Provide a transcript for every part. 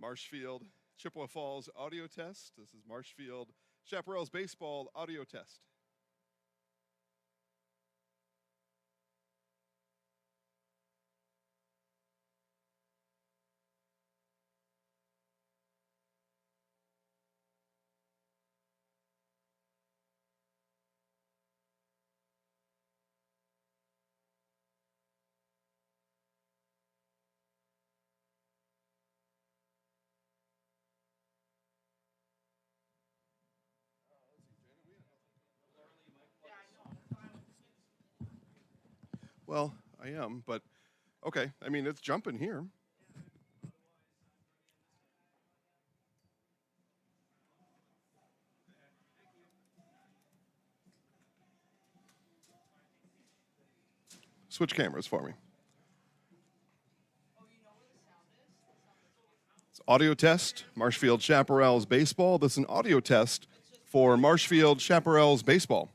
Marshfield Chippewa Falls audio test. This is Marshfield Chaparrals baseball audio test. Well, I am, but okay. I mean, it's jumping here. Switch cameras for me. It's audio test, Marshfield Chaparrals baseball. This is an audio test for Marshfield Chaparrals baseball.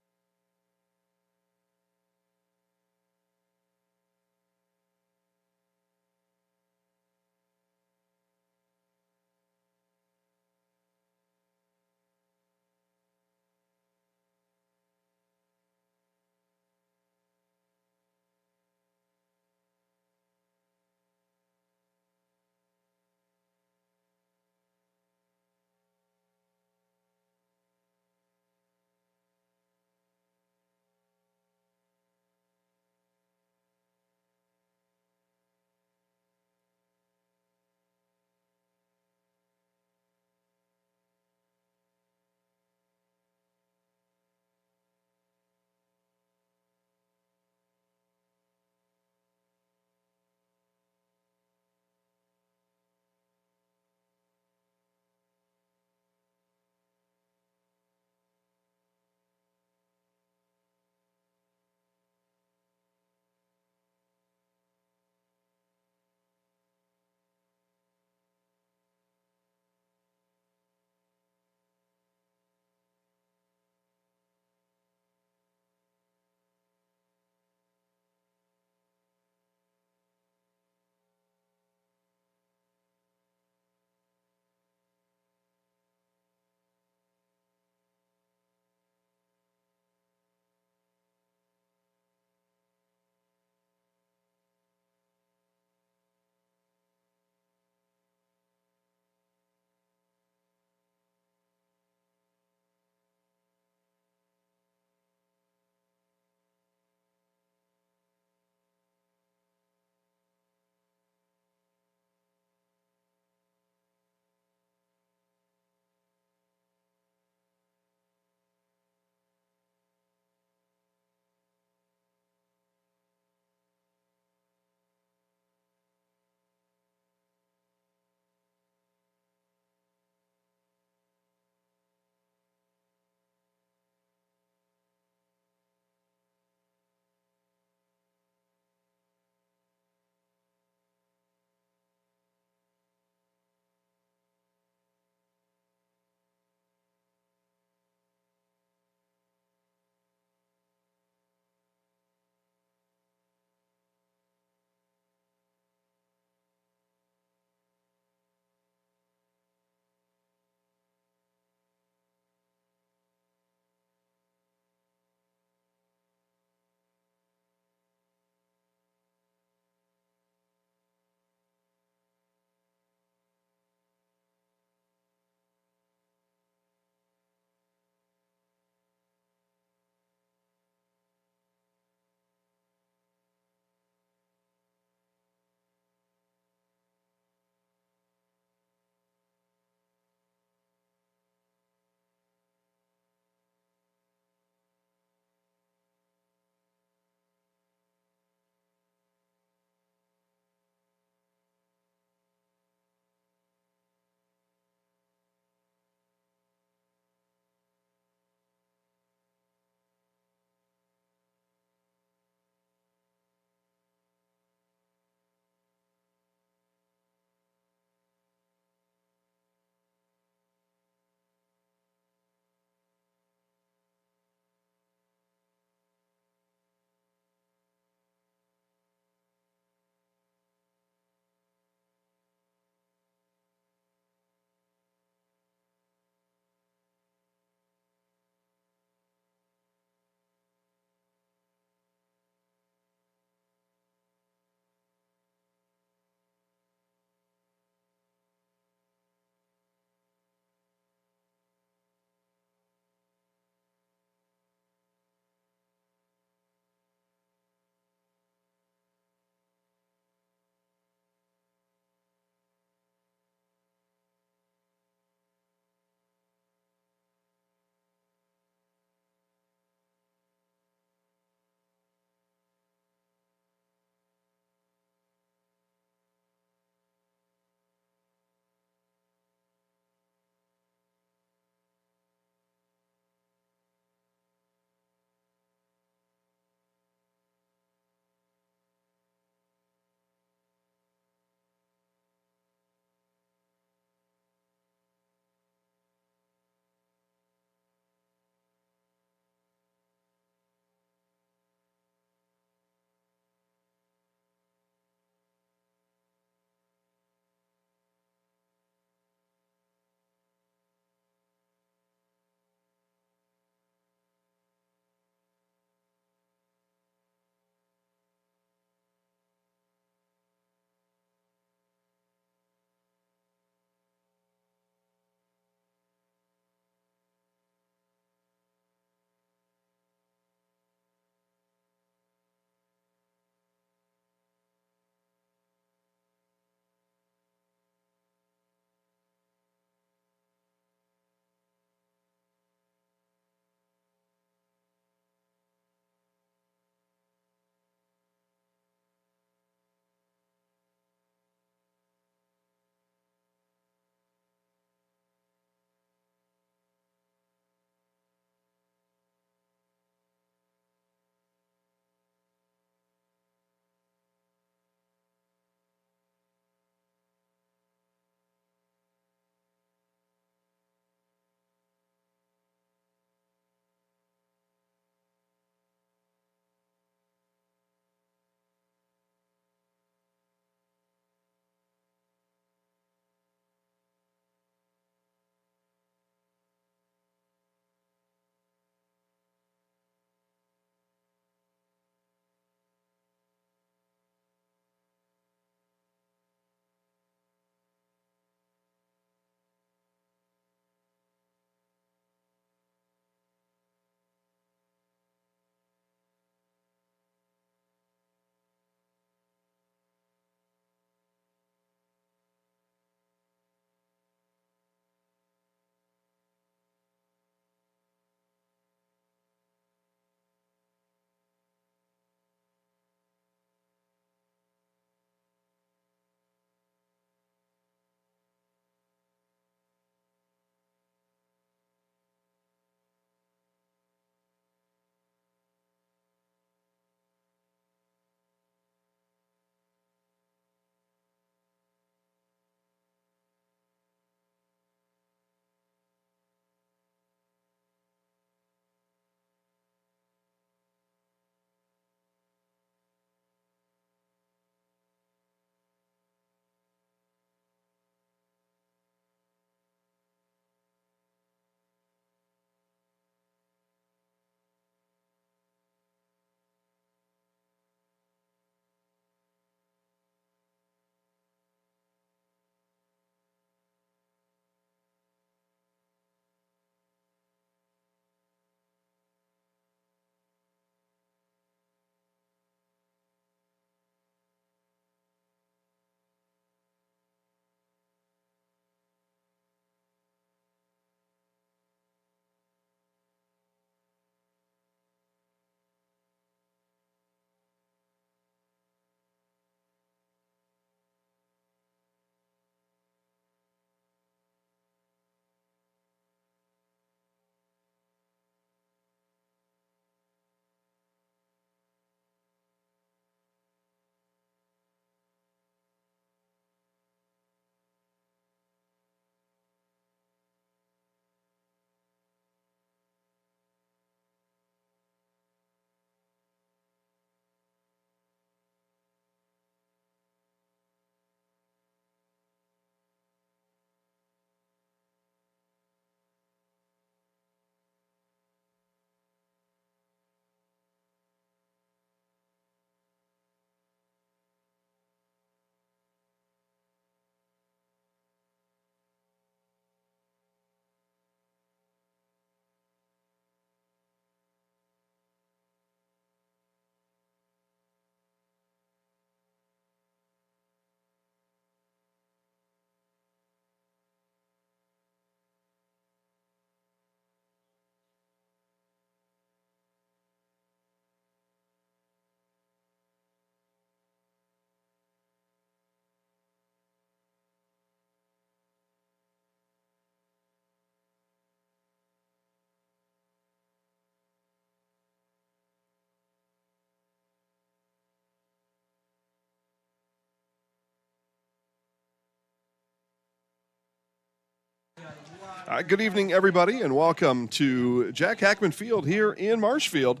Good evening, everybody, and welcome to Jack Hackman Field here in Marshfield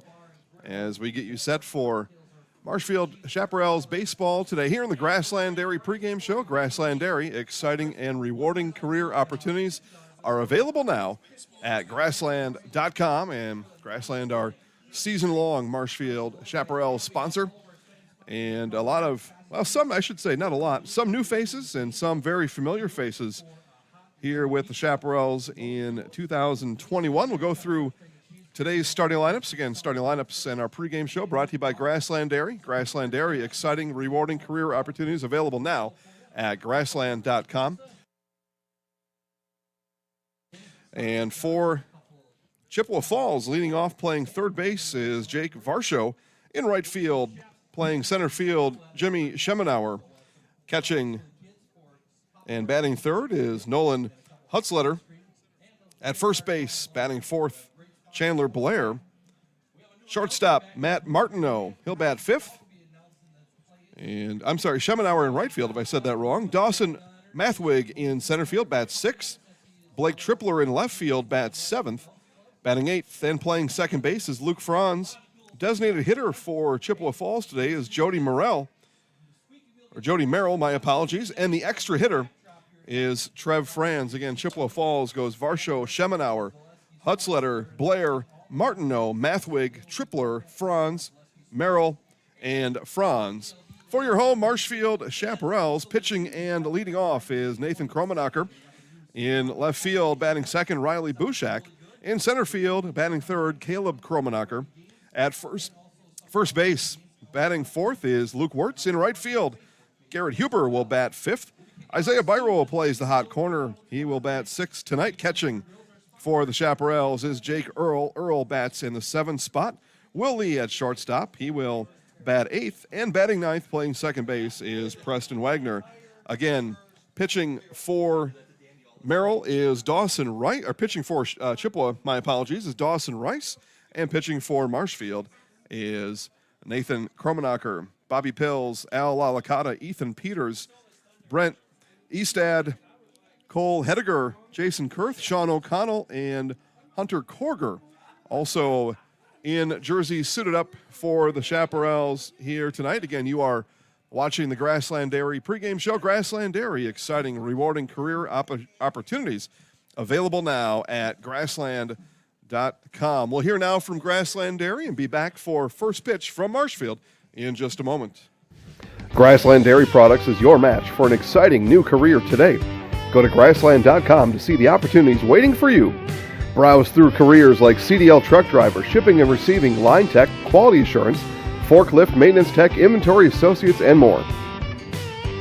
as we get you set for Marshfield Chaparrals baseball today here in the Grassland Dairy pregame show. Grassland Dairy, exciting and rewarding career opportunities are available now at grassland.com, and Grassland, our season-long Marshfield Chaparrals sponsor, and a lot of, well, some, I should say, not a lot, some new faces and some very familiar faces here with the Chaparrals in 2021. We'll go through today's starting lineups. Again, starting lineups and our pregame show brought to you by Grassland Dairy. Grassland Dairy, exciting, rewarding career opportunities available now at grassland.com. And for Chippewa Falls, leading off playing third base is Jake Varshall. In right field, playing center field, Jimmy Schemenauer. Catching and batting third is Nolan Hutzletter. At first base, batting fourth, Chandler Blair. Shortstop, Matt Martineau. He'll bat fifth. And I'm sorry, Schemenauer in right field, if I said that wrong. Dawson Mathwig in center field, bats sixth. Blake Tripler in left field, bats seventh. Batting eighth and playing second base is Luke Franz. Designated hitter for Chippewa Falls today is Jody Merrill. My apologies. And the extra hitter is Trev Franz. Again, Chippewa Falls goes Varshall, Schemenauer, Hutzletter, Blair, Martineau, Mathwig, Tripler, Franz, Merrill, and Franz. For your home, Marshfield Chaparrals, pitching and leading off is Nathan Kromanocker. In left field, batting second, Riley Bushak. In center field, batting third, Caleb Kromanocker. At first base, batting fourth is Luke Wirtz. In right field, Garrett Huber will bat fifth. Isaiah Byro plays the hot corner. He will bat sixth tonight. Catching for the Chaparrals is Jake Earl. Earl bats in the seventh spot. Will Lee at shortstop. He will bat eighth. And batting ninth, playing second base, is Preston Wagner. Again, pitching for Merrill is Dawson Rice, or pitching for Chippewa, my apologies, is Dawson Rice. And pitching for Marshfield is Nathan Kromanocker, Bobby Pills, Al Lalakata, Ethan Peters, Brent Eastad, Cole Hediger, Jason Kurth, Sean O'Connell, and Hunter Korger. Also in jersey suited up for the Chaparrals here tonight. Again, you are watching the Grassland Dairy pregame show. Grassland Dairy, exciting, rewarding career opportunities available now at grassland.com. We'll hear now from Grassland Dairy and be back for first pitch from Marshfield in just a moment. Grassland Dairy Products is your match for an exciting new career today. Go to grassland.com to see the opportunities waiting for you. Browse through careers like CDL truck driver, shipping and receiving, line tech, quality assurance, forklift, maintenance tech, inventory associates, and more.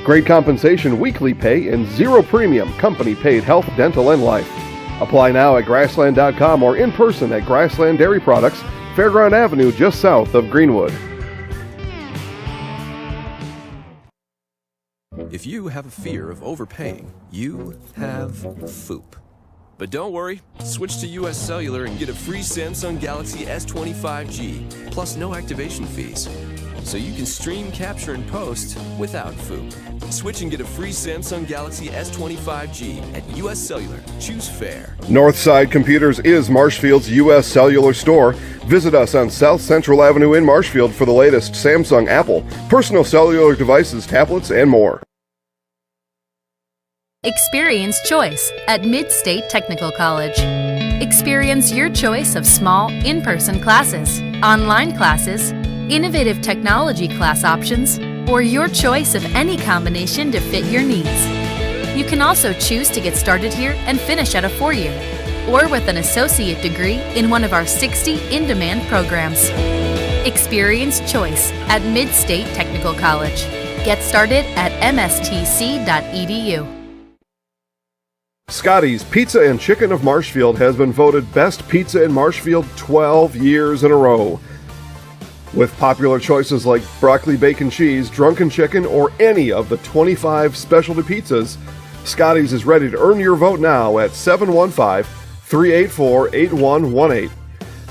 Great compensation, weekly pay, and zero premium company-paid health, dental, and life. Apply now at grassland.com or in person at Grassland Dairy Products, Fairground Avenue, just south of Greenwood. If you have a fear of overpaying, you have FOOP. But don't worry, switch to US Cellular and get a free Samsung Galaxy S25G, plus no activation fees. So you can stream, capture, and post without FOOP. Switch and get a free Samsung Galaxy S25G at US Cellular. Choose fair. Northside Computers is Marshfield's US Cellular store. Visit us on South Central Avenue in Marshfield for the latest Samsung, Apple, personal cellular devices, tablets, and more. Experience choice at Mid-State Technical College. Experience your choice of small, in-person classes, online classes, innovative technology class options, or your choice of any combination to fit your needs. You can also choose to get started here and finish at a 4-year, or with an associate degree in one of our 60 in-demand programs. Experience choice at Mid-State Technical College. Get started at mstc.edu. Scotty's Pizza and Chicken of Marshfield has been voted Best Pizza in Marshfield 12 years in a row. With popular choices like broccoli bacon cheese, drunken chicken, or any of the 25 specialty pizzas, Scotty's is ready to earn your vote now at 715-384-8118.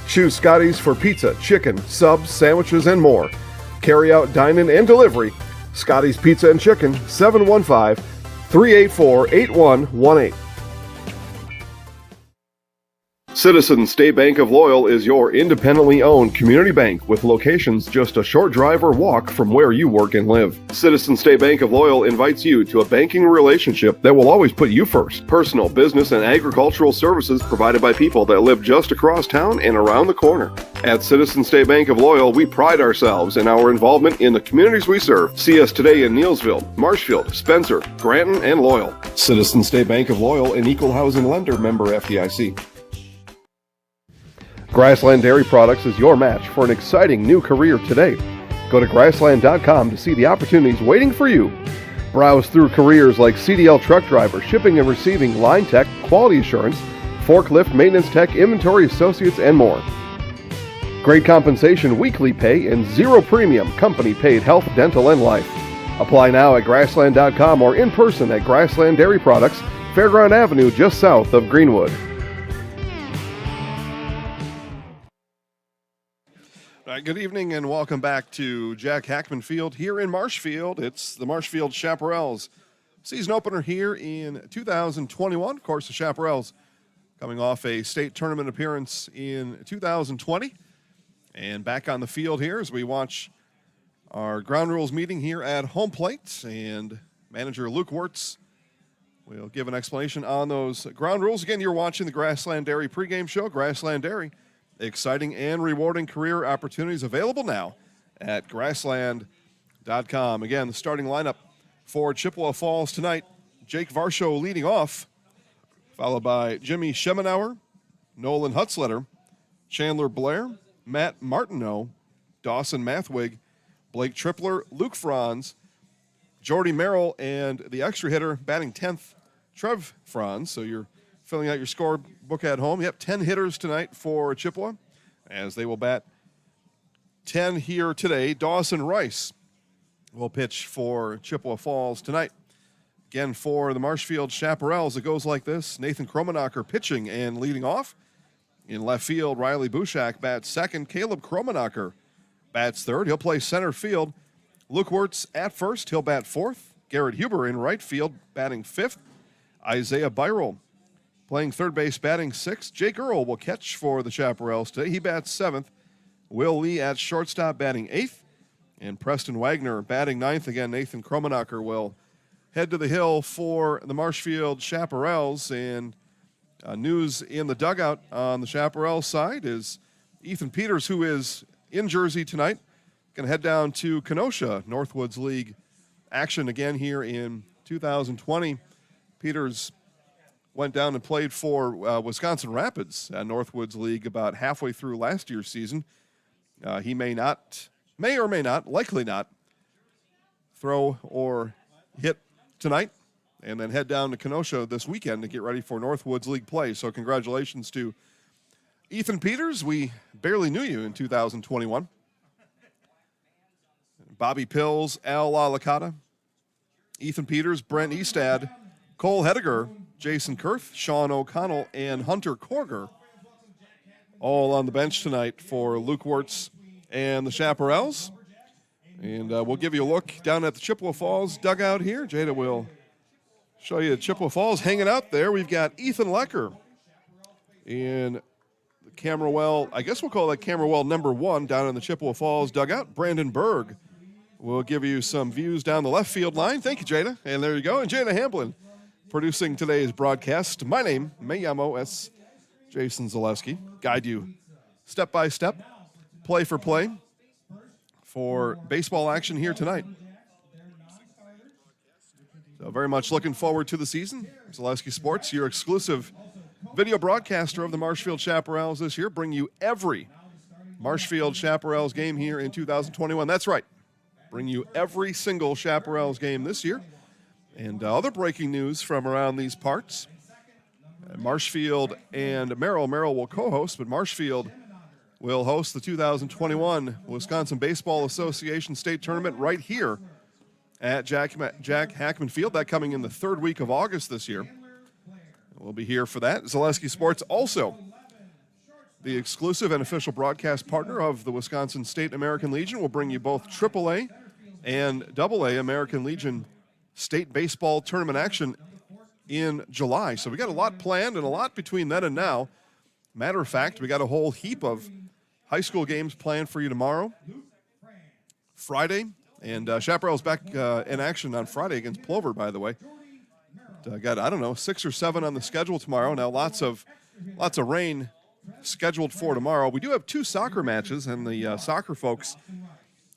Choose Scotty's for pizza, chicken, subs, sandwiches, and more. Carry out, dine-in, and delivery. Scotty's Pizza and Chicken, 715-384-8118. Citizens State Bank of Loyal is your independently owned community bank with locations just a short drive or walk from where you work and live. Citizens State Bank of Loyal invites you to a banking relationship that will always put you first. Personal, business, and agricultural services provided by people that live just across town and around the corner. At Citizens State Bank of Loyal, we pride ourselves in our involvement in the communities we serve. See us today in Neelsville, Marshfield, Spencer, Granton, and Loyal. Citizens State Bank of Loyal, an equal housing lender, member FDIC. Grassland Dairy Products is your match for an exciting new career today. Go to grassland.com to see the opportunities waiting for you. Browse through careers like CDL truck driver, shipping and receiving, line tech, quality assurance, forklift, maintenance tech, inventory associates, and more. Great compensation, weekly pay, and zero premium company-paid health, dental, and life. Apply now at grassland.com or in person at Grassland Dairy Products, Fairground Avenue, just south of Greenwood. Good evening and welcome back to Jack Hackman Field here in Marshfield. It's the Marshfield Chaparrals season opener here in 2021. Of course, the Chaparrals coming off a state tournament appearance in 2020 and back on the field here as we watch our ground rules meeting here at home plate, and manager Luke Wirtz will give an explanation on those ground rules. Again, you're watching the Grassland Dairy pregame show. Grassland Dairy, exciting and rewarding career opportunities available now at grassland.com. Again, the starting lineup for Chippewa Falls tonight: Jake Varshall leading off, followed by Jimmy Schemenauer, Nolan Hutzletter, Chandler Blair, Matt Martineau, Dawson Mathwig, Blake Tripler, Luke Franz, Jordy Merrill, and the extra hitter batting 10th, Trev Franz. So you're filling out your scorebook at home. Yep, 10 hitters tonight for Chippewa, as they will bat 10 here today. Dawson Rice will pitch for Chippewa Falls tonight. Again, for the Marshfield Chaparrals, it goes like this: Nathan Kromanocker pitching and leading off. In left field, Riley Bushak bats second. Caleb Kromanocker bats third. He'll play center field. Luke Wirtz at first. He'll bat fourth. Garrett Huber in right field, batting fifth. Isaiah Byrell playing third base, batting sixth. Jake Earl will catch for the Chaparrals today. He bats seventh. Will Lee at shortstop, batting eighth. And Preston Wagner batting ninth. Again, Nathan Kromanocker will head to the hill for the Marshfield Chaparrals. And news in the dugout on the Chaparrals side is Ethan Peters, who is in Jersey tonight, going to head down to Kenosha, Northwoods League action again here in 2020. Peters went down and played for Wisconsin Rapids at Northwoods League about halfway through last year's season. He may or may not, likely not, throw or hit tonight, and then head down to Kenosha this weekend to get ready for Northwoods League play. So congratulations to Ethan Peters. We barely knew you in 2021. Bobby Pills, Al LaLacata, Ethan Peters, Brent Eastad, Cole Hediger, Jason Kurth, Sean O'Connell, and Hunter Korger, all on the bench tonight for Luke Wirtz and the Chaparrals. And we'll give you a look down at the Chippewa Falls dugout here. Jada will show you Chippewa Falls hanging out there. We've got Ethan Lecker in the camera well, I guess we'll call that camera well number 1 down in the Chippewa Falls dugout. Brandon Berg will give you some views down the left field line. Thank you, Jada. And there you go. And Jada Hamblin producing today's broadcast. My name, me llamo es Jason Zalewski. Guide you step by step, play for play, for baseball action here tonight. So very much looking forward to the season. Zalewski Sports, your exclusive video broadcaster of the Marshfield Chaparrals this year, bring you every Marshfield Chaparrals game here in 2021. That's right. Bring you every single Chaparrals game this year. And other breaking news from around these parts. Marshfield and Merrill will co-host, but Marshfield will host the 2021 Wisconsin Baseball Association State Tournament right here at Jack Hackman Field. That coming in the third week of August this year. We'll be here for that. Zalewski Sports, also the exclusive and official broadcast partner of the Wisconsin State American Legion, will bring you both AAA and AA American Legion State Baseball Tournament action in July. So we got a lot planned and a lot between then and now matter of fact, we got a whole heap of high school games planned for you tomorrow, Friday, and Chaparrals back in action on Friday against Plover, by the way. Got, I don't know, 6 or 7 on the schedule tomorrow. Now, lots of rain scheduled for tomorrow. We do have 2 soccer matches, and the soccer folks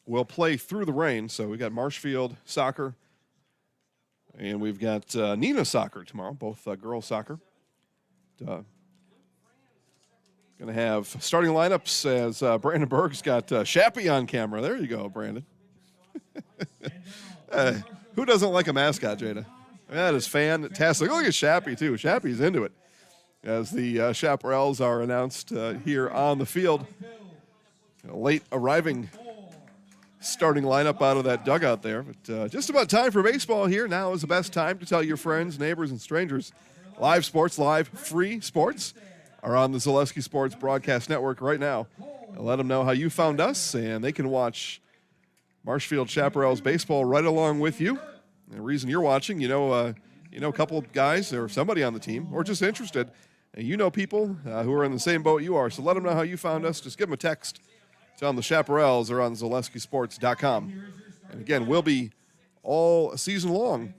will play through the rain. So we got Marshfield soccer, and we've got Nina soccer tomorrow, both girls soccer. Going to have starting lineups as Brandon Berg's got Shappy on camera. There you go, Brandon. Who doesn't like a mascot, Jada? That is fantastic. Look at Shappy, too. Shappy's into it as the Chaparrals are announced here on the field. Late arriving starting lineup out of that dugout there. But just about time for baseball here. Now is the best time to tell your friends, neighbors, and strangers. Live sports, live free sports are on the Zaleski Sports Broadcast Network right now. And let them know how you found us, and they can watch Marshfield Chaparrals baseball right along with you. And the reason you're watching, you know a couple of guys or somebody on the team, or just interested, and you know people who are in the same boat you are. So let them know how you found us. Just give them a text. Tell them the Chaparrals are on ZaleskiSports.com. And again, we'll be all season long.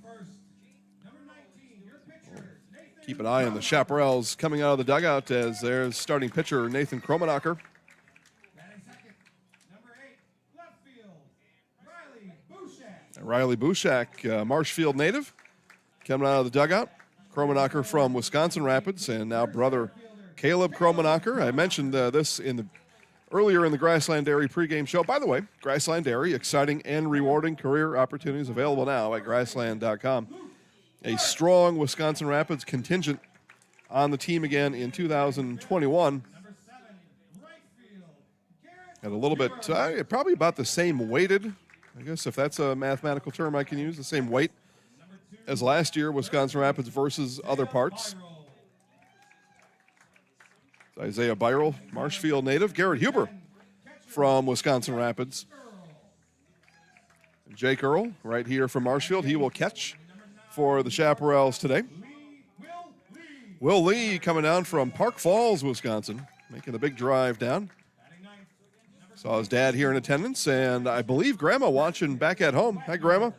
Keep an eye on the Chaparrals coming out of the dugout as there's starting pitcher Nathan Kromanocker. Riley Bushak, Marshfield native, coming out of the dugout. Kromanocker from Wisconsin Rapids, and now brother Caleb Kromanocker. I mentioned this earlier in the Grassland Dairy pregame show. By the way, Grassland Dairy, exciting and rewarding career opportunities available now at grassland.com. A strong Wisconsin Rapids contingent on the team again in 2021. And a little bit, probably about the same weighted, I guess if that's a mathematical term I can use, the same weight as last year, Wisconsin Rapids versus other parts. Isaiah Byral, Marshfield native. Garrett Huber from Wisconsin Rapids. Jake Earl right here from Marshfield. He will catch for the Chaparrals today. Will Lee coming down from Park Falls, Wisconsin, making the big drive down. Saw his dad here in attendance, and I believe Grandma watching back at home. Hi, Grandma.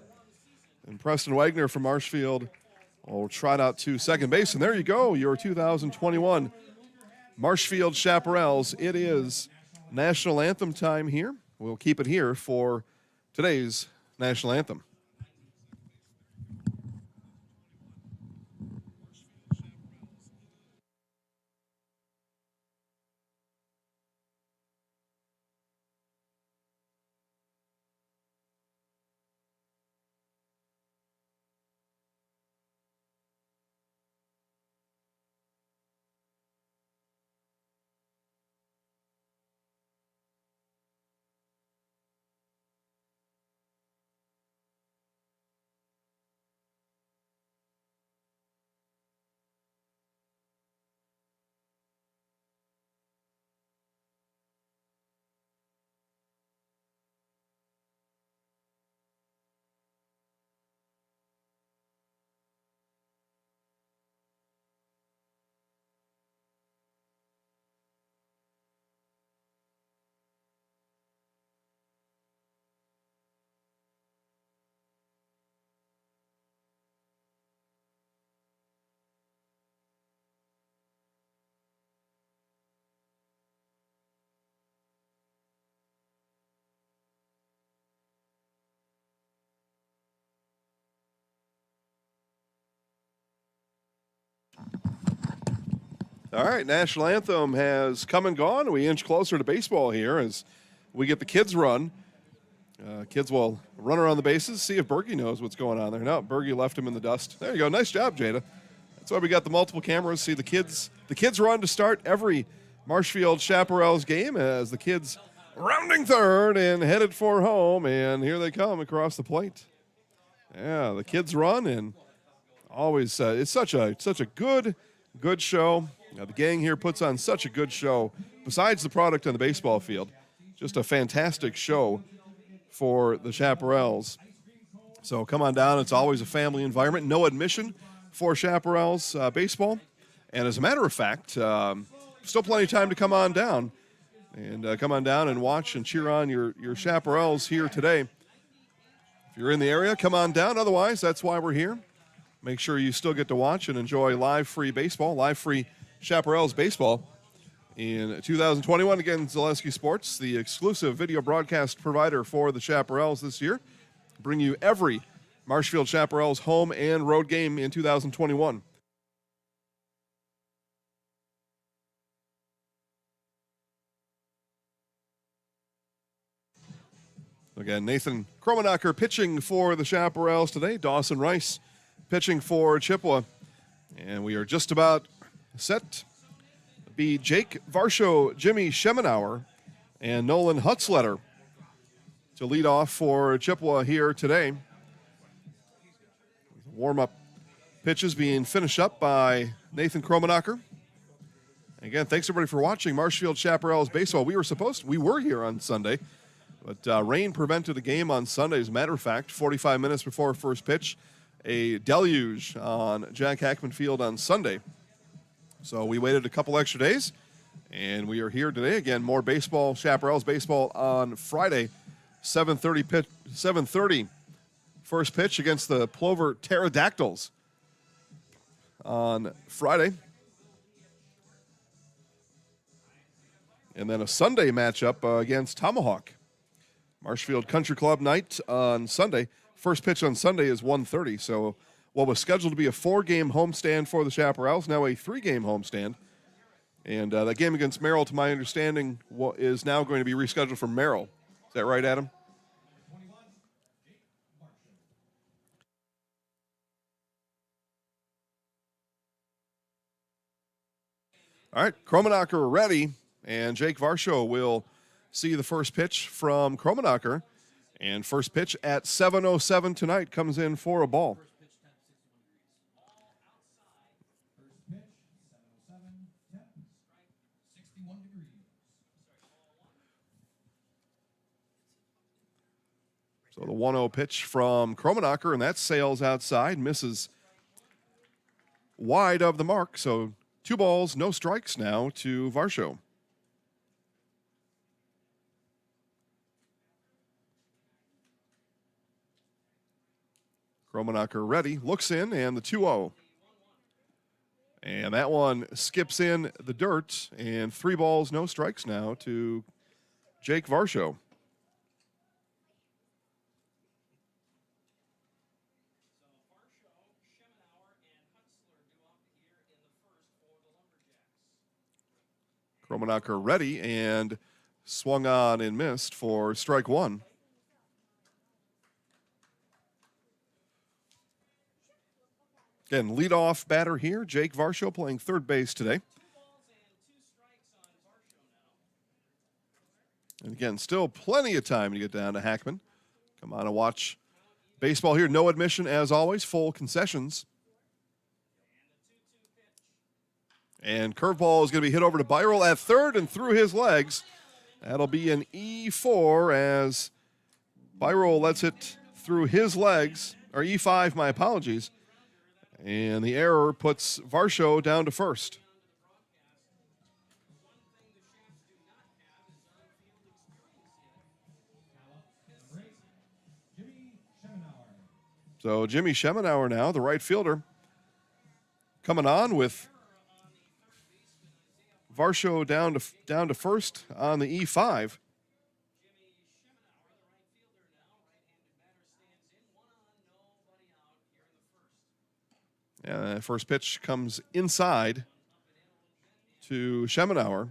And Preston Wagner from Marshfield will trot out to second base. And there you go, your 2021 Marshfield Chaparrals. It is National Anthem time here. We'll keep it here for today's National Anthem. All right, National Anthem has come and gone. We inch closer to baseball here as we get the kids run. Kids will run around the bases, see if Bergie knows what's going on there. No, Bergie left him in the dust. There you go. Nice job, Jada. That's why we got the multiple cameras. See the kids run to start every Marshfield Chaparrals game as the kids rounding third and headed for home. And here they come across the plate. Yeah, the kids run, and always it's such a good show. The gang here puts on such a good show. Besides the product on the baseball field, just a fantastic show for the Chaparrals. So come on down. It's always a family environment. No admission for Chaparrals baseball. And as a matter of fact, still plenty of time to come on down. And come on down and watch and cheer on your Chaparrals here today. If you're in the area, come on down. Otherwise, that's why we're here. Make sure you still get to watch and enjoy live free baseball, live free Chaparrals baseball in 2021. Again, Zaleski Sports, the exclusive video broadcast provider for the Chaparrals this year. Bring you every Marshfield Chaparrals home and road game in 2021. Again, Nathan Kromanocker pitching for the Chaparrals today. Dawson Rice pitching for Chippewa. And we are just about set to be Jake Varshall, Jimmy Schemenauer, and Nolan Hutzletter to lead off for Chippewa here today. Warm-up pitches being finished up by Nathan Kromanocker. Again, thanks everybody for watching Marshfield Chaparrals baseball. We were here on Sunday. But rain prevented the game on Sunday. As a matter of fact, 45 minutes before first pitch, a deluge on Jack Hackman Field on Sunday. So we waited a couple extra days, and we are here today. Again, more baseball, Chaparrals baseball on Friday, 7:30 first pitch against the Plover Pterodactyls on Friday. And then a Sunday matchup against Tomahawk. Marshfield Country Club night on Sunday. First pitch on Sunday is 1:30. So what was scheduled to be a 4-game homestand for the Chaparrals, now a 3-game homestand. And that game against Merrill, to my understanding, is now going to be rescheduled for Merrill. Is that right, Adam? All right, Kromanocker ready, and Jake Varshall will see the first pitch from Kromanocker. And first pitch at 7:07 tonight comes in for a ball. So the 1-0 pitch from Kromanocker, and that sails outside, misses wide of the mark. So 2 balls, no strikes now to Varshall. Kromanocker ready, looks in, and the 2-0. And that one skips in the dirt, and 3 balls, no strikes now to Jake Varshall. Kromanocker ready, and swung on and missed for strike 1. Again, leadoff batter here, Jake Varshall playing third base today. And again, still plenty of time to get down to Hackman. Come on and watch baseball here. No admission, as always, full concessions. And curveball is going to be hit over to Varshall at third and through his legs. That'll be an E4 as Varshall lets it through his legs, or E5, my apologies. And the error puts Varshall down to first. So Jimmy Schemenauer now, the right fielder, coming on with Varshall down to first on the E5. First pitch comes inside to Schemenauer.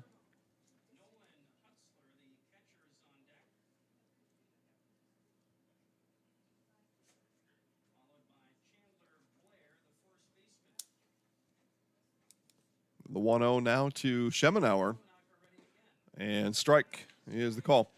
The 1-0 now to Schemenauer. And strike is the call.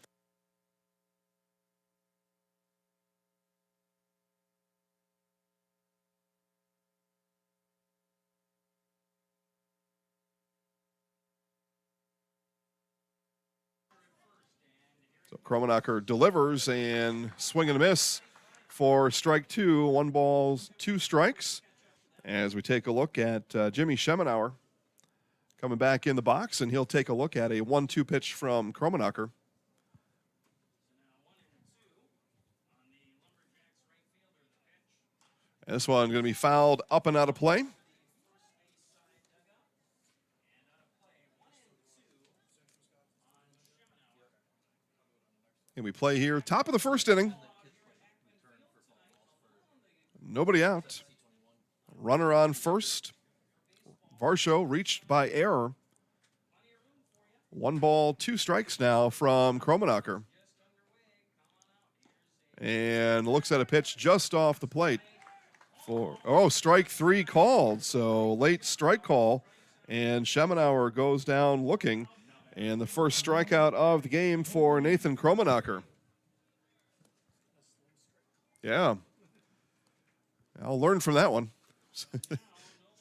So Kromanocker delivers and swing and a miss for strike 2. 1 ball, 2 strikes. As we take a look at Jimmy Schemenauer coming back in the box, and he'll take a look at a 1-2 pitch from Kromanocker. This one going to be fouled up and out of play. And we play here, top of the first inning. Nobody out. Runner on first. Varshall reached by error. 1 ball, 2 strikes now from Kromanocker. And looks at a pitch just off the plate. Strike 3 called. So late strike call. And Schemenauer goes down looking. And the first strikeout of the game for Nathan Kromanocker. Yeah. I'll learn from that one.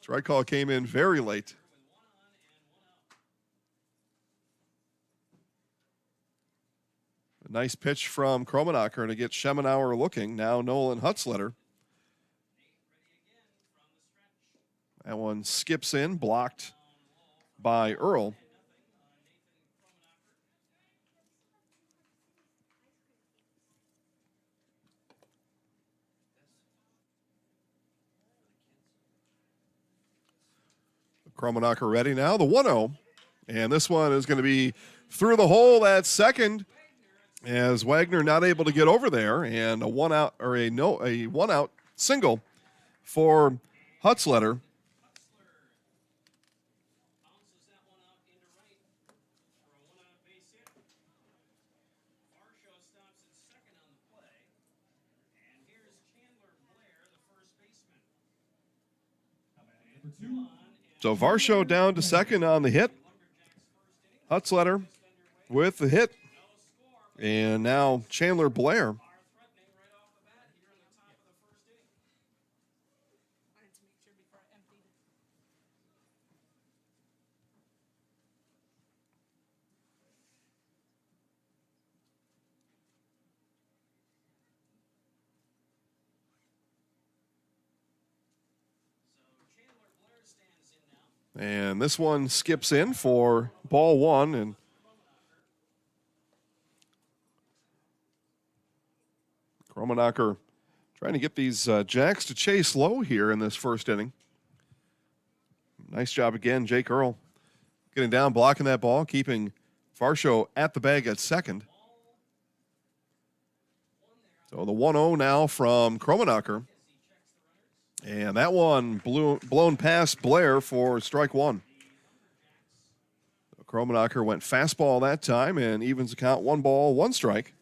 Strike call came in very late. A nice pitch from Kromanocker to get Schemenauer looking. Now Nolan Hutzletter. That one skips in, blocked by Earl. Kromanocker ready now, the 1-0. And this one is going to be through the hole at second as Wagner not able to get over there, and a 1-out single for Hutzletter. So Varshall down to second on the hit. Hutzletter with the hit. And now Chandler Blair. And this one skips in for ball 1. And Kromanocker trying to get these Jacks to chase low here in this first inning. Nice job again, Jake Earl. Getting down, blocking that ball, keeping Varshall at the bag at second. So the 1-0 now from Kromanocker. And that one blown past Blair for strike 1. So Kromanocker went fastball that time and evens the count, 1 ball, 1 strike.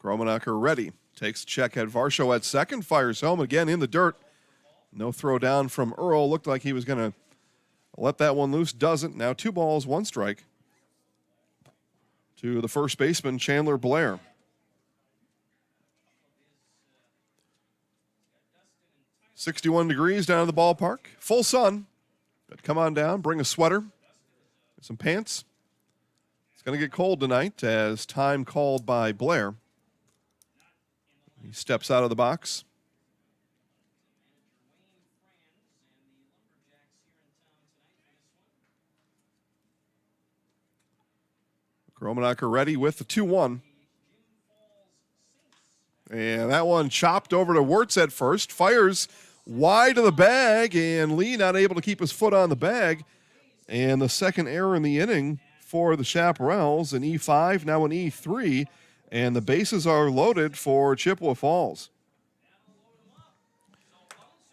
Kromanocker ready. Takes a check at Varshall at second, fires home again in the dirt. No throw down from Earl. Looked like he was going to let that one loose, doesn't. Now 2 balls, 1 strike to the first baseman, Chandler Blair. .61 degrees down at the ballpark. Full sun. But come on down, bring a sweater, some pants. It's going to get cold tonight as time called by Blair. He steps out of the box. Kromanocker ready with the 2-1. And that one chopped over to Wirtz at first. Fires wide of the bag, and Lee not able to keep his foot on the bag. And the second error in the inning for the Chaparrals, an E5, now an E3. And the bases are loaded for Chippewa Falls.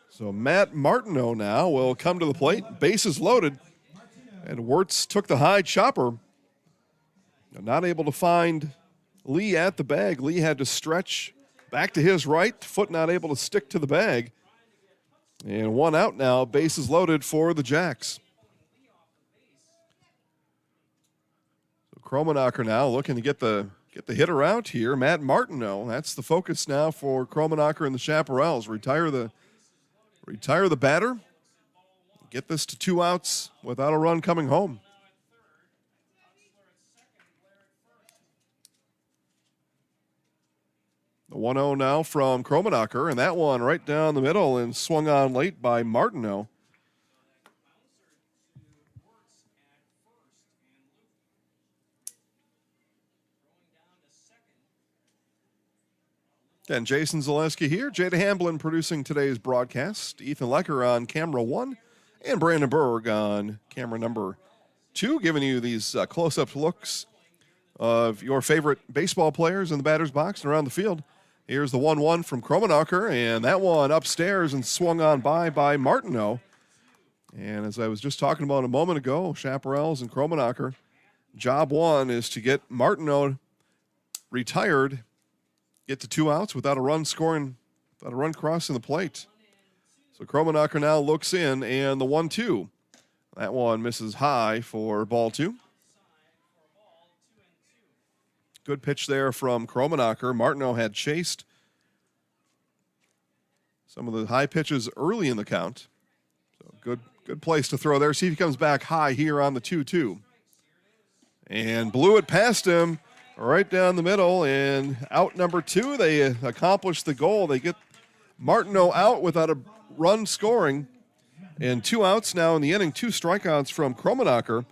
So Matt Martineau now will come to the plate. Bases loaded. And Wirtz took the high chopper. Not able to find Lee at the bag. Lee had to stretch back to his right. Foot not able to stick to the bag. And 1 out now. Bases loaded for the Jacks. So Kromanocker now looking to get the hitter out here. Matt Martineau. That's the focus now for Kromanocker and the Chaparrals. Retire the batter. Get this to 2 outs without a run coming home. The 1-0 now from Kromanocker, and that one right down the middle and swung on late by Martineau. And Jason Zaleski here. Jada Hamblin producing today's broadcast. Ethan Lecker on camera 1 and Brandon Berg on camera number 2, giving you these close-up looks of your favorite baseball players in the batter's box and around the field. Here's the 1-1 from Kromanocker, and that one upstairs and swung on by Martineau. And as I was just talking about a moment ago, Chaparrals and Kromanocker, job one is to get Martineau retired, get to 2 outs without a run scoring, without a run crossing the plate. So Kromanocker now looks in, and the 1-2. That one misses high for ball 2. Good pitch there from Kromanocker. Martineau had chased some of the high pitches early in the count. So good place to throw there. See if he comes back high here on the 2-2. And blew it past him right down the middle. And out number 2, they accomplish the goal. They get Martineau out without a run scoring. And 2 outs now in the inning, 2 strikeouts from Kromanocker.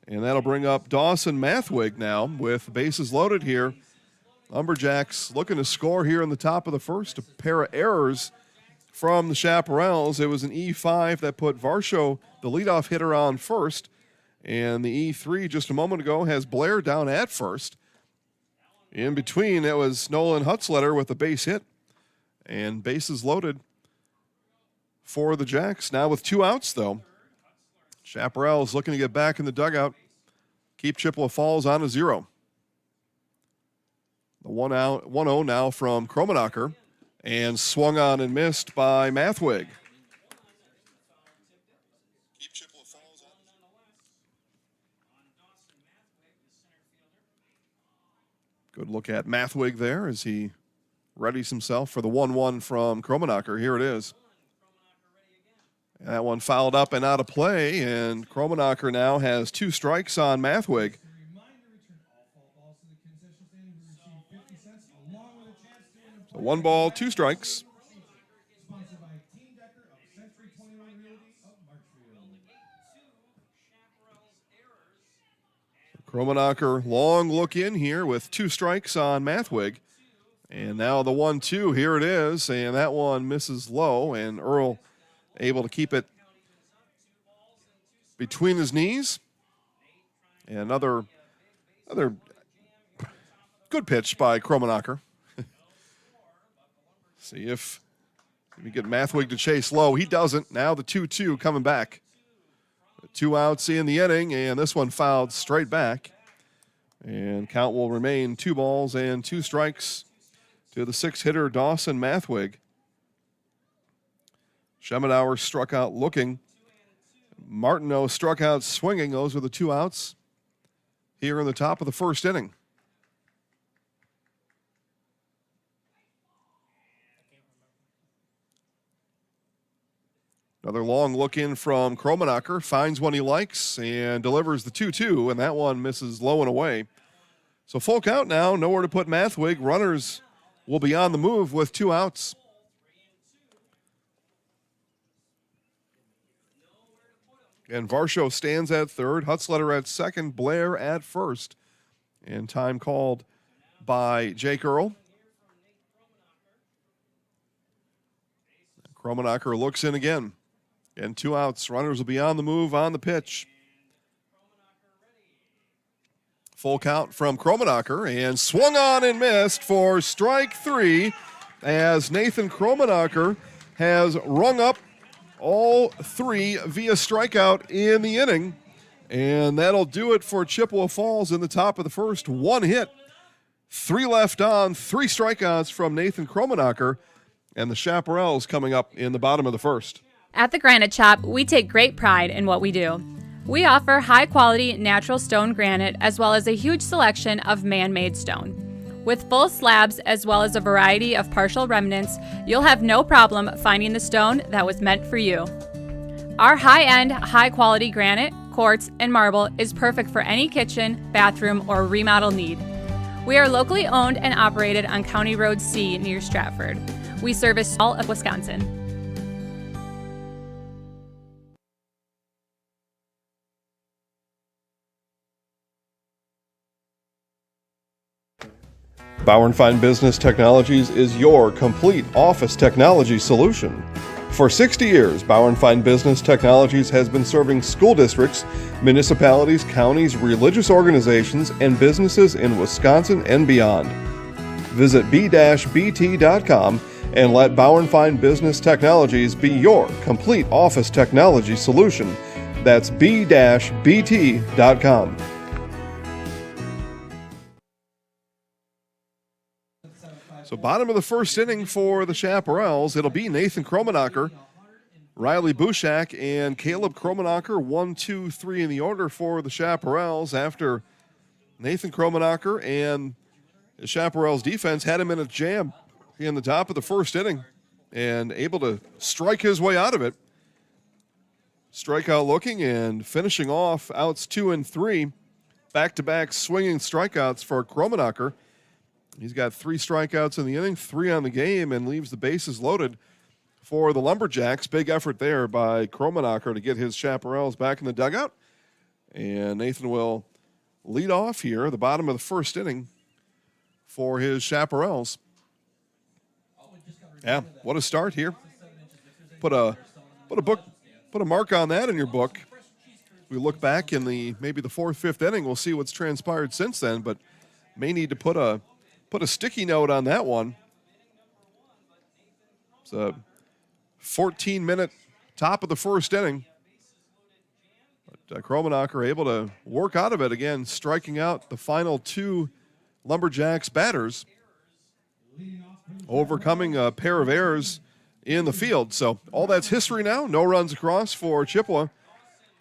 And that'll bring up Dawson Mathwig now with bases loaded here. Lumberjacks looking to score here in the top of the first. A pair of errors from the Chaparrals. It was an E5 that put Varshall, the leadoff hitter, on first. And the E3 just a moment ago has Blair down at first. In between, it was Nolan Hutzletter with a base hit. And bases loaded for the Jacks. Now with 2 outs, though. Chaparrals looking to get back in the dugout. Keep Chippewa Falls on a 0. The 1-0 now from Kromanocker. And swung on and missed by Mathwig. Keep Chippewa Falls on. Good look at Mathwig there as he readies himself for the 1-1 from Kromanocker. Here it is. And that one fouled up and out of play, and Kromanocker now has 2 strikes on Mathwig. So 1 ball, 2 strikes. Kromanocker long look in here with 2 strikes on Mathwig. And now the 1-2, here it is, and that one misses low, and Earl able to keep it between his knees. And another good pitch by Kromanocker. See if we get Mathwig to chase low. He doesn't. Now the 2-2 coming back. 2 outs in the inning, and this one fouled straight back. And count will remain 2 balls and 2 strikes to the 6-hitter Dawson Mathwig. Schemenauer struck out looking. Martineau struck out swinging. Those are the 2 outs here in the top of the first inning. Another long look in from Kromanocker. Finds one he likes and delivers the 2-2, and that one misses low and away. So full count now. Nowhere to put Mathwig. Runners will be on the move with 2 outs. And Varshall stands at third, Hutzletter at second, Blair at first. And time called by Jake Earl. Kromanocker looks in again. And 2 outs. Runners will be on the move on the pitch. Full count from Kromanocker, and swung on and missed for strike 3 as Nathan Kromanocker has rung up all 3 via strikeout in the inning. And that'll do it for Chippewa Falls in the top of the first. 1 hit, 3 left on, 3 strikeouts from Nathan Kromanocker, and the Chaparrals coming up in the bottom of the first. At the Granite Shop, we take great pride in what we do. We offer high-quality natural stone granite as well as a huge selection of man-made stone. With full slabs as well as a variety of partial remnants, you'll have no problem finding the stone that was meant for you. Our high-end, high-quality granite, quartz, and marble is perfect for any kitchen, bathroom, or remodel need. We are locally owned and operated on County Road C near Stratford. We service all of Wisconsin. Bauer & Fine Business Technologies is your complete office technology solution. For 60 years, Bauer & Fine Business Technologies has been serving school districts, municipalities, counties, religious organizations, and businesses in Wisconsin and beyond. Visit b-bt.com and let Bauer & Fine Business Technologies be your complete office technology solution. That's b-bt.com. So bottom of the first inning for the Chaparrals, it'll be Nathan Kromanocker, Riley Bushak, and Caleb Kromanocker, 1, 2, 3 in the order for the Chaparrals after Nathan Kromanocker and the Chaparrals defense had him in a jam in the top of the first inning and able to strike his way out of it. Strikeout looking and finishing off outs 2 and 3, back-to-back swinging strikeouts for Kromanocker. He's got 3 strikeouts in the inning, 3 on the game, and leaves the bases loaded for the Lumberjacks. Big effort there by Kromanocker to get his Chaparrals back in the dugout. And Nathan will lead off here, the bottom of the first inning for his Chaparrals. Yeah, what a start here. Put a mark on that in your book. We look back in maybe the 4th, 5th inning, we'll see what's transpired since then, but may need to put a sticky note on that one. It's a 14-minute top of the first inning. But Kromanocker able to work out of it again, striking out the final 2 Lumberjacks batters, overcoming a pair of errors in the field. So all that's history now. No runs across for Chippewa.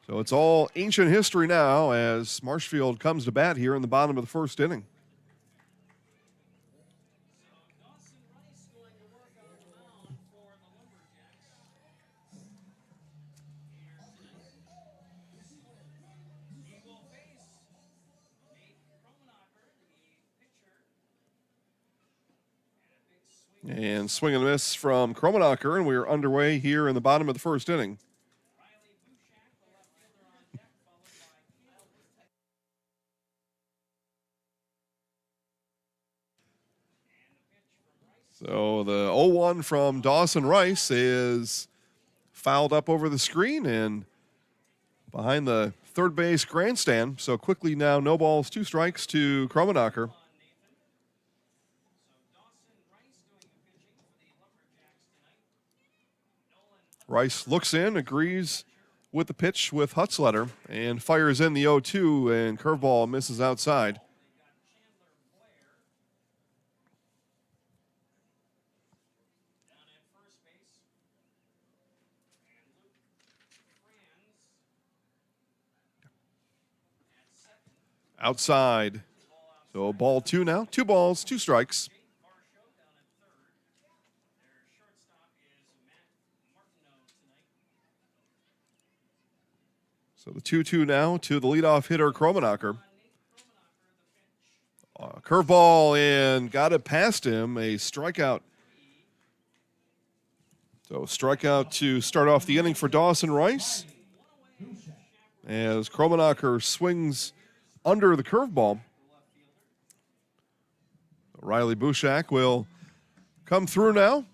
So it's all ancient history now as Marshfield comes to bat here in the bottom of the first inning. And swing and miss from Kromanocker, and we are underway here in the bottom of the first inning. So the 0-1 from Dawson Rice is fouled up over the screen and behind the third base grandstand. So quickly now, no balls, 2 strikes to Kromanocker. Rice looks in, agrees with the pitch with Hutzletter, and fires in the 0-2, and curveball misses outside. Outside. So ball 2 now. 2 balls, 2 strikes. So the 2-2 now to the leadoff hitter, Kromanocker. Curveball and got it past him. A strikeout. So strikeout to start off the inning for Dawson Rice. As Kromanocker swings under the curveball. Riley Bushak will come through now.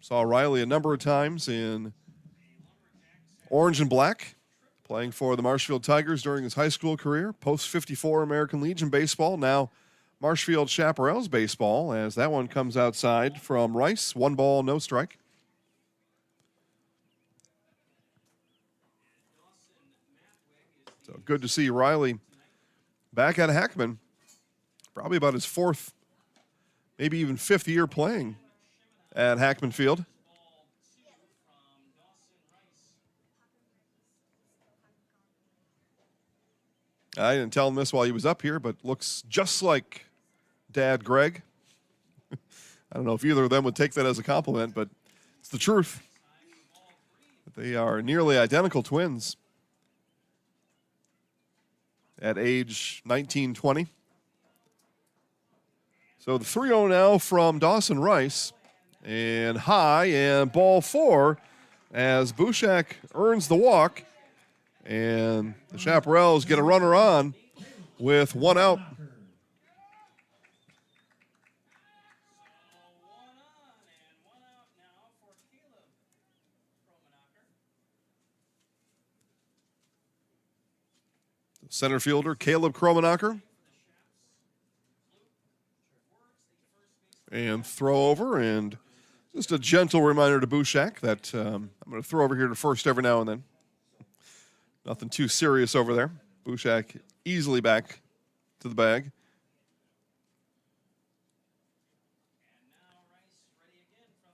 Saw Riley a number of times in orange and black, playing for the Marshfield Tigers during his high school career. Post-54 American Legion baseball, now Marshfield Chaparrals baseball, as that one comes outside from Rice. 1 ball, no strike. So good to see Riley back at Hackman. Probably about his 4th, maybe even 5th year playing at Hackman Field. I didn't tell him this while he was up here, but looks just like Dad Greg. I don't know if either of them would take that as a compliment, but it's the truth. They are nearly identical twins at age 19, 20. So the 3-0 now from Dawson Rice. And high, and ball 4 as Bushak earns the walk. And the Chaparrals get a runner on with 1 out. Center fielder Caleb Kromanocker. And throw over, and just a gentle reminder to Bushak that I'm going to throw over here to first every now and then. Nothing too serious over there. Bushak easily back to the bag.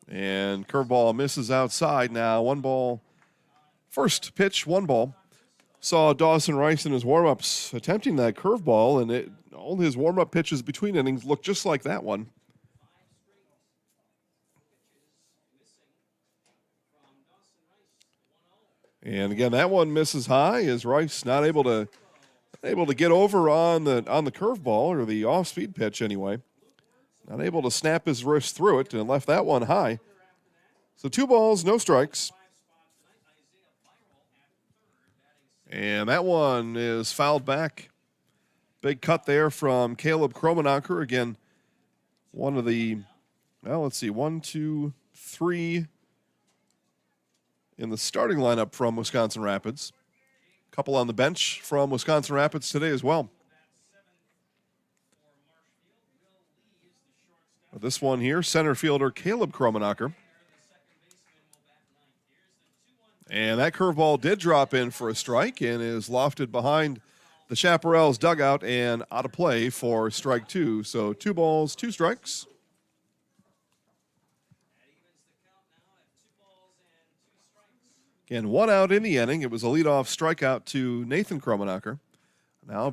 And curveball misses outside. Now 1 ball. First pitch, 1 ball. Saw Dawson Rice in his warm-ups attempting that curveball, and all his warm-up pitches between innings looked just like that one. And again, that one misses high as Rice not able to get over on the curveball, or the off-speed pitch anyway. Not able to snap his wrist through it, and left that one high. So 2 balls, no strikes. And that one is fouled back. Big cut there from Caleb Kromanocker. Again, one of the, well, let's see, 1, 2, 3 in the starting lineup from Wisconsin Rapids. A couple on the bench from Wisconsin Rapids today as well. But this one here, center fielder Caleb Kromanocker. And that curveball did drop in for a strike and is lofted behind the Chaparrals dugout and out of play for strike 2. So 2 balls, 2 strikes. Again, 1 out in the inning. It was a leadoff strikeout to Nathan Kromanocker. Now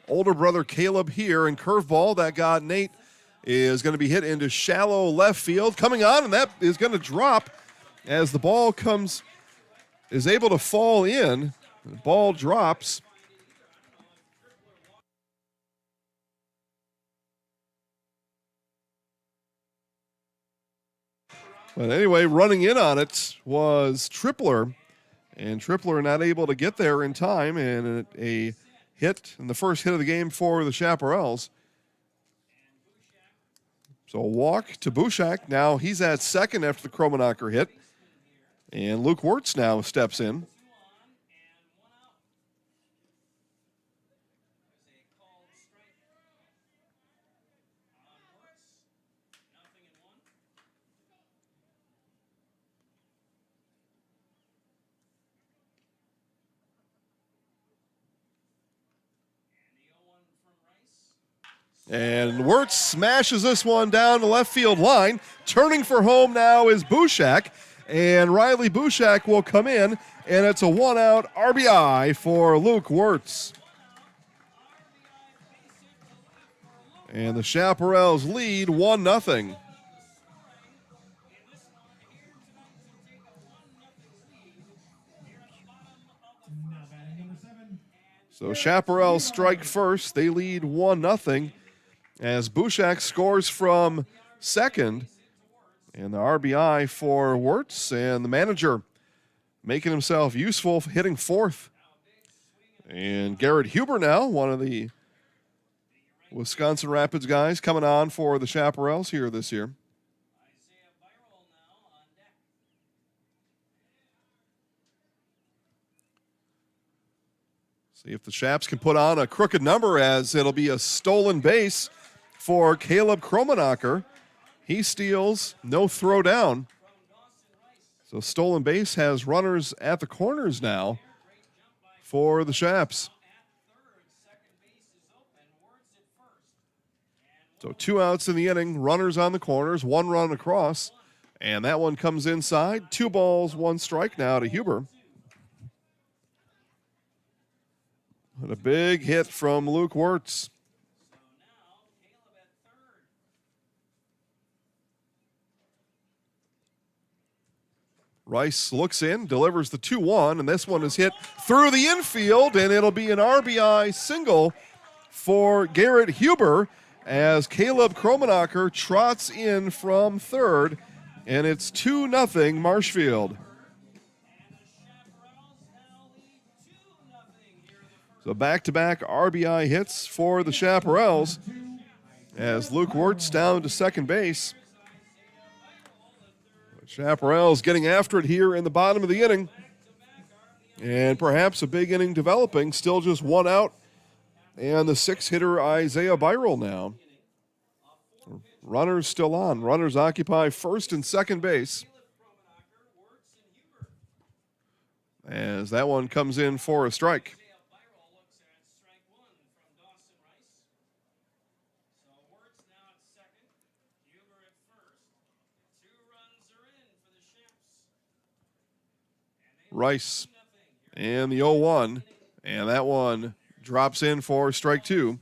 older brother Caleb here, and curveball that got Nate is going to be hit into shallow left field. Coming on, and that is going to drop as the ball is able to fall in. The ball drops. But anyway, running in on it was Tripler, and Tripler not able to get there in time, and a hit, and the first hit of the game for the Chaparrals. So a walk to Bushak. Now he's at second after the Kromanocker hit, and Luke Wirtz now steps in. And Wirtz smashes this one down the left field line. Turning for home now is Bushak. And Riley Bushak will come in, and it's a 1-out RBI for Luke Wirtz. And the Chaparrals lead 1-0. So Chaparrals strike first. They lead 1-0. As Bushak scores from second, and the RBI for Wirtz, and the manager making himself useful, hitting fourth. And Garrett Huber now, one of the Wisconsin Rapids guys, coming on for the Chaparrals here this year. See if the Chaps can put on a crooked number, as it'll be a stolen base for Caleb Kromanocker. He steals, no throw down. So stolen base has runners at the corners now for the Chaps. So 2 outs in the inning, runners on the corners, 1 run across, and that one comes inside. 2 balls, 1 strike now to Huber. And a big hit from Luke Wirtz. Rice looks in, delivers the 2-1, and this one is hit through the infield, and it'll be an RBI single for Garrett Huber. as Caleb Kromanocker trots in from third, and it's 2-0 Marshfield. So back-to-back RBI hits for the Chaparrals as Luke Wirtz down to second base. Chaparrals getting after it here in the bottom of the inning. And perhaps a big inning developing. Still just one out. And the six-hitter Isaiah Varshall now. Runners still on. Runners occupy first and second base. As that one comes in for a strike. Rice and the 0-1, and that one drops in for strike two.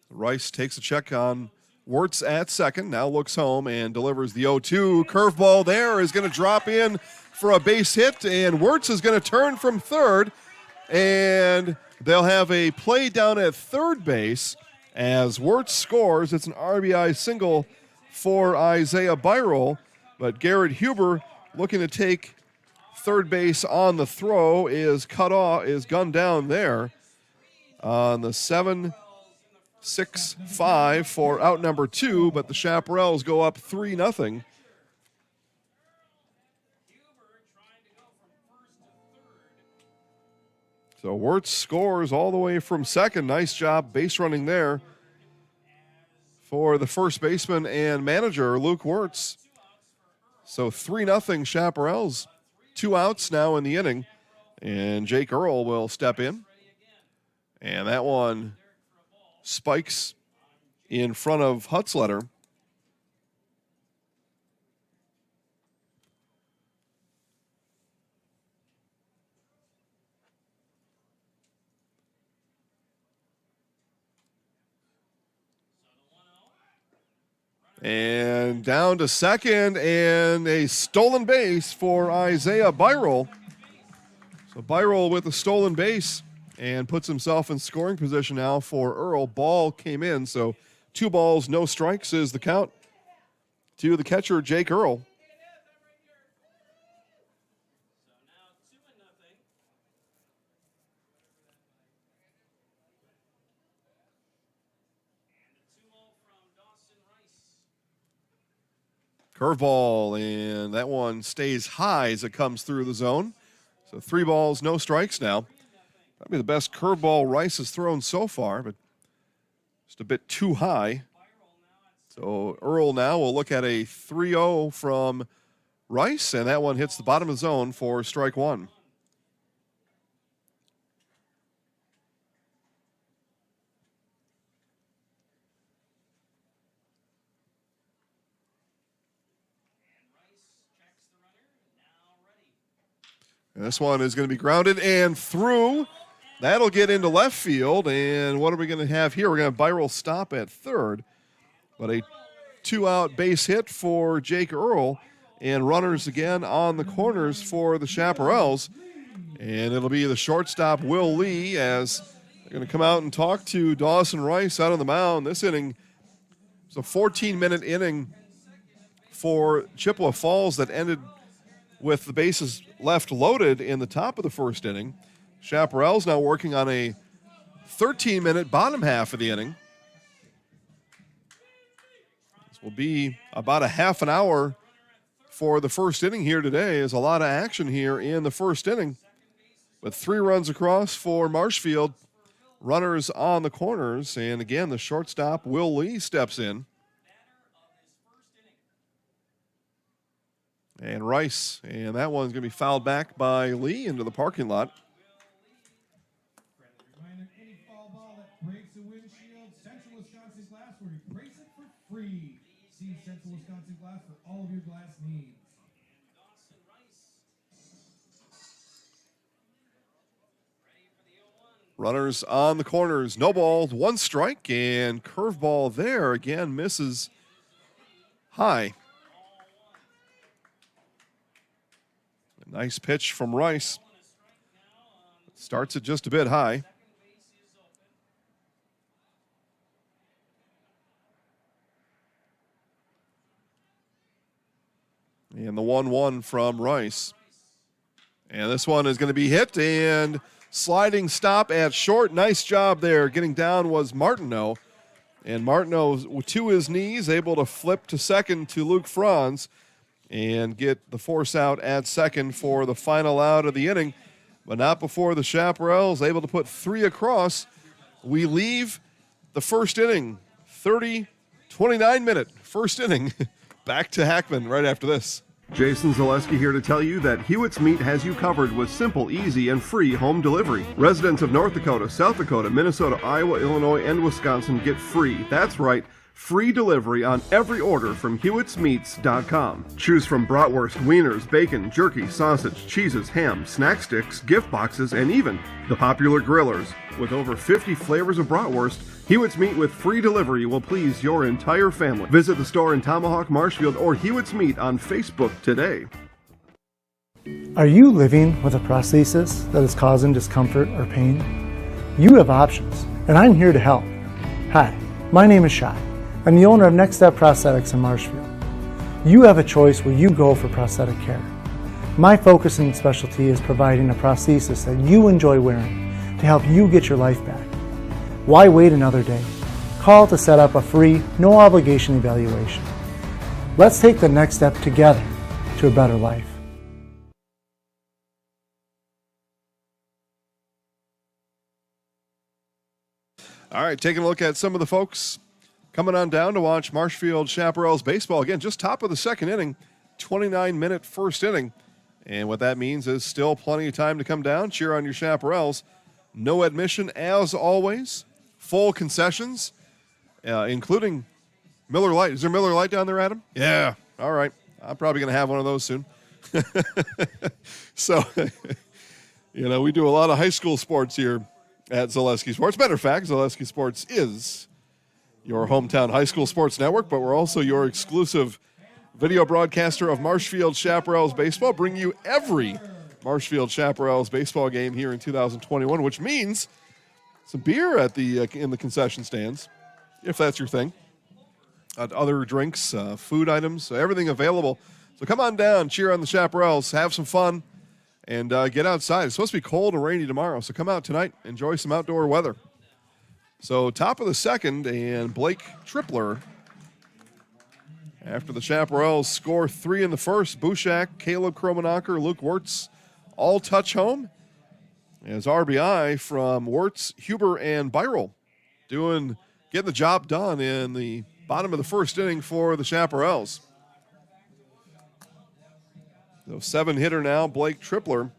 Rice takes a check on Wirtz at second, now looks home and delivers the 0-2. Curveball there is going to drop in for a base hit, and Wirtz is going to turn from third. And they'll have a play down at third base as Wirtz scores. It's an RBI single for Isaiah Varshall, but Garrett Huber, looking to take third base on the throw, is cut off, is gunned down there on the 7-6-5 for out number 2, but the Chaparrals go up 3-0. So Wirtz scores all the way from second. Nice job base running there for the first baseman and manager, Luke Wirtz. So 3-0 Chaparrals. 2 outs now in the inning. And Jake Earl will step in. And that one spikes in front of Hutzletter. And down to second, and a stolen base for Isaiah Varshall. So Varshall with a stolen base and puts himself in scoring position now for Earl. Ball came in, so 2 balls, no strikes is the count to the catcher, Jake Earl. Curveball, and that one stays high as it comes through the zone. So 3 balls, no strikes now. Probably the best curveball Rice has thrown so far, but just a bit too high. So Earl now will look at a 3-0 from Rice, and that one hits the bottom of the zone for strike one. And this one is going to be grounded and through. That'll get into left field. And what are we going to have here? We're going to have Varshall stop at third. But a 2-out base hit for Jake Earl. And runners again on the corners for the Chaparrals. And it'll be the shortstop, Will Lee, as they're going to come out and talk to Dawson Rice out on the mound. This inning was a 14-minute inning for Chippewa Falls that ended with the bases left loaded in the top of the first inning. Chaparrals now working on a 13-minute bottom half of the inning. This will be about a half an hour for the first inning here today. There's a lot of action here in the first inning. With 3 runs across for Marshfield, runners on the corners. And again, the shortstop, Will Lee, steps in. And Rice, and that one's going to be fouled back by Lee into the parking lot. Any foul ball that breaks a windshield, Central Wisconsin Glass, where you brace it for free. See Central Wisconsin Glass for all of your glass needs. Runners on the corners, no ball, 1 strike, and curveball there again misses high. Nice pitch from Rice. Starts it just a bit high. And the 1-1 from Rice. And this one is going to be hit and sliding stop at short. Nice job there. Getting down was Martineau. And Martineau to his knees, able to flip to second to Luke Franz and get the force out at second for the final out of the inning. But not before the Chaparrals able to put 3 across. We leave the first inning, 29-minute first inning. Back to Hackman right after this. Jason Zaleski here to tell you that Hewitt's Meat has you covered with simple, easy, and free home delivery. Residents of North Dakota, South Dakota, Minnesota, Iowa, Illinois, and Wisconsin get free. That's right, free delivery on every order from Hewitt'sMeats.com. Choose from bratwurst, wieners, bacon, jerky, sausage, cheeses, ham, snack sticks, gift boxes, and even the popular grillers. With over 50 flavors of bratwurst, Hewitt's Meat with free delivery will please your entire family. Visit the store in Tomahawk, Marshfield, or Hewitt's Meat on Facebook today. Are you living with a prosthesis that is causing discomfort or pain? You have options, and I'm here to help. Hi, my name is Shai. I'm the owner of Next Step Prosthetics in Marshfield. You have a choice where you go for prosthetic care. My focus and specialty is providing a prosthesis that you enjoy wearing to help you get your life back. Why wait another day? Call to set up a free, no obligation evaluation. Let's take the next step together to a better life. All right, taking a look at some of the folks coming on down to watch Marshfield Chaparrals baseball. Again, just top of the second inning, 29-minute first inning. And what that means is still plenty of time to come down, cheer on your Chaparrals. No admission, as always. Full concessions, including Miller Lite. Is there Miller Lite down there, Adam? Yeah. All right. I'm probably going to have one of those soon. So, we do a lot of high school sports here at Zaleski Sports. Matter of fact, Zaleski Sports is your hometown high school sports network, but we're also your exclusive video broadcaster of Marshfield Chaparrals baseball, bring you every Marshfield Chaparrals baseball game here in 2021, which means some beer at the in the concession stands, if that's your thing. Other drinks, food items, everything available. So come on down, cheer on the Chaparrals, have some fun, and get outside. It's supposed to be cold and rainy tomorrow, so come out tonight, enjoy some outdoor weather. So top of the second, and Blake Tripler. After the Chaparrals score 3 in the first, Bushak, Caleb Kromanocker, Luke Wirtz all touch home. As RBI from Wirtz, Huber, and Byrell getting the job done in the bottom of the first inning for the Chaparrals. So 7-hitter now, Blake Tripler.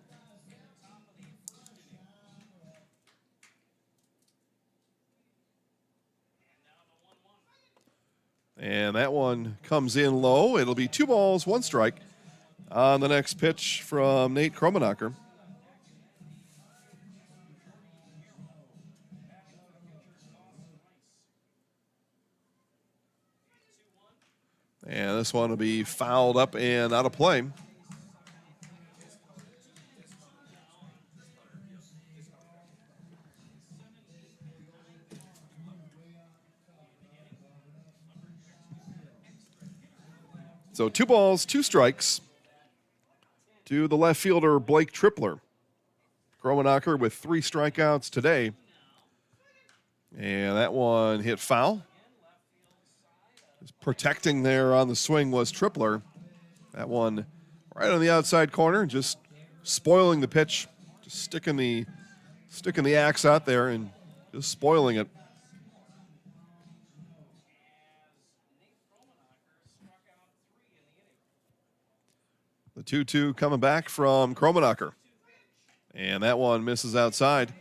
And that one comes in low. It'll be 2 balls, 1 strike on the next pitch from Nate Kromanocker. And this one will be fouled up and out of play. So 2 balls, 2 strikes to the left fielder, Blake Tripler. Kromanocker with 3 strikeouts today. And that one hit foul. Protecting there on the swing was Tripler. That one right on the outside corner, just spoiling the pitch, just sticking the axe out there and just spoiling it. The 2-2 coming back from Kromanocker. And that one misses outside.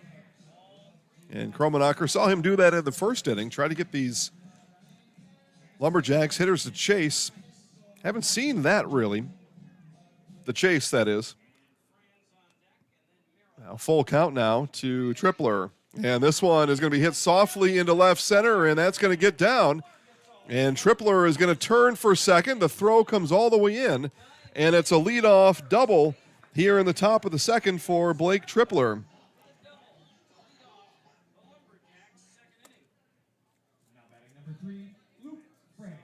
And Kromanocker saw him do that in the first inning, try to get these Lumberjacks hitters to chase. Haven't seen that really. The chase, that is. Now full count now to Tripler. And this one is going to be hit softly into left center, and that's going to get down. And Tripler is going to turn for second. The throw comes all the way in, and it's a leadoff double here in the top of the second for Blake Tripler. Now batting number 3, Luke Frank.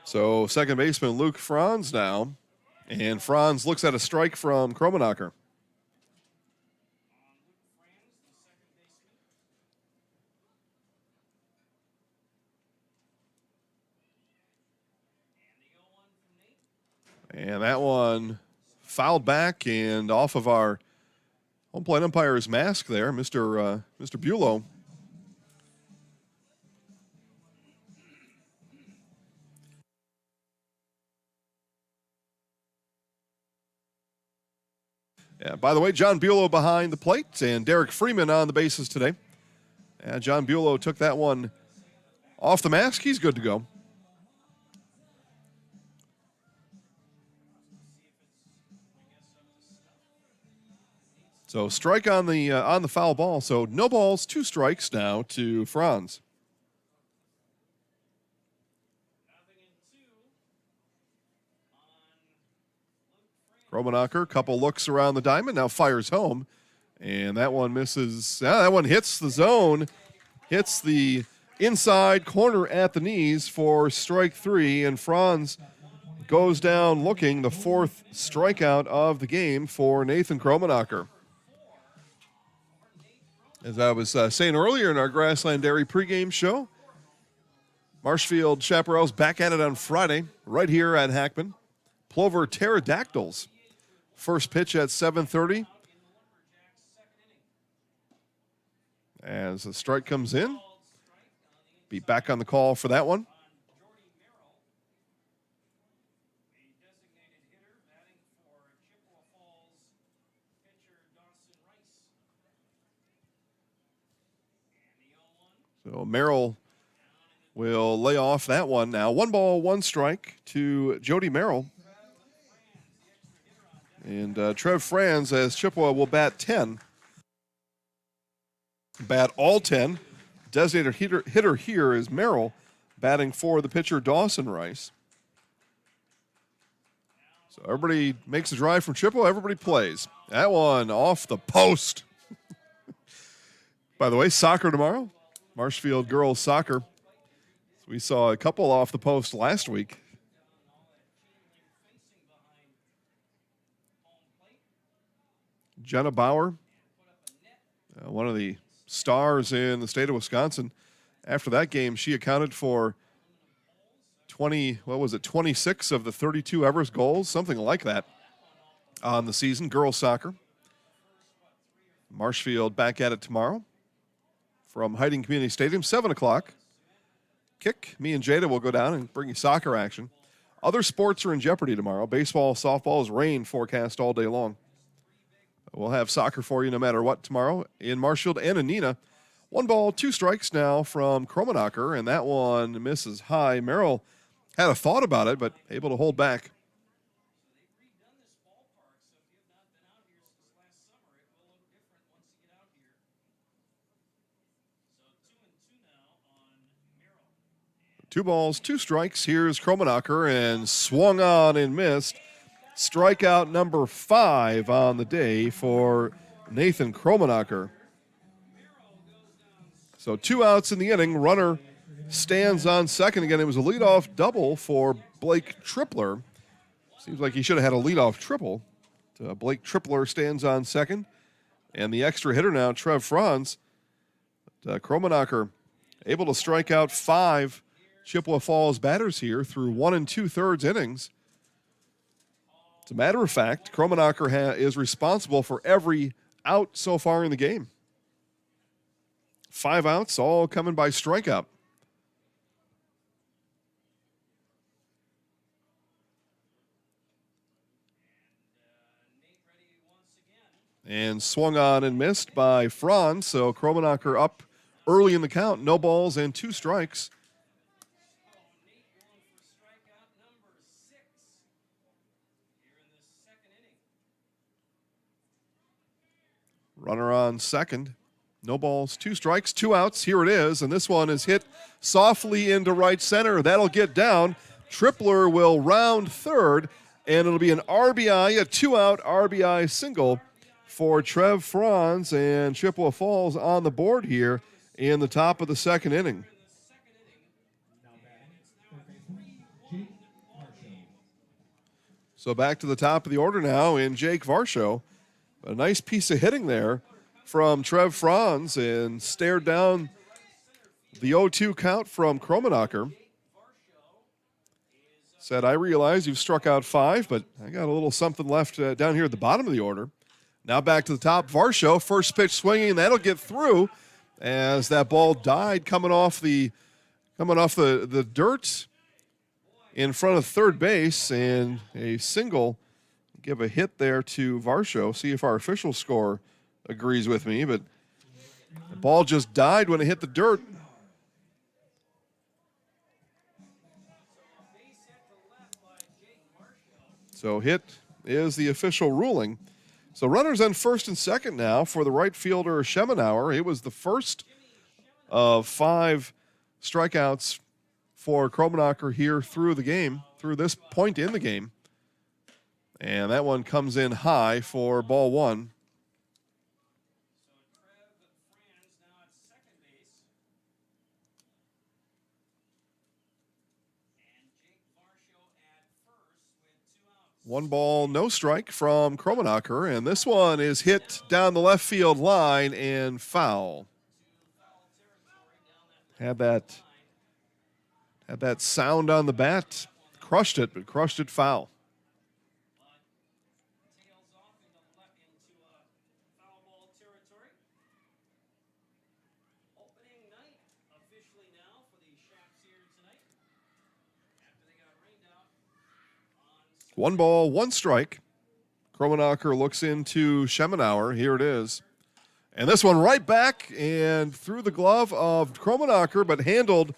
So second baseman Luke Franz now. And Franz looks at a strike from Kromanocker. And that one fouled back and off of our home plate umpire's mask there, Mr. Bulow. Yeah, by the way, John Bulow behind the plate and Derek Freeman on the bases today. And John Bulow took that one off the mask. He's good to go. So strike on the foul ball. So no balls, 2 strikes now to Franz. Kromanocker, couple looks around the diamond, now fires home. And that one misses. That one hits the zone, hits the inside corner at the knees for strike 3. And Franz goes down looking, the 4th strikeout of the game for Nathan Kromanocker. As I was saying earlier in our Grassland Dairy pregame show, Marshfield Chaparrals back at it on Friday, right here at Hackman. Plover Pterodactyls. First pitch at 7:30. As the strike comes in, be back on the call for that one. So Merrill will lay off that one now. 1 ball, 1 strike to Jody Merrill. And Trev Franz, as Chippewa will bat 10. Bat all 10. Designated hitter here is Merrill, batting for the pitcher Dawson Rice. So everybody makes a drive from Chippewa. Everybody plays. That one off the post. By the way, soccer tomorrow. Marshfield girls soccer. We saw a couple off the post last week. Jenna Bauer, one of the stars in the state of Wisconsin. After that game, she accounted for 26 of the 32 Everest goals, something like that, on the season, girls soccer. Marshfield back at it tomorrow from Hiding Community Stadium, 7 o'clock. Kick. Me and Jada will go down and bring you soccer action. Other sports are in jeopardy tomorrow. Baseball, softball is rain forecast all day long. We'll have soccer for you no matter what tomorrow in Marshfield and in Neenah. 1 ball, 2 strikes now from Kromanocker, and that one misses high. Merrill had a thought about it, but able to hold back. Two balls, 2 strikes. Here's Kromanocker, and swung on and missed. Strikeout number 5 on the day for Nathan Kromanocker. So 2 outs in the inning. Runner stands on second. Again, it was a leadoff double for Blake Tripler. Seems like he should have had a leadoff triple. Blake Tripler stands on second. And the extra hitter now, Trev Franz. Kromanocker able to strike out 5 Chippewa Falls batters here through 1 2/3 innings. As a matter of fact, Kromanocker is responsible for every out so far in the game. 5 outs, all coming by strikeout. And swung on and missed by Franz, so Kromanocker up early in the count. No balls and 2 strikes. Runner on second. No balls, 2 strikes, 2 outs. Here it is, and this one is hit softly into right center. That'll get down. Tripler will round third, and it'll be an RBI, a 2-out RBI single for Trev Franz, and Chippewa Falls on the board here in the top of the second inning. So back to the top of the order now in Jake Varshall. A nice piece of hitting there from Trev Franz, and stared down the 0-2 count from Kromanocker. Said, I realize you've struck out 5, but I got a little something left down here at the bottom of the order. Now back to the top. Varshall, first pitch swinging, that'll get through as that ball died coming off the dirt in front of third base, and a single. Give a hit there to Varshall. See if our official score agrees with me, but the ball just died when it hit the dirt. So hit is the official ruling. So runners on first and second now for the right fielder Schemenauer. It was the first of 5 strikeouts for Kromanocker here through the game, through this point in the game. And that one comes in high for ball 1. One ball, no strike from Kromanocker, and this one is hit down the left field line and foul. Had that sound on the bat, crushed it foul. One ball, 1 strike. Kromanocker looks into Schemenauer. Here it is. And this one right back and through the glove of Kromanocker, but handled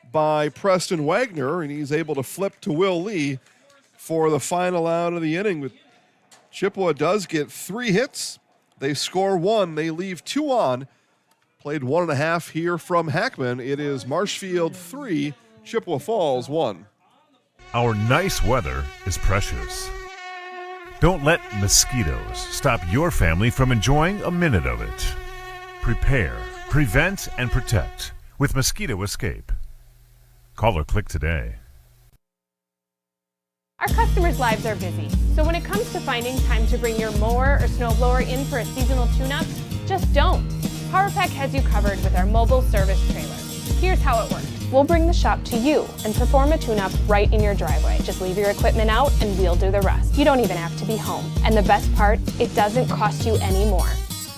by Preston Wagner, and he's able to flip to Will Lee for the final out of the inning. But Chippewa does get 3 hits. They score 1. They leave 2 on. Played 1.5 here from Hackman. It is Marshfield 3, Chippewa Falls 1. Our nice weather is precious. Don't let mosquitoes stop your family from enjoying a minute of it. Prepare, prevent, and protect with Mosquito Escape. Call or click today. Our customers' lives are busy, so when it comes to finding time to bring your mower or snowblower in for a seasonal tune-up, just don't. PowerPack has you covered with our mobile service trailer. Here's how it works. We'll bring the shop to you and perform a tune-up right in your driveway. Just leave your equipment out and we'll do the rest. You don't even have to be home. And the best part, it doesn't cost you any more.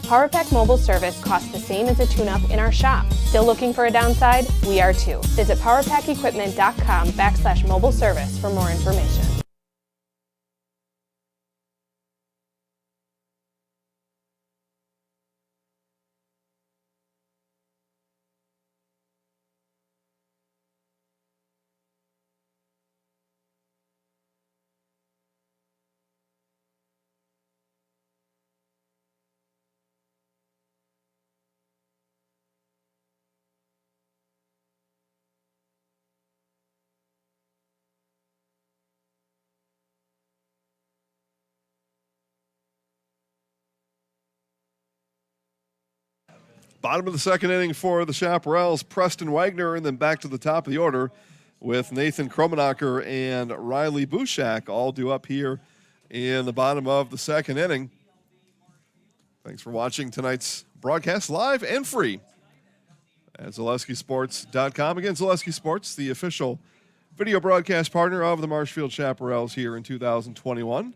PowerPack mobile service costs the same as a tune-up in our shop. Still looking for a downside? We are too. Visit powerpackequipment.com/mobile service for more information. Bottom of the second inning for the Chaparrals, Preston Wagner, and then back to the top of the order with Nathan Kromanocker and Riley Bushak all due up here in the bottom of the second inning. Thanks for watching tonight's broadcast live and free at ZaleskiSports.com. Again, Zaleski Sports, the official video broadcast partner of the Marshfield Chaparrals here in 2021.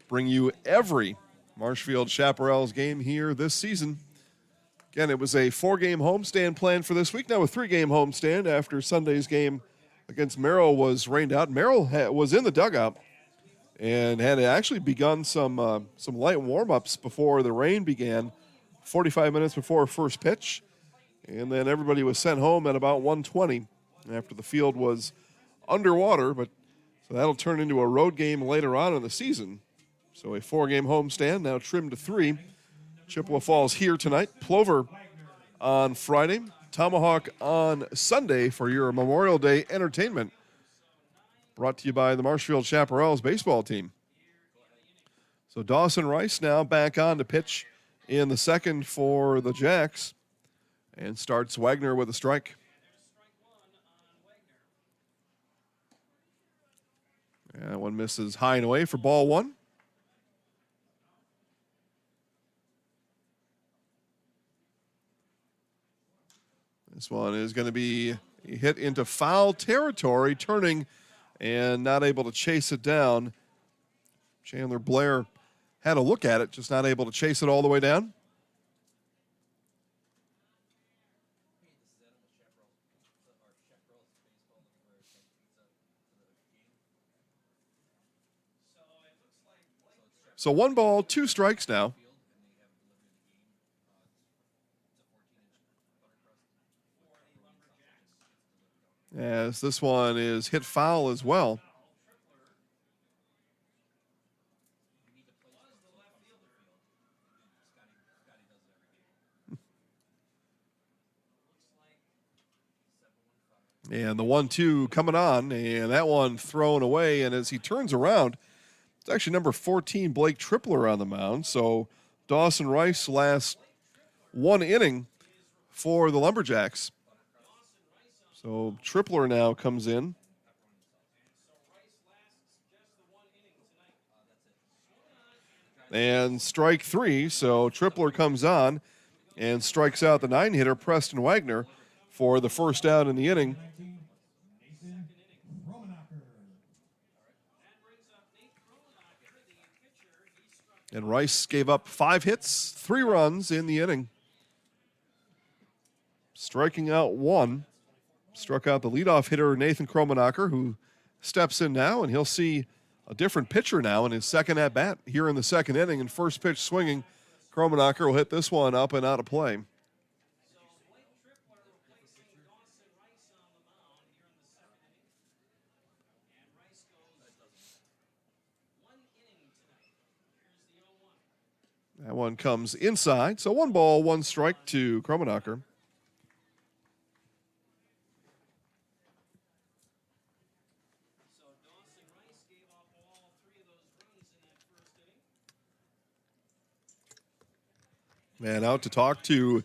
Bring you every Marshfield Chaparrals game here this season. Again, it was a 4-game homestand planned for this week. Now a 3-game homestand after Sunday's game against Merrill was rained out. Merrill was in the dugout and had actually begun some light warm-ups before the rain began, 45 minutes before first pitch. And then everybody was sent home at about 1:20 after the field was underwater. But so that'll turn into a road game later on in the season. So a 4-game homestand now trimmed to 3. Chippewa Falls here tonight. Plover on Friday. Tomahawk on Sunday for your Memorial Day entertainment. Brought to you by the Marshfield Chaparrals baseball team. So Dawson Rice now back on to pitch in the second for the Jacks. And starts Wagner with a strike. And one misses high and away for ball 1. This one is going to be hit into foul territory, turning and not able to chase it down. Chandler Blair had a look at it, just not able to chase it all the way down. So 1 ball, 2 strikes now. As this one is hit foul as well. And the 1-2 coming on, and that one thrown away. And as he turns around, it's actually number 14, Blake Tripler, on the mound. So Dawson Rice last 1 inning for the Lumberjacks. So Tripler now comes in. And strike 3, so Tripler comes on and strikes out the 9-hitter, Preston Wagner, for the first out in the inning. And Rice gave up 5 hits, 3 runs in the inning. Striking out 1. Struck out the leadoff hitter, Nathan Kromanocker, who steps in now, and he'll see a different pitcher now in his second at-bat here in the second inning. And first pitch swinging, Kromanocker will hit this one up and out of play. That one comes inside, so 1 ball, 1 strike to Kromanocker. And out to talk to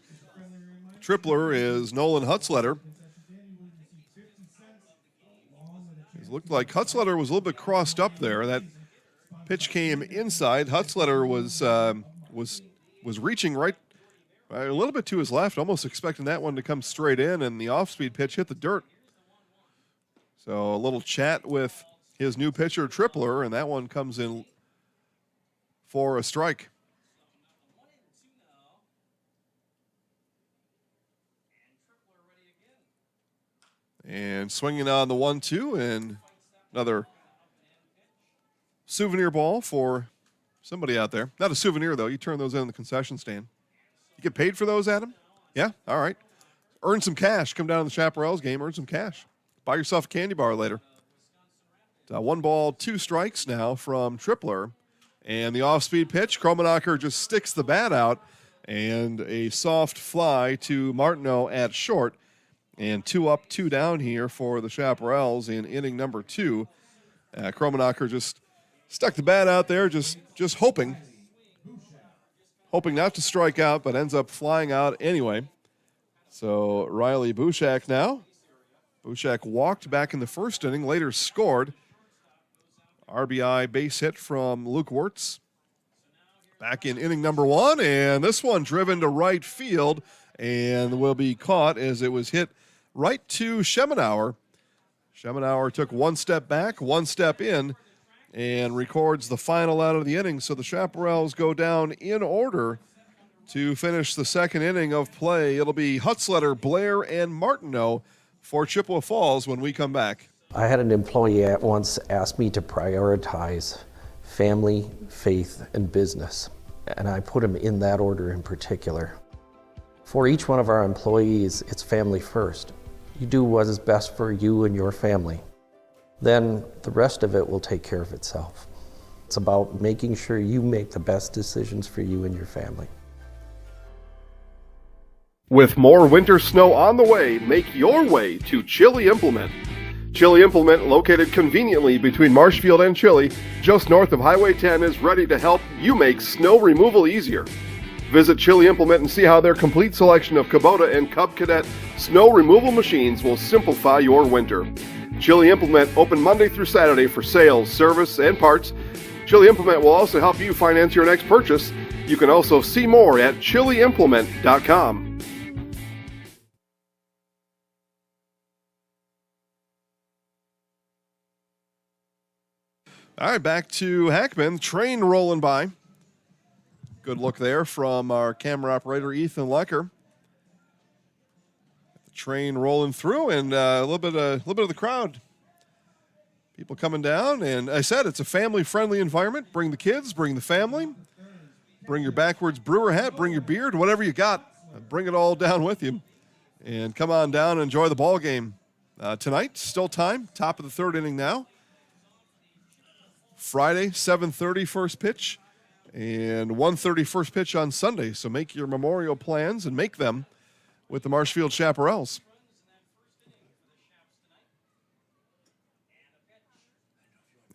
Tripler is Nolan Hutzletter. It looked like Hutzletter was a little bit crossed up there. That pitch came inside. Hutzletter was reaching right a little bit to his left, almost expecting that one to come straight in, and the off-speed pitch hit the dirt. So a little chat with his new pitcher, Tripler, and that one comes in for a strike. And swinging on the 1-2, and another souvenir ball for somebody out there. Not a souvenir, though. You turn those in the concession stand. You get paid for those, Adam? Yeah? All right. Earn some cash. Come down to the Chaparrals game, earn some cash. Buy yourself a candy bar later. 1 ball, 2 strikes now from Tripler. And the off-speed pitch, Kromanocker just sticks the bat out, and a soft fly to Martineau at short. And 2 up, 2 down here for the Chaparrals in inning number 2. Kromanocker just stuck the bat out there, just hoping not to strike out, but ends up flying out anyway. So Riley Bushak now. Bushak walked back in the first inning, later scored. RBI base hit from Luke Wirtz. Back in inning number 1, and this one driven to right field and will be caught as it was hit right to Schemenauer. Schemenauer took 1 step back, 1 step in, and records the final out of the inning. So the Chaparrals go down in order to finish the second inning of play. It'll be Hutzletter, Blair, and Martineau for Chippewa Falls when we come back. I had an employee at once ask me to prioritize family, faith, and business, and I put them in that order in particular. For each one of our employees, it's family first. You do what is best for you and your family. Then the rest of it will take care of itself. It's about making sure you make the best decisions for you and your family. With more winter snow on the way, make your way to Chili Implement. Chili Implement, located conveniently between Marshfield and Chili, just north of Highway 10, is ready to help you make snow removal easier. Visit Chili Implement and see how their complete selection of Kubota and Cub Cadet snow removal machines will simplify your winter. Chili Implement open Monday through Saturday for sales, service, and parts. Chili Implement will also help you finance your next purchase. You can also see more at chiliimplement.com. All right, back to Hackman. Train rolling by. Good look there from our camera operator, Ethan Lecker. The train rolling through, and a little bit of the crowd. People coming down, and I said it's a family-friendly environment. Bring the kids, bring the family, bring your backwards brewer hat, bring your beard, whatever you got. Bring it all down with you, and come on down and enjoy the ball game. Tonight, still time, top of the third inning now. Friday, 7:30 first pitch, and 1:30 first pitch on Sunday. So make your memorial plans and make them with the Marshfield Chaparrals.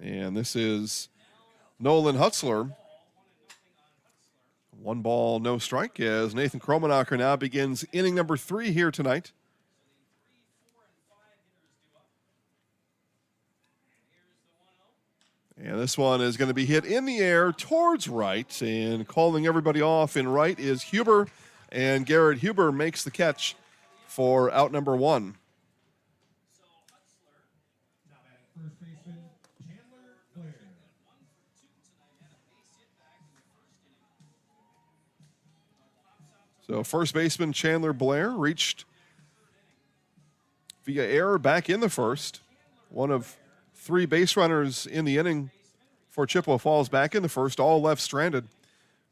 And this is Nolan Hutzler. 1 ball, no strike, as Nathan Kromanocker now begins inning number 3 here tonight. And this one is going to be hit in the air towards right, and calling everybody off in right is Huber, and Garrett Huber makes the catch for out number 1. First baseman Chandler Blair. So first baseman Chandler Blair reached via error back in the first. One of 3 base runners in the inning for Chippewa Falls back in the first, all left stranded,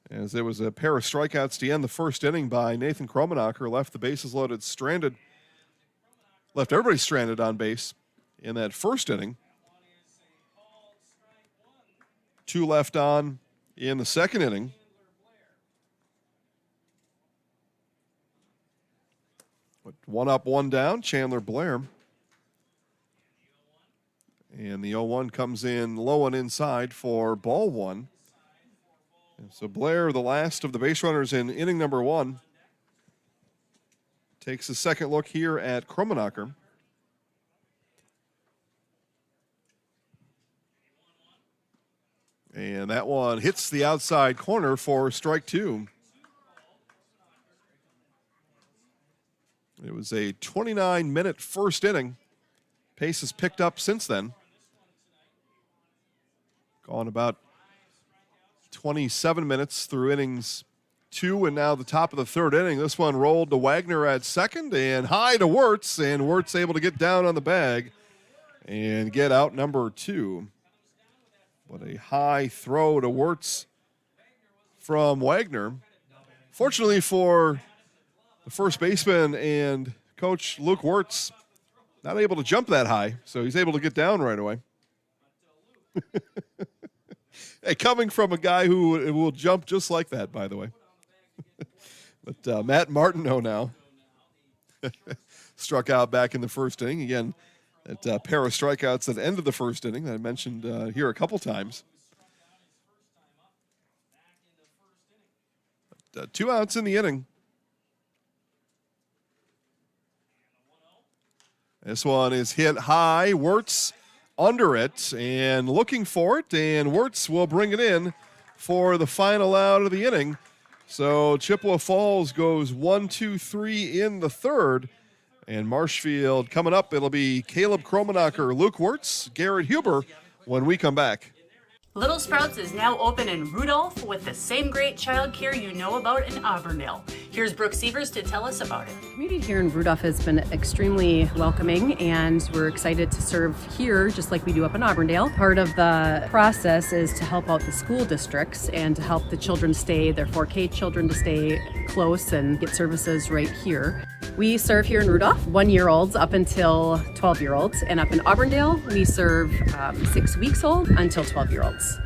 as there was a pair of strikeouts to end the first inning by Nathan Kromanocker. Left the bases loaded stranded, left everybody stranded on base in that first inning. 2 left on in the second inning. But 1 up, 1 down, Chandler Blair. And the 0-1 comes in low and inside for ball 1. And so Blair, the last of the base runners in inning number 1, takes a second look here at Kromanocker. And that one hits the outside corner for strike 2. It was a 29-minute first inning. Pace has picked up since then. Gone about 27 minutes through innings 2, and now the top of the third inning. This one rolled to Wagner at second and high to Wirtz, and Wirtz able to get down on the bag and get out number 2. But a high throw to Wirtz from Wagner. Fortunately for the first baseman and coach Luke Wirtz, not able to jump that high, so he's able to get down right away. Hey, coming from a guy who will jump just like that, by the way. But Matt Martineau now struck out back in the first inning. Again, that pair of strikeouts at the end of the first inning that I mentioned here a couple times. But, 2 outs in the inning. This one is hit high. Wirtz under it and looking for it, and Wirtz will bring it in for the final out of the inning. So Chippewa Falls goes 1-2-3 in the third, and Marshfield coming up. It'll be Caleb Kromanocker, Luke Wirtz, Garrett Huber when we come back. Little Sprouts is now open in Rudolph with the same great childcare you know about in Auburndale. Here's Brooke Sievers to tell us about it. The community here in Rudolph has been extremely welcoming, and we're excited to serve here just like we do up in Auburndale. Part of the process is to help out the school districts and to help the children stay, their 4K children to stay close and get services right here. We serve here in Rudolph 1-year-olds up until 12-year-olds, and up in Auburndale we serve 6 weeks old until 12-year-olds.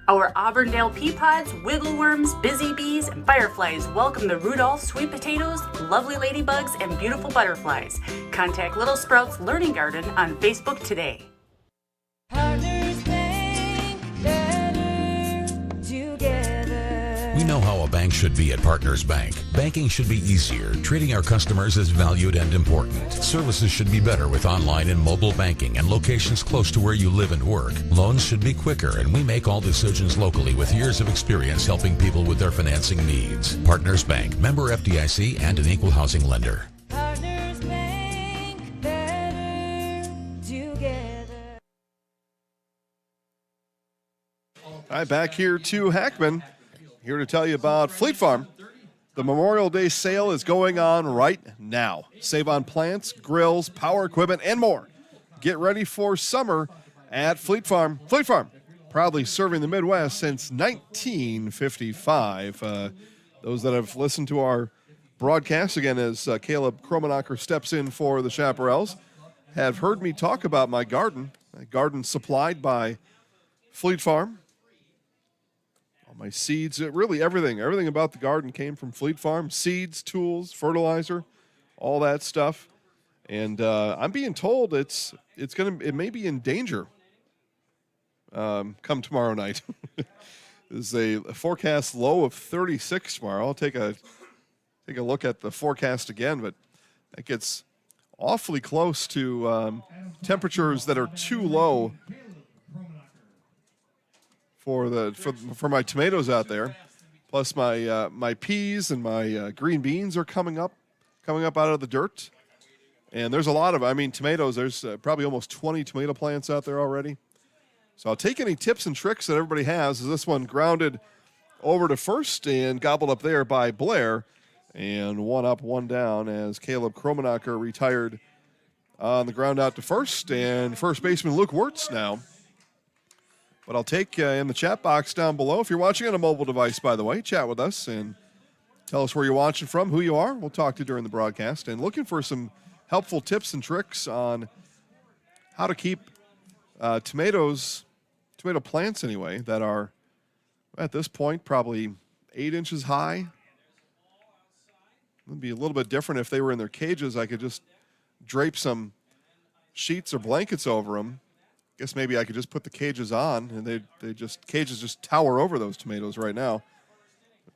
Our Auburndale pea pods, wiggle worms, busy bees, and fireflies welcome the Rudolph sweet potatoes, lovely ladybugs, and beautiful butterflies. Contact Little Sprouts Learning Garden on Facebook today. We know how a bank should be at Partners Bank. Banking should be easier, treating our customers as valued and important. Services should be better with online and mobile banking and locations close to where you live and work. Loans should be quicker, and we make all decisions locally with years of experience helping people with their financing needs. Partners Bank, member FDIC, and an equal housing lender. Partners Bank, better together. All right, back here to Hackman. Here to tell you about Fleet Farm. The Memorial Day sale is going on right now. Save on plants, grills, power equipment, and more. Get ready for summer at Fleet Farm. Fleet Farm, proudly serving the Midwest since 1955. Those that have listened to our broadcast, again, as Caleb Kromanocker steps in for the Chaparrals, have heard me talk about my garden. A garden supplied by Fleet Farm. My seeds, really everything about the garden came from Fleet Farm. Seeds, tools, fertilizer, all that stuff. And I'm being told it may be in danger come tomorrow night. There's a forecast low of 36 tomorrow. I'll take a look at the forecast again, but that gets awfully close to temperatures that are too low for my tomatoes out there. Plus my peas and my green beans are coming up out of the dirt. And there's a lot of, tomatoes. There's probably almost 20 tomato plants out there already. So I'll take any tips and tricks that everybody has. As this one grounded over to first and gobbled up there by Blair. And one up, one down as Caleb Kromanocker retired on the ground out to first. And first baseman Luke Wirtz now. But I'll take in the chat box down below. If you're watching on a mobile device, by the way, chat with us and tell us where you're watching from, who you are. We'll talk to you during the broadcast. And looking for some helpful tips and tricks on how to keep tomato plants anyway, that are at this point probably 8 inches high. It would be a little bit different if they were in their cages. I could just drape some sheets or blankets over them. Guess maybe I could just put the cages on, and cages just tower over those tomatoes right now.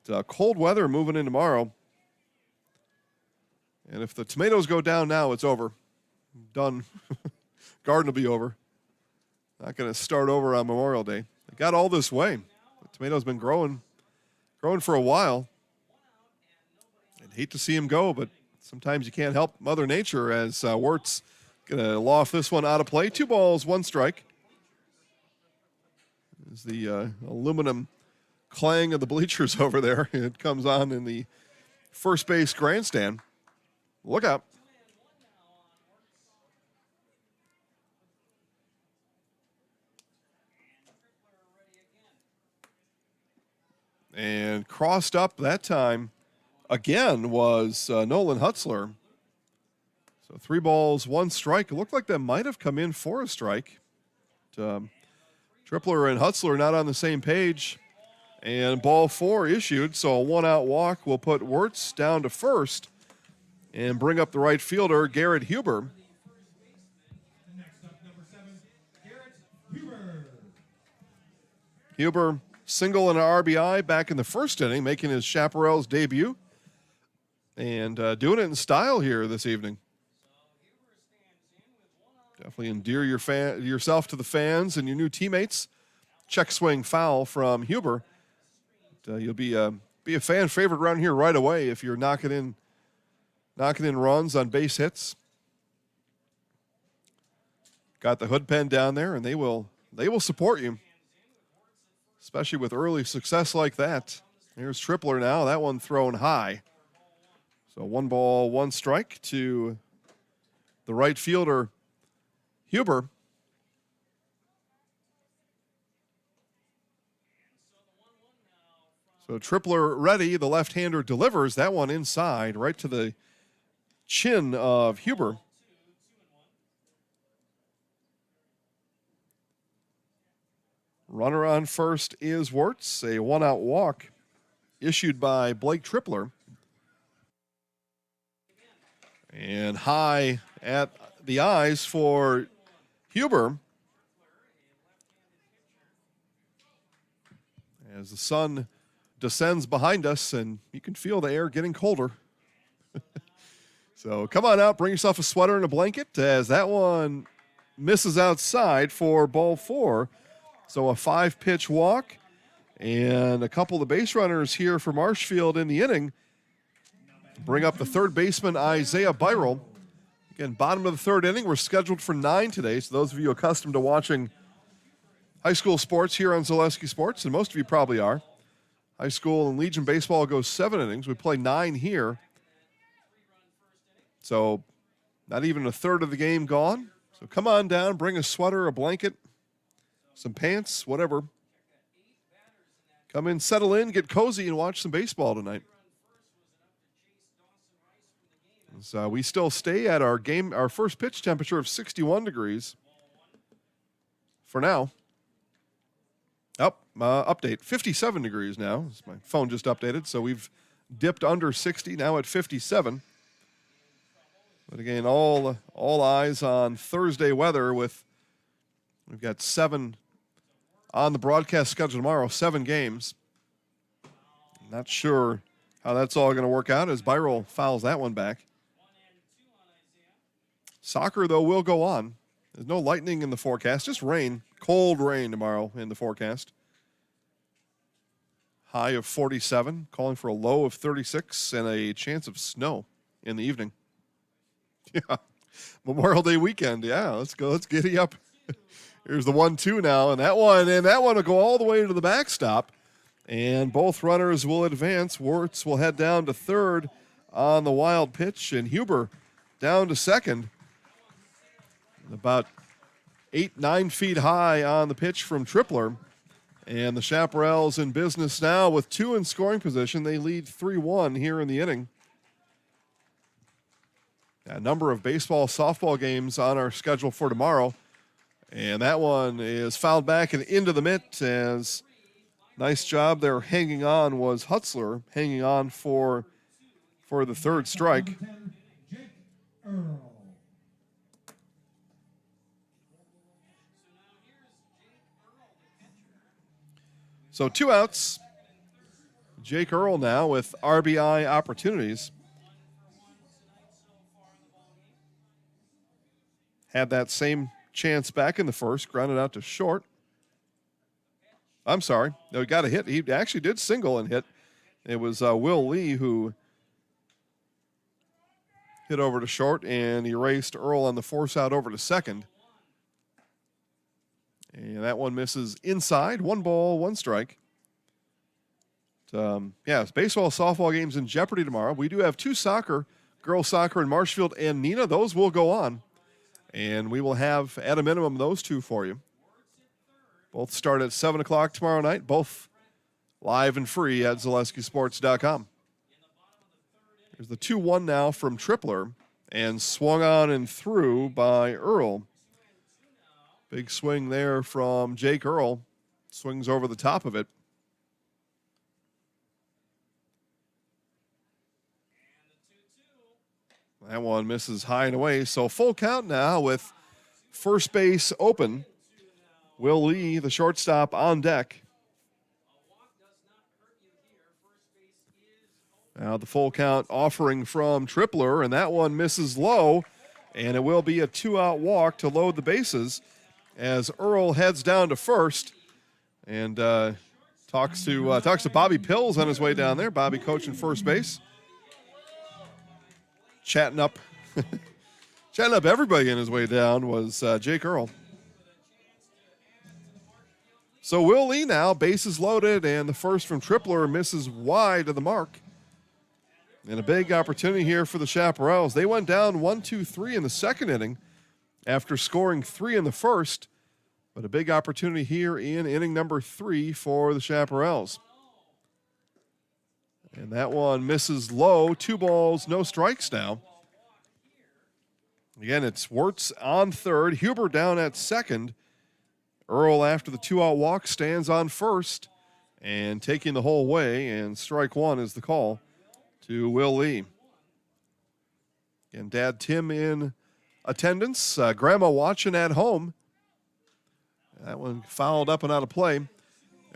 But, cold weather moving in tomorrow. And if the tomatoes go down now, it's over. Done. Garden will be over. Not going to start over on Memorial Day. They got all this way. The tomatoes been growing for a while. I'd hate to see them go, but sometimes you can't help Mother Nature, as Wirtz going to loft this one out of play. 2 balls, 1 strike. There's the aluminum clang of the bleachers over there. It comes on in the first base grandstand. Look out. And crossed up that time again was Nolan Hutzler. So 3 balls, 1 strike. It looked like that might have come in for a strike. Tripler and Hutzler not on the same page. And ball 4 issued, so a 1-out walk will put Wirtz down to first and bring up the right fielder, Garrett Huber. Next up, number 7, Garrett Huber. Huber single and an RBI back in the first inning, making his Chaparrals debut. And doing it in style here this evening. Definitely endear yourself to the fans and your new teammates. Check swing foul from Huber. You'll be a fan favorite around here right away if you're knocking in runs on base hits. Got the hood pen down there, and they will support you. especially with early success like that. Here's Tripler now. That one thrown high. So 1 ball, 1 strike to the right fielder, Huber. So Tripler ready. The left-hander delivers that one inside, right to the chin of Huber. Runner on first is Wirtz. A 1-out walk issued by Blake Tripler. And high at the eyes for Huber. As the sun descends behind us, and you can feel the air getting colder. So come on out, bring yourself a sweater and a blanket, as that one misses outside for ball 4. So a 5-pitch walk, and a couple of the base runners here for Marshfield in the inning bring up the third baseman, Isaiah Byral. Again, bottom of the third inning. We're scheduled for 9 today, so those of you accustomed to watching high school sports here on Zaleski Sports, and most of you probably are. High school and Legion baseball goes 7 innings. We play 9 here. So not even a third of the game gone. So come on down, bring a sweater, a blanket, some pants, whatever. Come in, settle in, get cozy, and watch some baseball tonight. So we still stay at our first pitch temperature of 61 degrees for now. Update, 57 degrees now. My phone just updated, so we've dipped under 60, now at 57. But again, all eyes on Thursday weather we've got 7 on the broadcast schedule tomorrow, 7 games. Not sure how that's all going to work out as Byral fouls that one back. Soccer, though, will go on. There's no lightning in the forecast, just rain, cold rain tomorrow in the forecast. High of 47, calling for a low of 36 and a chance of snow in the evening. Yeah, Memorial Day weekend. Yeah, let's go. Let's giddy up. Here's the 1-2 now, and that one will go all the way to the backstop. And both runners will advance. Wirtz will head down to third on the wild pitch, and Huber down to second. About 8-9 feet high on the pitch from Tripler. And the Chaparrals in business now with 2 in scoring position. They lead 3-1 here in the inning. A number of baseball, softball games on our schedule for tomorrow. And that one is fouled back and into the mitt as nice job there hanging on was Hutzler, hanging on for the third strike. So 2 outs. Jake Earl now with RBI opportunities. Had that same chance back in the first, grounded out to short. I'm sorry. No, he got a hit. He actually did single and hit. It was Will Lee who hit over to short and erased Earl on the force out over to second. And that one misses inside. 1 ball, 1 strike. It's baseball, softball games in jeopardy tomorrow. We do have 2 soccer, girls soccer in Marshfield and Neenah. Those will go on. And we will have, at a minimum, those 2 for you. Both start at 7 o'clock tomorrow night. Both live and free at ZaleskiSports.com. There's the 2-1 now from Tripler. And swung on and through by Earl. Big swing there from Jake Earl. Swings over the top of it. That one misses high and away. So full count now with first base open. Will Lee, the shortstop, on deck. Now the full count offering from Tripler, and that one misses low. And it will be a 2-out walk to load the bases as Earl heads down to first and talks to Bobby Pills on his way down there. Bobby coaching first base. Chatting up everybody on his way down was Jake Earl. So Will Lee now, bases loaded, and the first from Tripler misses wide of the mark. And a big opportunity here for the Chaparrals. They went down 1-2-3 in the second inning after scoring 3 in the first. But a big opportunity here in inning number 3 for the Chaparrals. And that one misses low. 2 balls, no strikes now. Again, it's Wirtz on third. Huber down at second. Earl, after the 2-out walk, stands on first and taking the whole way. And strike 1 is the call to Will Lee. And Dad Tim in attendance. Grandma watching at home. That one fouled up and out of play.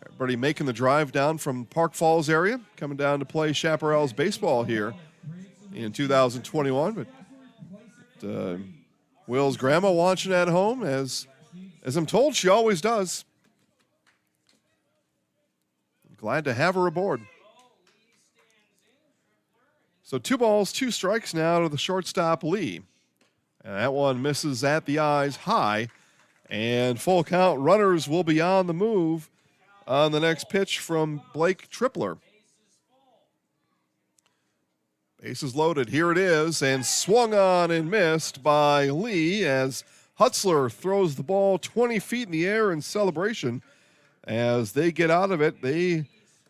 Everybody making the drive down from Park Falls area, coming down to play Chaparrals baseball here in 2021. But Will's grandma watching at home, as I'm told she always does. Glad to have her aboard. So 2 balls, 2 strikes now to the shortstop Lee. And that one misses at the eyes high. And full count, runners will be on the move on the next pitch from Blake Tripler. Bases loaded, here it is, and swung on and missed by Lee as Hutzler throws the ball 20 feet in the air in celebration. As they get out of it, they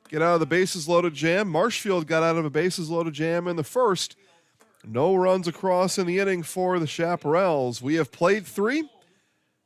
get out of the bases loaded jam. Marshfield got out of a bases loaded jam in the first. No runs across in the inning for the Chaparrals. We have played 3.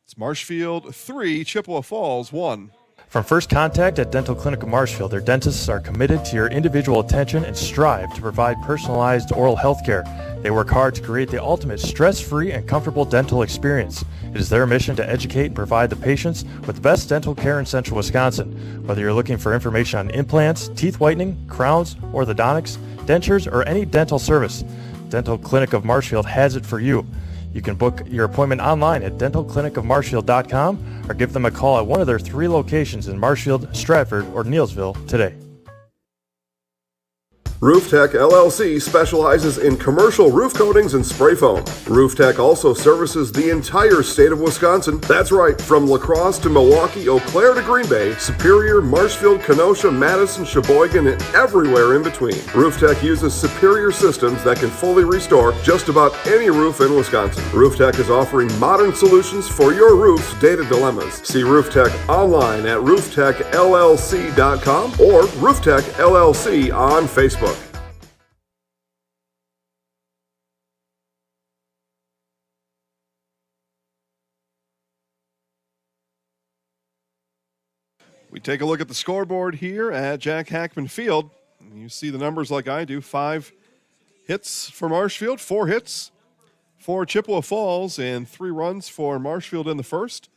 It's Marshfield 3, Chippewa Falls 1. From first contact at Dental Clinic of Marshfield, their dentists are committed to your individual attention and strive to provide personalized oral health care. They work hard to create the ultimate stress-free and comfortable dental experience. It is their mission to educate and provide the patients with the best dental care in Central Wisconsin. Whether you're looking for information on implants, teeth whitening, crowns, orthodontics, dentures, or any dental service, Dental Clinic of Marshfield has it for you. You can book your appointment online at dentalclinicofmarshfield.com or give them a call at one of their 3 locations in Marshfield, Stratford, or Neillsville today. Roof Tech LLC specializes in commercial roof coatings and spray foam. Roof Tech also services the entire state of Wisconsin. That's right, from La Crosse to Milwaukee, Eau Claire to Green Bay, Superior, Marshfield, Kenosha, Madison, Sheboygan, and everywhere in between. Roof Tech uses superior systems that can fully restore just about any roof in Wisconsin. Roof Tech is offering modern solutions for your roof's data dilemmas. See Roof Tech online at rooftechllc.com or Roof Tech LLC on Facebook. We take a look at the scoreboard here at Jack Hackman Field. You see the numbers like I do. 5 hits for Marshfield, 4 hits for Chippewa Falls, and 3 runs for Marshfield in the first.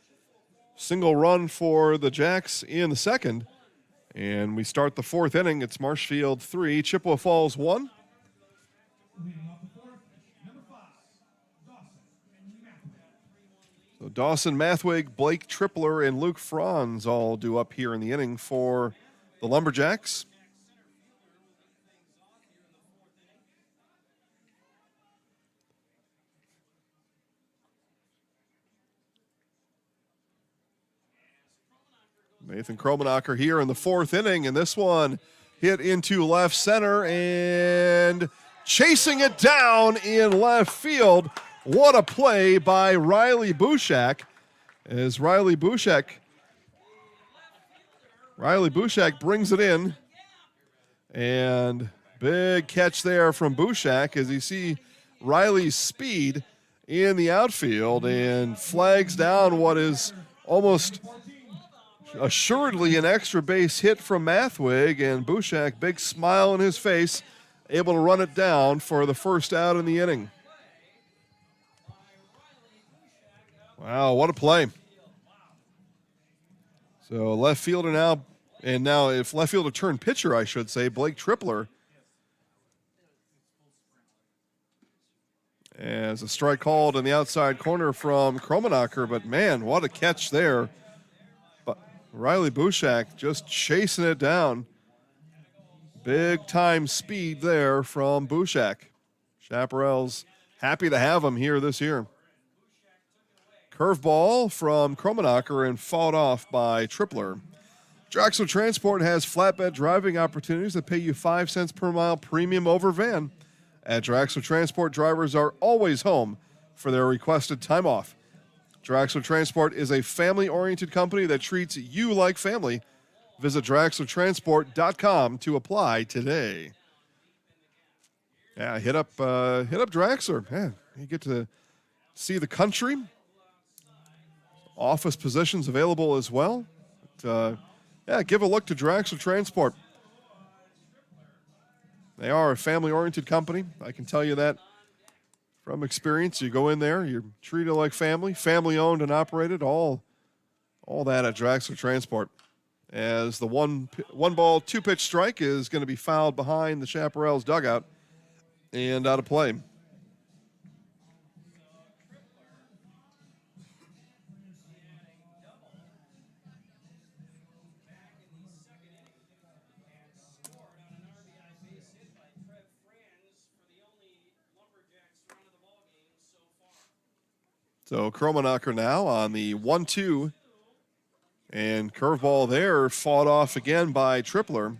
Single run for the Jacks in the second. And we start the 4th inning. It's Marshfield 3, Chippewa Falls 1. So Dawson Mathwig, Blake Tripler, and Luke Franz all due up here in the inning for the Lumberjacks. Nathan Kromanocker here in the 4th inning, and this one hit into left center and chasing it down in left field. What a play by Riley Bushak, as Riley Bushak brings it in. And big catch there from Bushak as you see Riley's speed in the outfield and flags down what is almost assuredly an extra base hit from Mathwig. And Bushak, big smile on his face, able to run it down for the first out in the inning. Wow, what a play. So left fielder now, and now if left fielder turned pitcher, I should say, Blake Tripler. As a strike called in the outside corner from Kromanocker, but man, what a catch there. But Riley Bushak just chasing it down. Big time speed there from Bushak. Chaparrals happy to have him here this year. Curveball from Kromanocker and fought off by Tripler. Drexel Transport has flatbed driving opportunities that pay you 5 cents per mile premium over van. At Drexel Transport, drivers are always home for their requested time off. Drexel Transport is a family-oriented company that treats you like family. Visit DrexelTransport.com to apply today. Yeah, hit up Drexler. Man, you get to see the country. Office positions available as well. But, give a look to Drexel Transport. They are a family-oriented company. I can tell you that from experience. You go in there, you're treated like family, family-owned and operated, all that at Drexel Transport. As the one ball, 2-pitch strike is going to be fouled behind the Chaparrals dugout and out of play. So Kromanocker now on the 1-2. And curveball there fought off again by Tripler.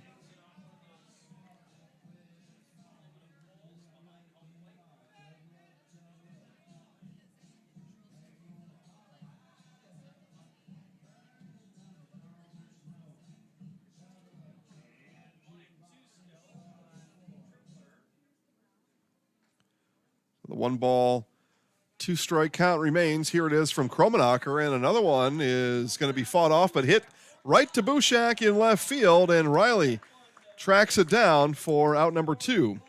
The 1-ball, 2-strike count remains. Here it is from Kromanocker, and another one is going to be fought off, but hit right to Bushak in left field, and Riley tracks it down for out number 2.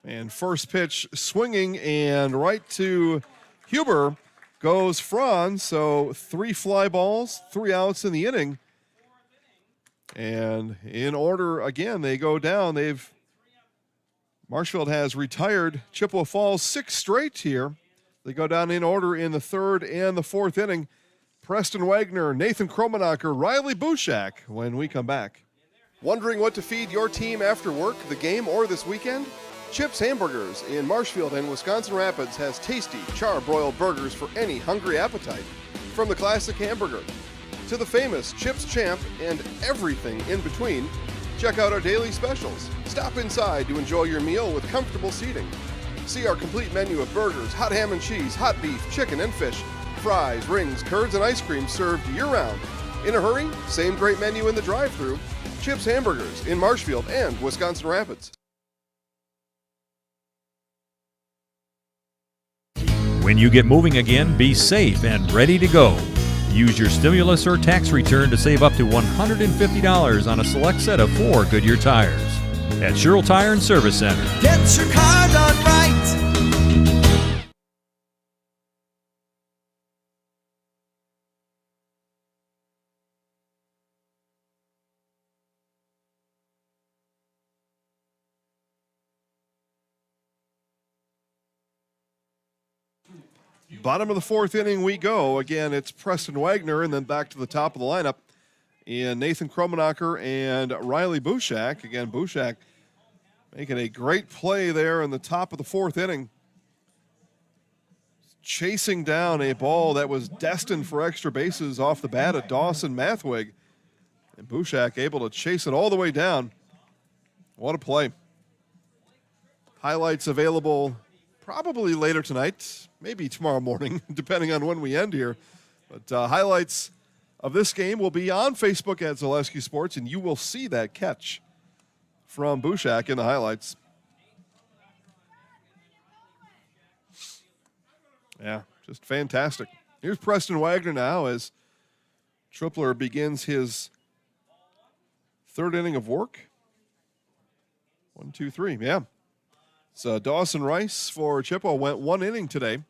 And first pitch swinging and right to Huber goes Franz. So 3 fly balls, 3 outs in the inning. And in order, again, they go down. Marshfield has retired Chippewa Falls 6 straight here. They go down in order in the 3rd and the 4th inning. Preston Wagner, Nathan Kromanocker, Riley Bushak when we come back. Wondering what to feed your team after work, the game, or this weekend? Chips Hamburgers in Marshfield and Wisconsin Rapids has tasty, char-broiled burgers for any hungry appetite. From the classic hamburger to the famous Chips Champ and everything in between, check out our daily specials. Stop inside to enjoy your meal with comfortable seating. See our complete menu of burgers, hot ham and cheese, hot beef, chicken and fish, fries, rings, curds, and ice cream served year-round. In a hurry? Same great menu in the drive-thru. Chips Hamburgers in Marshfield and Wisconsin Rapids. When you get moving again, be safe and ready to go. Use your stimulus or tax return to save up to $150 on a select set of 4 Goodyear tires. At Sherrill Tire and Service Center. Get your car done right. Bottom of the 4th inning we go. Again, it's Preston Wagner, and then back to the top of the lineup in Nathan Kromanocker and Riley Bushak. Again, Bushak making a great play there in the top of the 4th inning. Chasing down a ball that was destined for extra bases off the bat of Dawson Mathwig. And Bushak able to chase it all the way down. What a play. Highlights available probably later tonight, maybe tomorrow morning, depending on when we end here. But highlights of this game will be on Facebook at Zaleski Sports, and you will see that catch from Bushak in the highlights. Yeah, just fantastic. Here's Preston Wagner now as Tripler begins his 3rd inning of work. 1, 2, 3, yeah. So Dawson Rice for Chippewa went 1 inning today.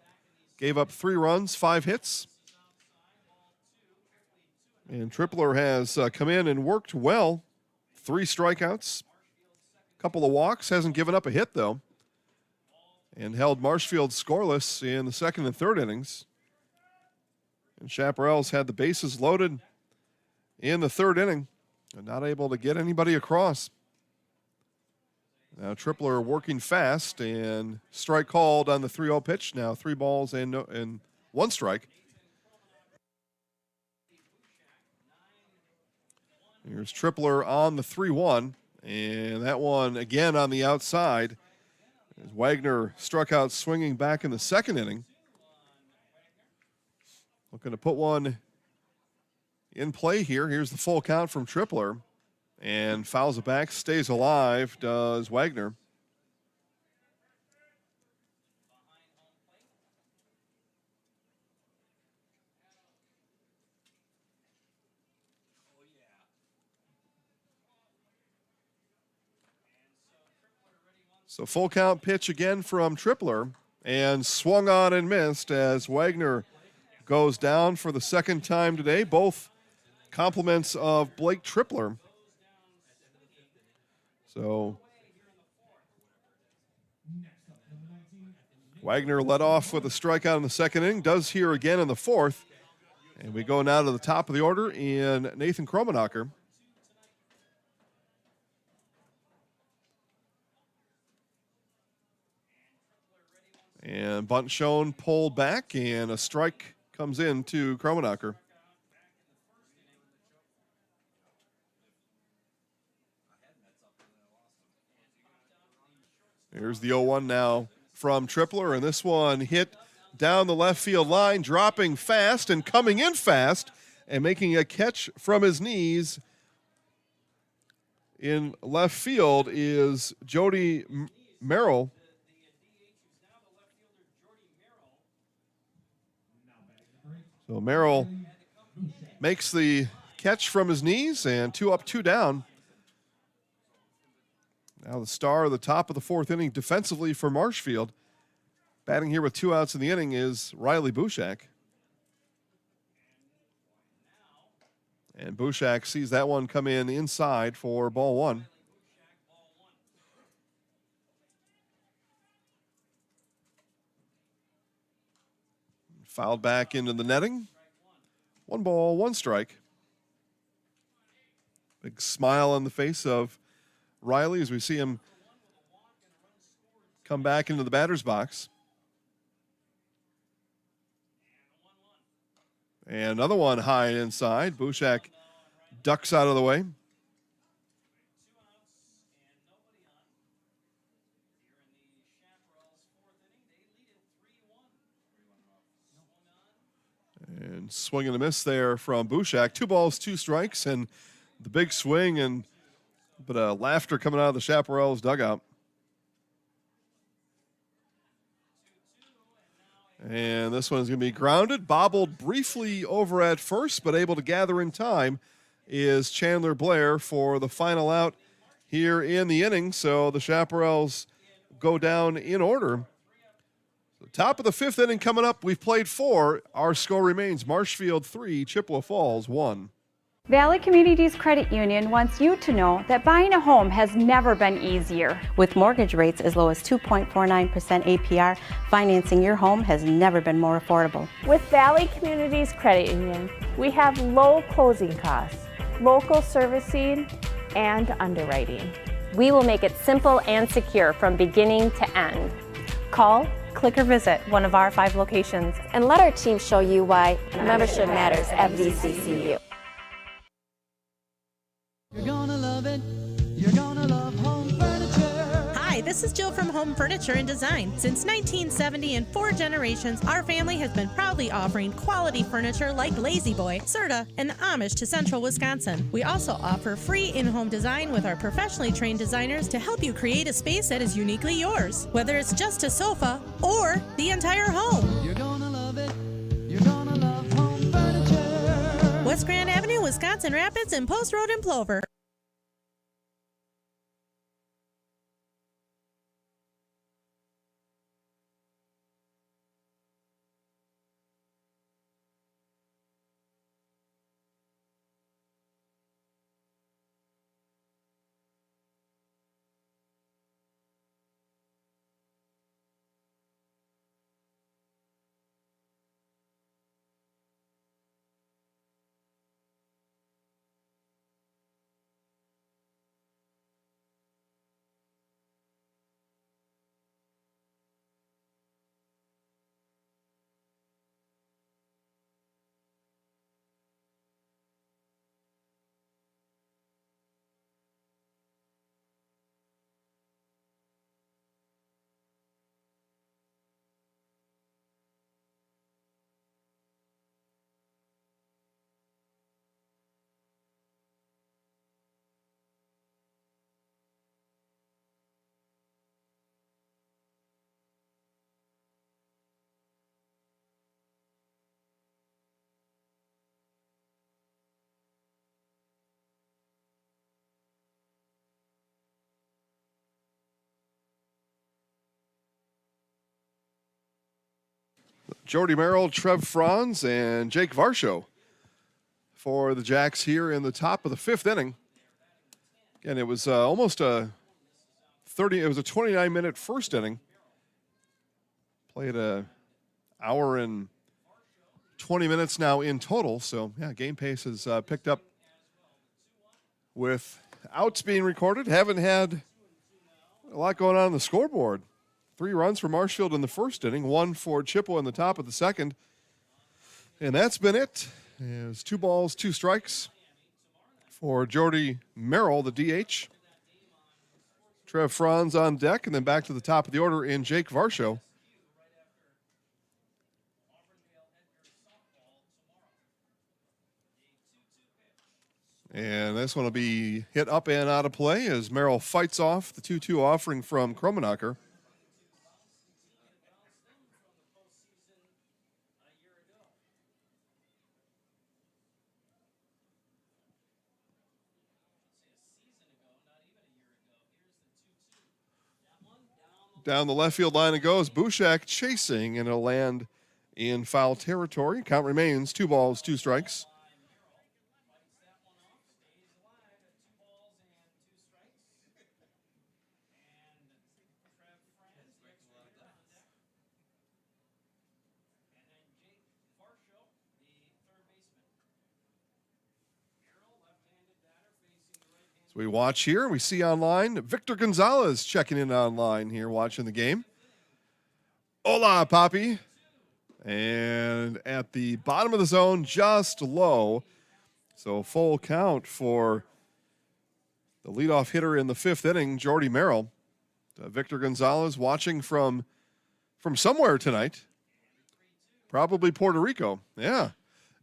Gave up 3 runs, 5 hits. And Tripler has come in and worked well. 3 strikeouts, a couple of walks, hasn't given up a hit, though, and held Marshfield scoreless in the second and third innings. And Chaparrals had the bases loaded in the third inning and not able to get anybody across. Now Tripler working fast, and strike called on the 3-0 pitch. Now 3 balls and 1 strike. Here's Tripler on the 3-1, and that one again on the outside as Wagner struck out swinging back in the second inning. Looking to put one in play here. Here's the full count from Tripler, and fouls it back, stays alive, does Wagner. So full count pitch again from Tripler, and swung on and missed as Wagner goes down for the second time today. Both compliments of Blake Tripler. So Wagner led off with a strikeout in the second inning, does here again in the fourth. And we go now to the top of the order in Nathan Kromanocker. And bunt shown, pulled back, and a strike comes in to Kromanocker. Here's the 0-1 now from Tripler, and this one hit down the left field line, dropping fast and coming in fast, and making a catch from his knees in left field is Jody Merrill. So Merrill makes the catch from his knees, and 2 up, 2 down. Now the star of the top of the fourth inning defensively for Marshfield. Batting here with 2 outs in the inning is Riley Bushak. And Bushak sees that one come in inside for ball 1. Fouled back into the netting. 1 ball, 1 strike. Big smile on the face of Riley as we see him come back into the batter's box. And another one high inside. Bushak ducks out of the way. And swing and a miss there from Bushak. 2 balls, 2 strikes, and the big swing and a bit of laughter coming out of the Chaparrals dugout. And this one is going to be grounded, bobbled briefly over at first, but able to gather in time is Chandler Blair for the final out here in the inning. So the Chaparrals go down in order. So top of the 5th inning coming up. We've played 4. Our score remains Marshfield 3, Chippewa Falls 1. Valley Communities Credit Union wants you to know that buying a home has never been easier. With mortgage rates as low as 2.49% APR, financing your home has never been more affordable. With Valley Communities Credit Union, we have low closing costs, local servicing, and underwriting. We will make it simple and secure from beginning to end. Call, click, or visit one of our 5 locations And let our team show you why membership matters at VCCU. You're gonna love it. You're gonna love home furniture. Hi, this is Jill from Home Furniture and Design. Since 1970, in 4 generations, our family has been proudly offering quality furniture like Lazy Boy, Serta, and the Amish to Central Wisconsin. We also offer free in-home design with our professionally trained designers to help you create a space that is uniquely yours, whether it's just a sofa or the entire home. You're gonna love it. You're gonna love home furniture. West Grand Avenue, Wisconsin Rapids, and Post Road in Plover. Jordy Merrill, Trev Franz, and Jake Varshall for the Jacks here in the top of the 5th inning. Again, it was almost a 29-minute first inning. Played an hour and 20 minutes now in total. So, yeah, game pace has picked up with outs being recorded. Haven't had a lot going on the scoreboard. 3 runs for Marshfield in the first inning, 1 for Chippewa in the top of the second. And that's been it. It was 2 balls, 2 strikes for Jordy Merrill, the DH. Trev Franz on deck, and then back to the top of the order in Jake Varshall. And this one will be hit up and out of play as Merrill fights off the 2-2 offering from Kromanocker. Down the left field line it goes. Bushak chasing, and it'll land in foul territory. Count remains 2 balls, 2 strikes. So we watch here. We see online Victor Gonzalez checking in online here, watching the game. Hola, Papi. And at the bottom of the zone, just low. So full count for the leadoff hitter in the 5th inning, Jordy Merrill. Victor Gonzalez watching from somewhere tonight. Probably Puerto Rico. Yeah.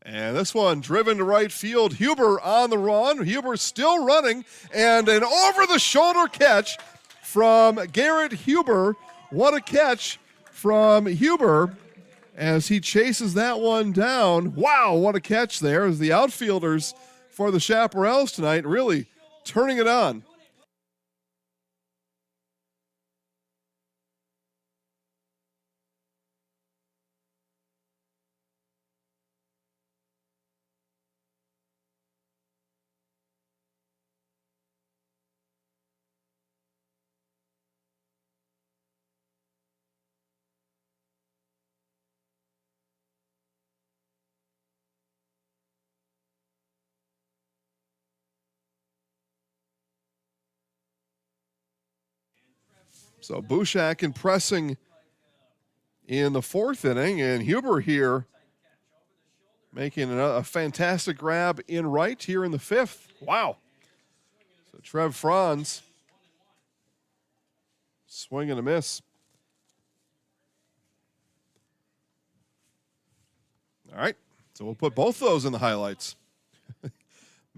And this one driven to right field. Huber on the run. Huber still running. And an over-the-shoulder catch from Garrett Huber. What a catch from Huber as he chases that one down. Wow, what a catch there as the outfielders for the Chaparrals tonight really turning it on. So Bushak impressing in the 4th inning, and Huber here making a fantastic grab in right here in the 5th. Wow. So Trev Franz, swing and a miss. All right, so we'll put both of those in the highlights.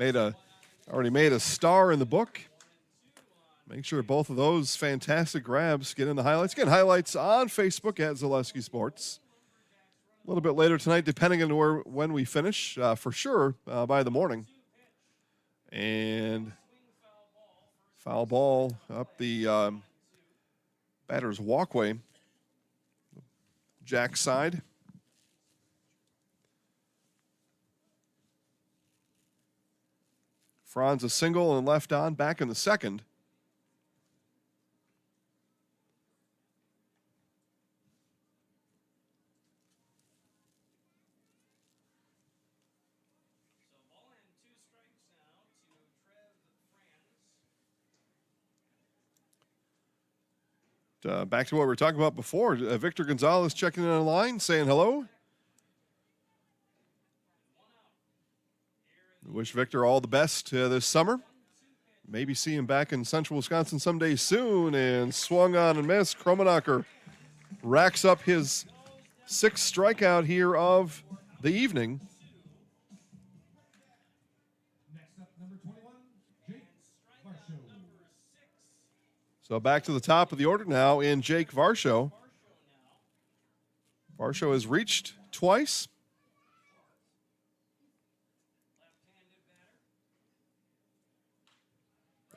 Already made a star in the book. Make sure both of those fantastic grabs get in the highlights. Again, highlights on Facebook at Zaleski Sports. A little bit later tonight, depending on when we finish, for sure, by the morning. And foul ball up the batter's walkway. Jack's side. Franz a single and left on, back in the 2nd. Back to what we were talking about before. Victor Gonzalez checking in online, saying hello. Wish Victor all the best this summer. Maybe see him back in Central Wisconsin someday soon. And swung on and missed. Kromanocker racks up his 6th strikeout here of the evening. So back to the top of the order now in Jake Varshall. Varshall has reached twice.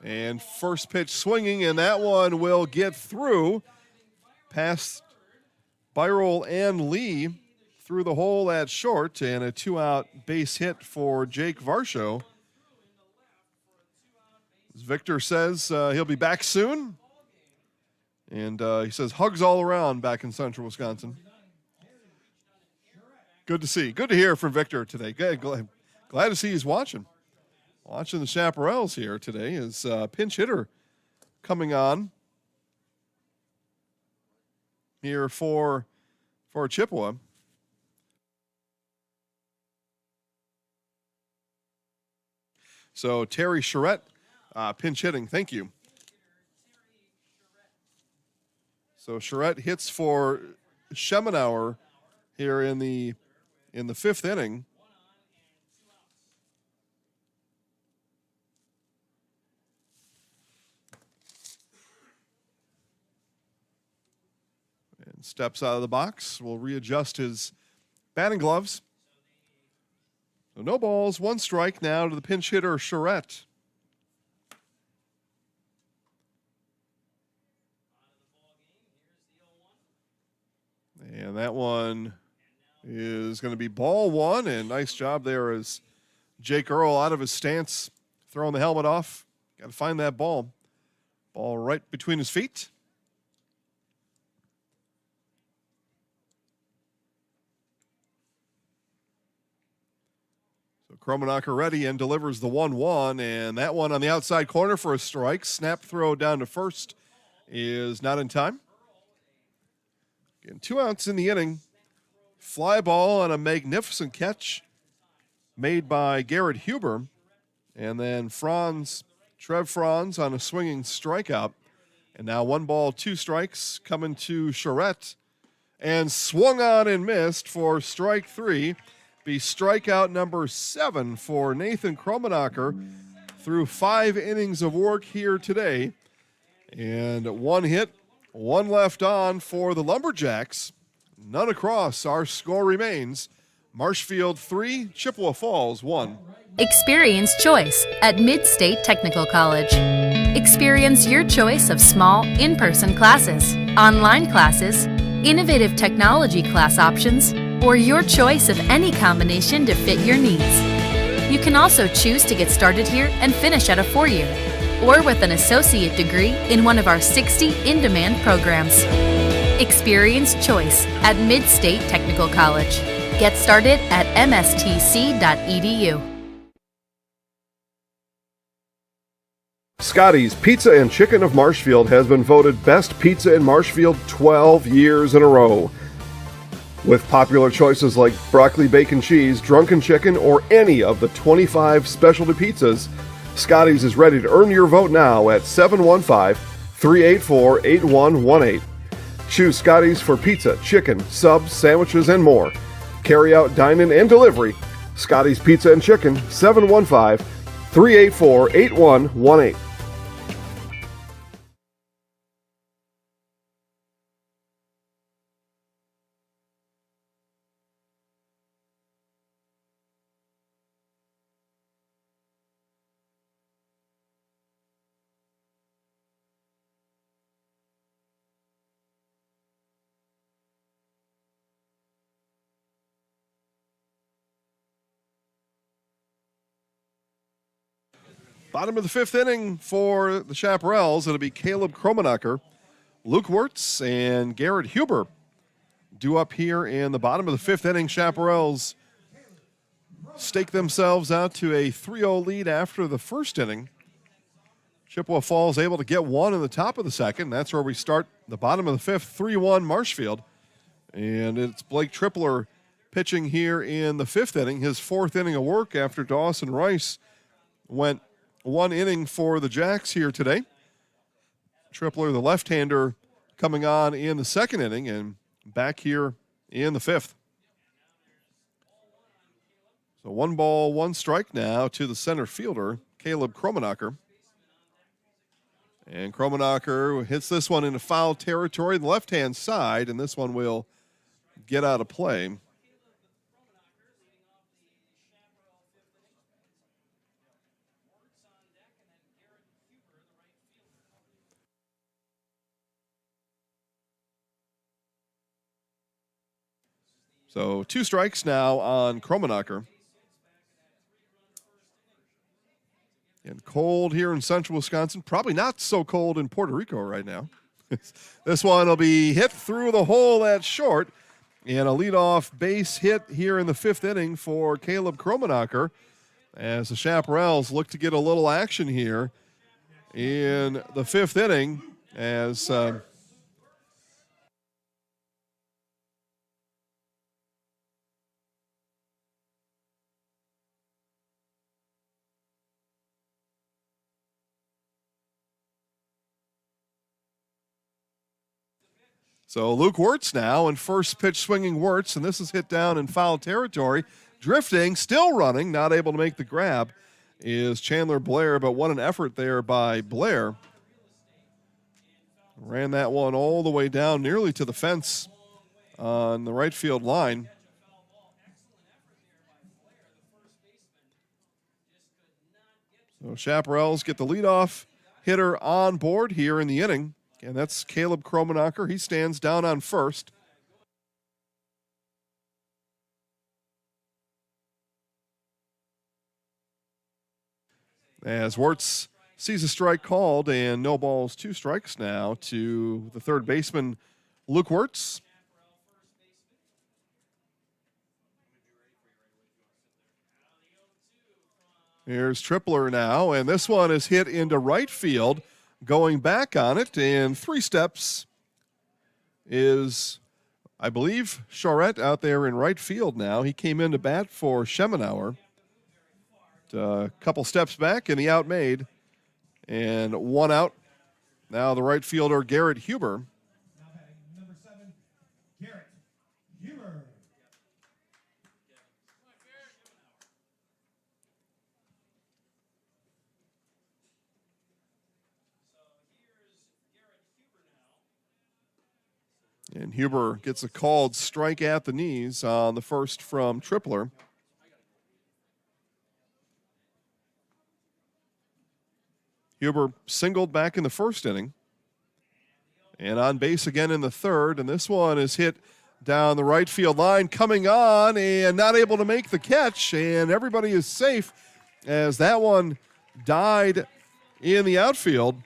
And first pitch swinging, and that one will get through past Byrol and Lee. through the hole at short, and a 2-out base hit for Jake Varshall. As Victor says he'll be back soon. And he says hugs all around back in central Wisconsin. Good to see. Good to hear from Victor today. Good. Glad to see he's watching. Watching the Chaparrals here today. His pinch hitter coming on here for Chippewa. So Terry Charette pinch hitting. Thank you. So Charette hits for Schemenauer here in the fifth inning. And steps out of the box. Will readjust his batting gloves. So no balls, 1 strike now to the pinch hitter Charette. And that one is going to be ball 1, and nice job there as Jake Earl out of his stance, throwing the helmet off. Got to find that ball. Ball right between his feet. So Kromanocker ready and delivers the 1-1, and that one on the outside corner for a strike. Snap throw down to first is not in time. Again, 2 outs in the inning. Fly ball on a magnificent catch made by Garrett Huber. And then Trev Franz on a swinging strikeout. And now 1 ball, 2 strikes coming to Charette. And swung on and missed for strike 3. Be strikeout number 7 for Nathan Kromanocker through 5 innings of work here today. And 1 hit. 1 left on for the Lumberjacks. None across. Our score remains Marshfield 3, Chippewa Falls 1. Experience choice at Mid-State Technical College. Experience your choice of small, in-person classes, online classes, innovative technology class options, or your choice of any combination to fit your needs. You can also choose to get started here and finish at a 4-year, or with an associate degree in one of our 60 in-demand programs. Experience choice at Mid-State Technical College. Get started at mstc.edu. Scotty's Pizza and Chicken of Marshfield has been voted Best Pizza in Marshfield 12 years in a row. With popular choices like broccoli, bacon, cheese, drunken chicken, or any of the 25 specialty pizzas, Scotty's is ready to earn your vote now at 715-384-8118. Choose Scotty's for pizza, chicken, subs, sandwiches, and more. Carry out, dine-in, and delivery. Scotty's Pizza and Chicken, 715-384-8118. Bottom of the 5th inning for the Chaparrals. It'll be Caleb Kromanocker, Luke Wirtz, and Garrett Huber due up here in the bottom of the 5th inning. Chaparrals stake themselves out to a 3-0 lead after the 1st inning. Chippewa Falls able to get 1 in the top of the 2nd. That's where we start the bottom of the 5th, 3-1 Marshfield. And it's Blake Tripler pitching here in the 5th inning, his 4th inning of work after Dawson Rice went 1 inning for the Jacks here today. Tripler, the left-hander, coming on in the 2nd inning and back here in the 5th. So 1 ball, 1 strike now to the center fielder, Caleb Kromanocker. And Kromanocker hits this one into foul territory, the left-hand side, and this one will get out of play. So 2 strikes now on Kromanocker. And cold here in central Wisconsin. Probably not so cold in Puerto Rico right now. This one will be hit through the hole at short. And a leadoff base hit here in the 5th inning for Caleb Kromanocker as the Chaparrals look to get a little action here in the 5th inning as so Luke Wirtz now in first pitch swinging Wirtz, and this is hit down in foul territory. Drifting, still running, not able to make the grab is Chandler Blair, but what an effort there by Blair. Ran that one all the way down nearly to the fence on the right field line. So Chaparrals get the leadoff hitter on board here in the inning. And that's Caleb Kromanocker. He stands down on first. As Wirtz sees a strike called and no balls, 2 strikes now to the third baseman, Luke Wirtz. Here's Tripler now, and this one is hit into right field. Going back on it, and 3 steps is, I believe, Charette out there in right field now. He came in to bat for Schemenauer. A couple steps back, and the out made. And 1 out. Now the right fielder, Garrett Huber. Now batting number 7, Garrett Huber. And Huber gets a called strike at the knees on the first from Tripler. Huber singled back in the first inning. And on base again in the third. And this one is hit down the right field line, coming on and not able to make the catch. And everybody is safe as that one died in the outfield.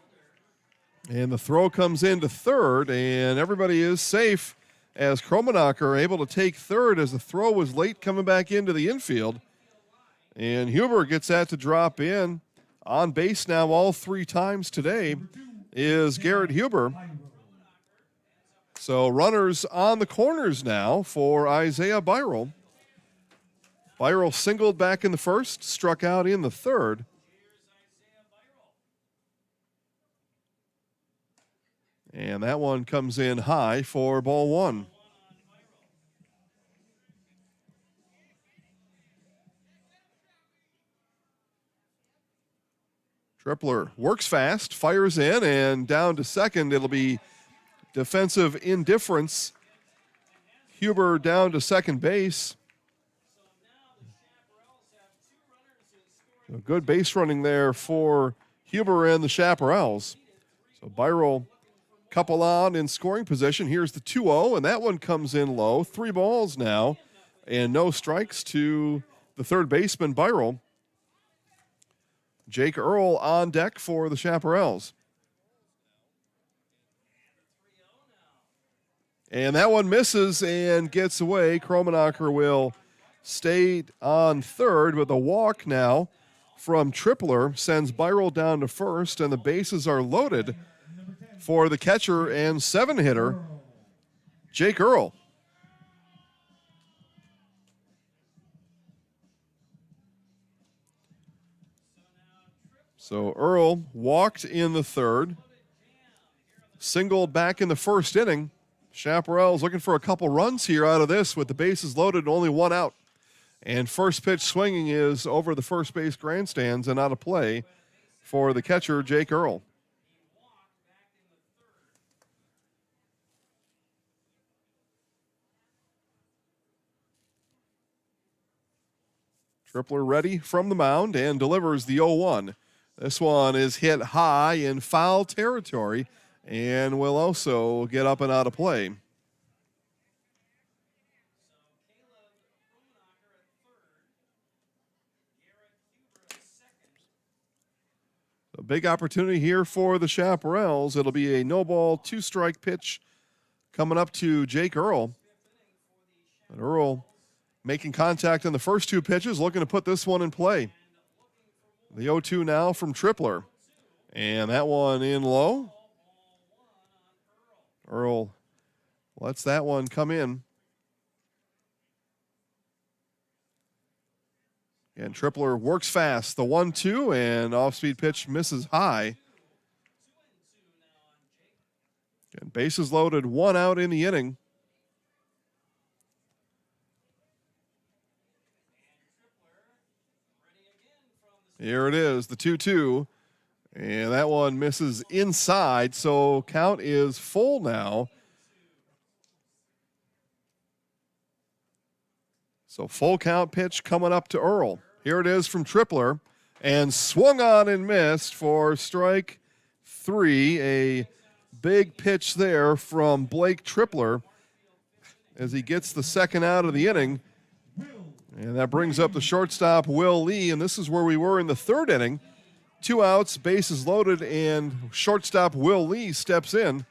And the throw comes into third, and everybody is safe as Kromanocker able to take third as the throw was late coming back into the infield. And Huber gets that to drop in. On base now all 3 times today is Garrett Huber. So runners on the corners now for Isaiah Varshall. Varshall singled back in the first, struck out in the third. And that one comes in high for ball 1. Tripler works fast, fires in, and down to second. It'll be defensive indifference. Huber down to second base. So good base running there for Huber and the Chaparrals. So Varshall couple on in scoring position. Here's the 2-0, and that one comes in low. 3 balls now, and no strikes to the third baseman, Varshall. Jake Earl on deck for the Chaparrals. And that one misses and gets away. Kromanocker will stay on third with a walk now from Tripler. Sends Varshall down to first, and the bases are loaded for the catcher and 7-hitter, Jake Earl. So Earl walked in the third, singled back in the first inning. Chaparrals looking for a couple runs here out of this with the bases loaded and only 1 out. And first pitch swinging is over the first base grandstands and out of play for the catcher, Jake Earl. Tripler ready from the mound and delivers the 0-1. This one is hit high in foul territory and will also get up and out of play. A big opportunity here for the Chaparrals. It'll be a no ball, 2-strike pitch coming up to Jake Earl. And Earl making contact in the first 2 pitches, looking to put this one in play. The 0-2 now from Tripler. And that one in low. Earl lets that one come in. And Tripler works fast. The 1-2 and off-speed pitch misses high. And bases loaded, 1 out in the inning. Here it is, the 2-2. And that one misses inside, so count is full now. So full count pitch coming up to Earl. Here it is from Tripler. And swung on and missed for strike 3. A big pitch there from Blake Tripler as he gets the second out of the inning. And that brings up the shortstop, Will Lee. And this is where we were in the 3rd inning. 2 outs, bases loaded, and shortstop Will Lee steps in.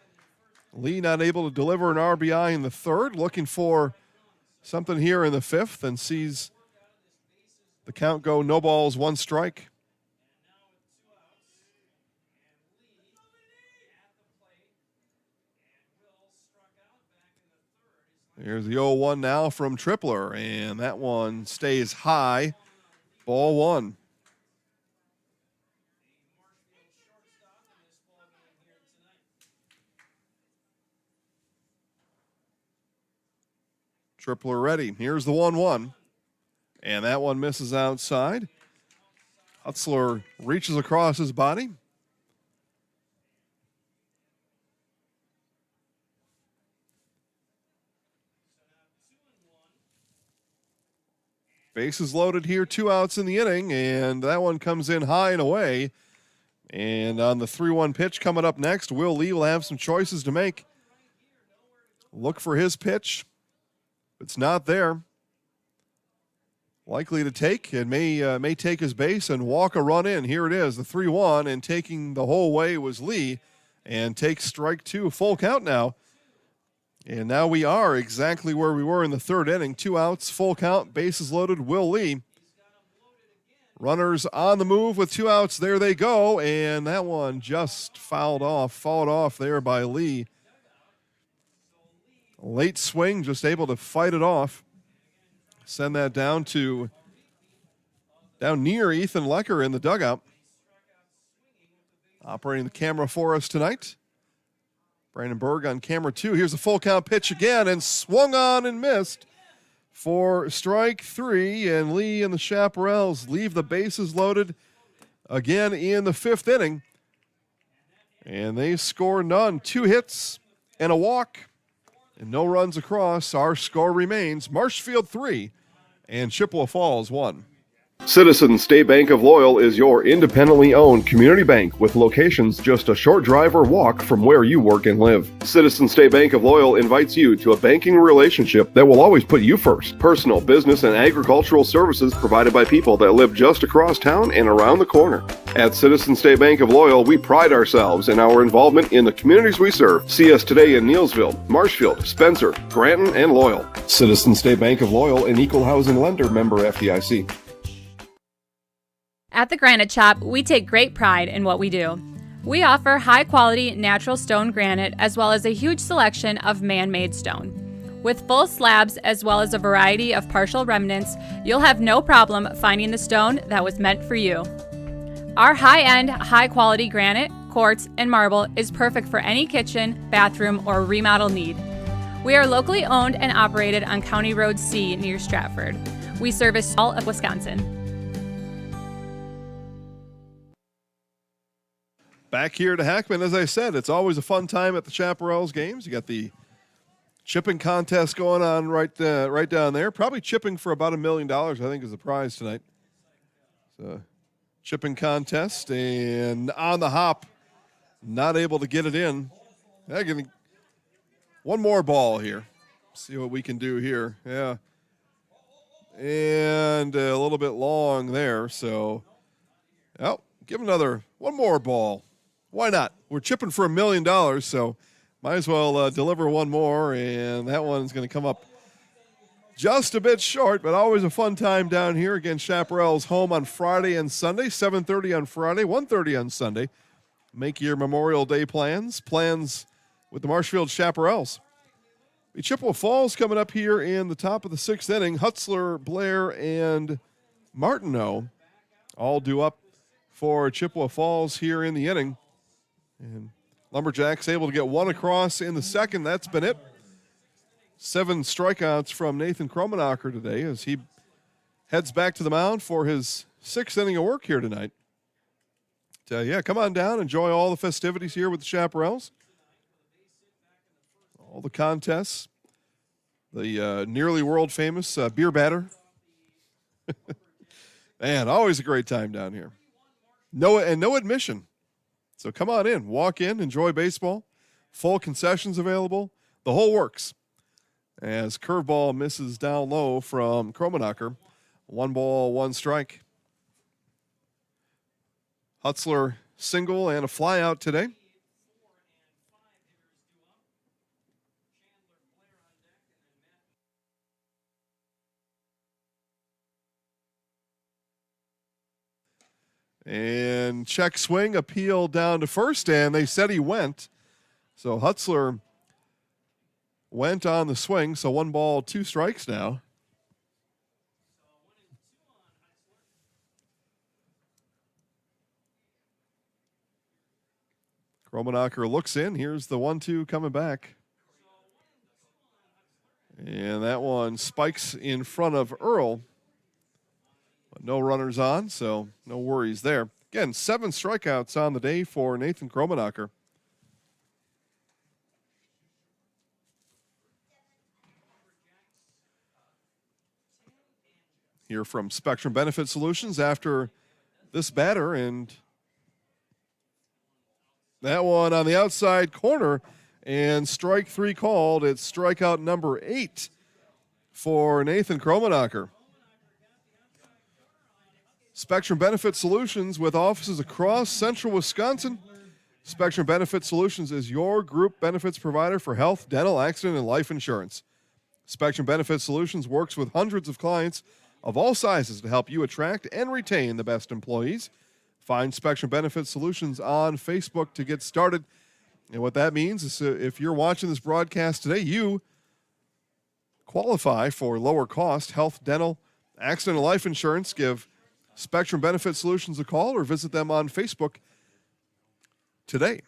Lee not able to deliver an RBI in the 3rd, looking for something here in the 5th, and sees the count go no balls, 1 strike. Here's the 0-1 now from Tripler, and that one stays high. Ball 1. Tripler ready. Here's the 1-1. And that one misses outside. Hutzler reaches across his body. Bases loaded here, 2 outs in the inning, and that one comes in high and away. And on the 3-1 pitch coming up next, Will Lee will have some choices to make. Look for his pitch. It's not there. Likely to take. It may take his base and walk a run in. Here it is, the 3-1, and taking the whole way was Lee, and takes strike 2. Full count now. And now we are exactly where we were in the 3rd inning. 2 outs, full count, bases loaded, Will Lee. Runners on the move with 2 outs. There they go, and that one just fouled off there by Lee. Late swing, just able to fight it off. Send that down near Ethan Lecker in the dugout. Operating the camera for us tonight. Brandon Berg on camera 2. Here's a full count pitch again, and swung on and missed for strike 3. And Lee and the Chaparrals leave the bases loaded again in the 5th inning. And they score none. 2 hits and a walk and no runs across. Our score remains Marshfield 3 and Chippewa Falls 1. Citizens State Bank of Loyal is your independently owned community bank with locations just a short drive or walk from where you work and live. Citizens State Bank of Loyal invites you to a banking relationship that will always put you first. Personal, business, and agricultural services provided by people that live just across town and around the corner. At Citizens State Bank of Loyal, we pride ourselves in our involvement in the communities we serve. See us today in Neelsville, Marshfield, Spencer, Granton, and Loyal. Citizens State Bank of Loyal, an equal housing lender, member FDIC. At the Granite Shop, we take great pride in what we do. We offer high-quality natural stone granite as well as a huge selection of man-made stone. With full slabs as well as a variety of partial remnants, you'll have no problem finding the stone that was meant for you. Our high-end, high-quality granite, quartz, and marble is perfect for any kitchen, bathroom, or remodel need. We are locally owned and operated on County Road C near Stratford. We service all of Wisconsin. Back here to Hackman, as I said, it's always a fun time at the Chaparrals games. You got the chipping contest going on right down there. Probably chipping for about $1 million, I think, is the prize tonight. So, chipping contest, and on the hop, not able to get it in. One more ball here. See what we can do here. Yeah. And a little bit long there, so give one more ball. Why not? We're chipping for $1 million, so might as well deliver one more, and that one's going to come up just a bit short, but always a fun time down here against Chaparrals, home on Friday and Sunday, 7:30 on Friday, 1:30 on Sunday. Make your Memorial Day plans with the Marshfield Chaparrals. The Chippewa Falls coming up here in the top of the 6th inning. Hutzler, Blair, and Martineau all due up for Chippewa Falls here in the inning. And Lumberjacks able to get one across in the second. That's been it. 7 strikeouts from Nathan Kromanocker today as he heads back to the mound for his 6th inning of work here tonight. Come on down. Enjoy all the festivities here with the Chaparrals. All the contests. The nearly world-famous beer batter. Man, always a great time down here. No admission. So come on in. Walk in. Enjoy baseball. Full concessions available. The whole works. As curveball misses down low from Kromanocker. 1 ball, 1 strike. Hutzler single and a fly out today. And check swing, appeal down to first, and they said he went. So Hutzler went on the swing, so 1 ball, 2 strikes now. Kromanocker looks in. Here's the 1-2 coming back. And that one spikes in front of Earl. But no runners on, so no worries there. Again, 7 strikeouts on the day for Nathan Kromanocker. Here from Spectrum Benefit Solutions after this batter, and that one on the outside corner, and strike 3 called. It's strikeout number 8 for Nathan Kromanocker. Spectrum Benefit Solutions with offices across central Wisconsin. Spectrum Benefit Solutions is your group benefits provider for health, dental, accident, and life insurance. Spectrum Benefit Solutions works with hundreds of clients of all sizes to help you attract and retain the best employees. Find Spectrum Benefit Solutions on Facebook to get started. And what that means is if you're watching this broadcast today, you qualify for lower cost health, dental, accident, and life insurance. Give Spectrum Benefit Solutions a call or visit them on Facebook today.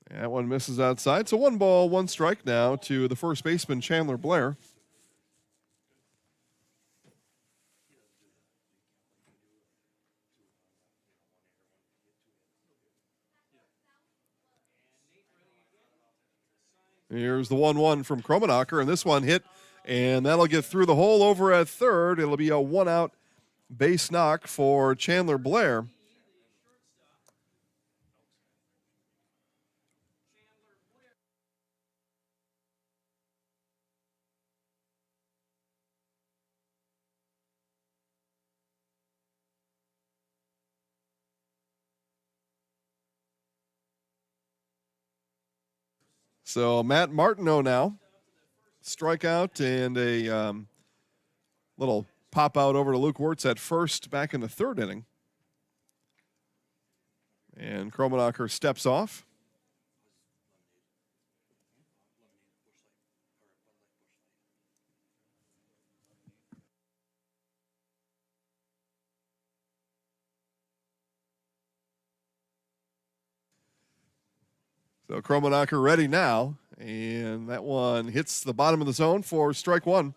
That one misses outside. So 1 ball, 1 strike now to the first baseman, Chandler Blair. Here's the 1-1 from Kromanocker, and this one hit, and that'll get through the hole over at third. It'll be a 1-out base knock for Chandler Blair. So Matt Martineau now, strikeout and a little pop out over to Luke Wirtz at first back in the 3rd inning. And Kromanocker steps off. So Kromanocker ready now, and that one hits the bottom of the zone for strike 1.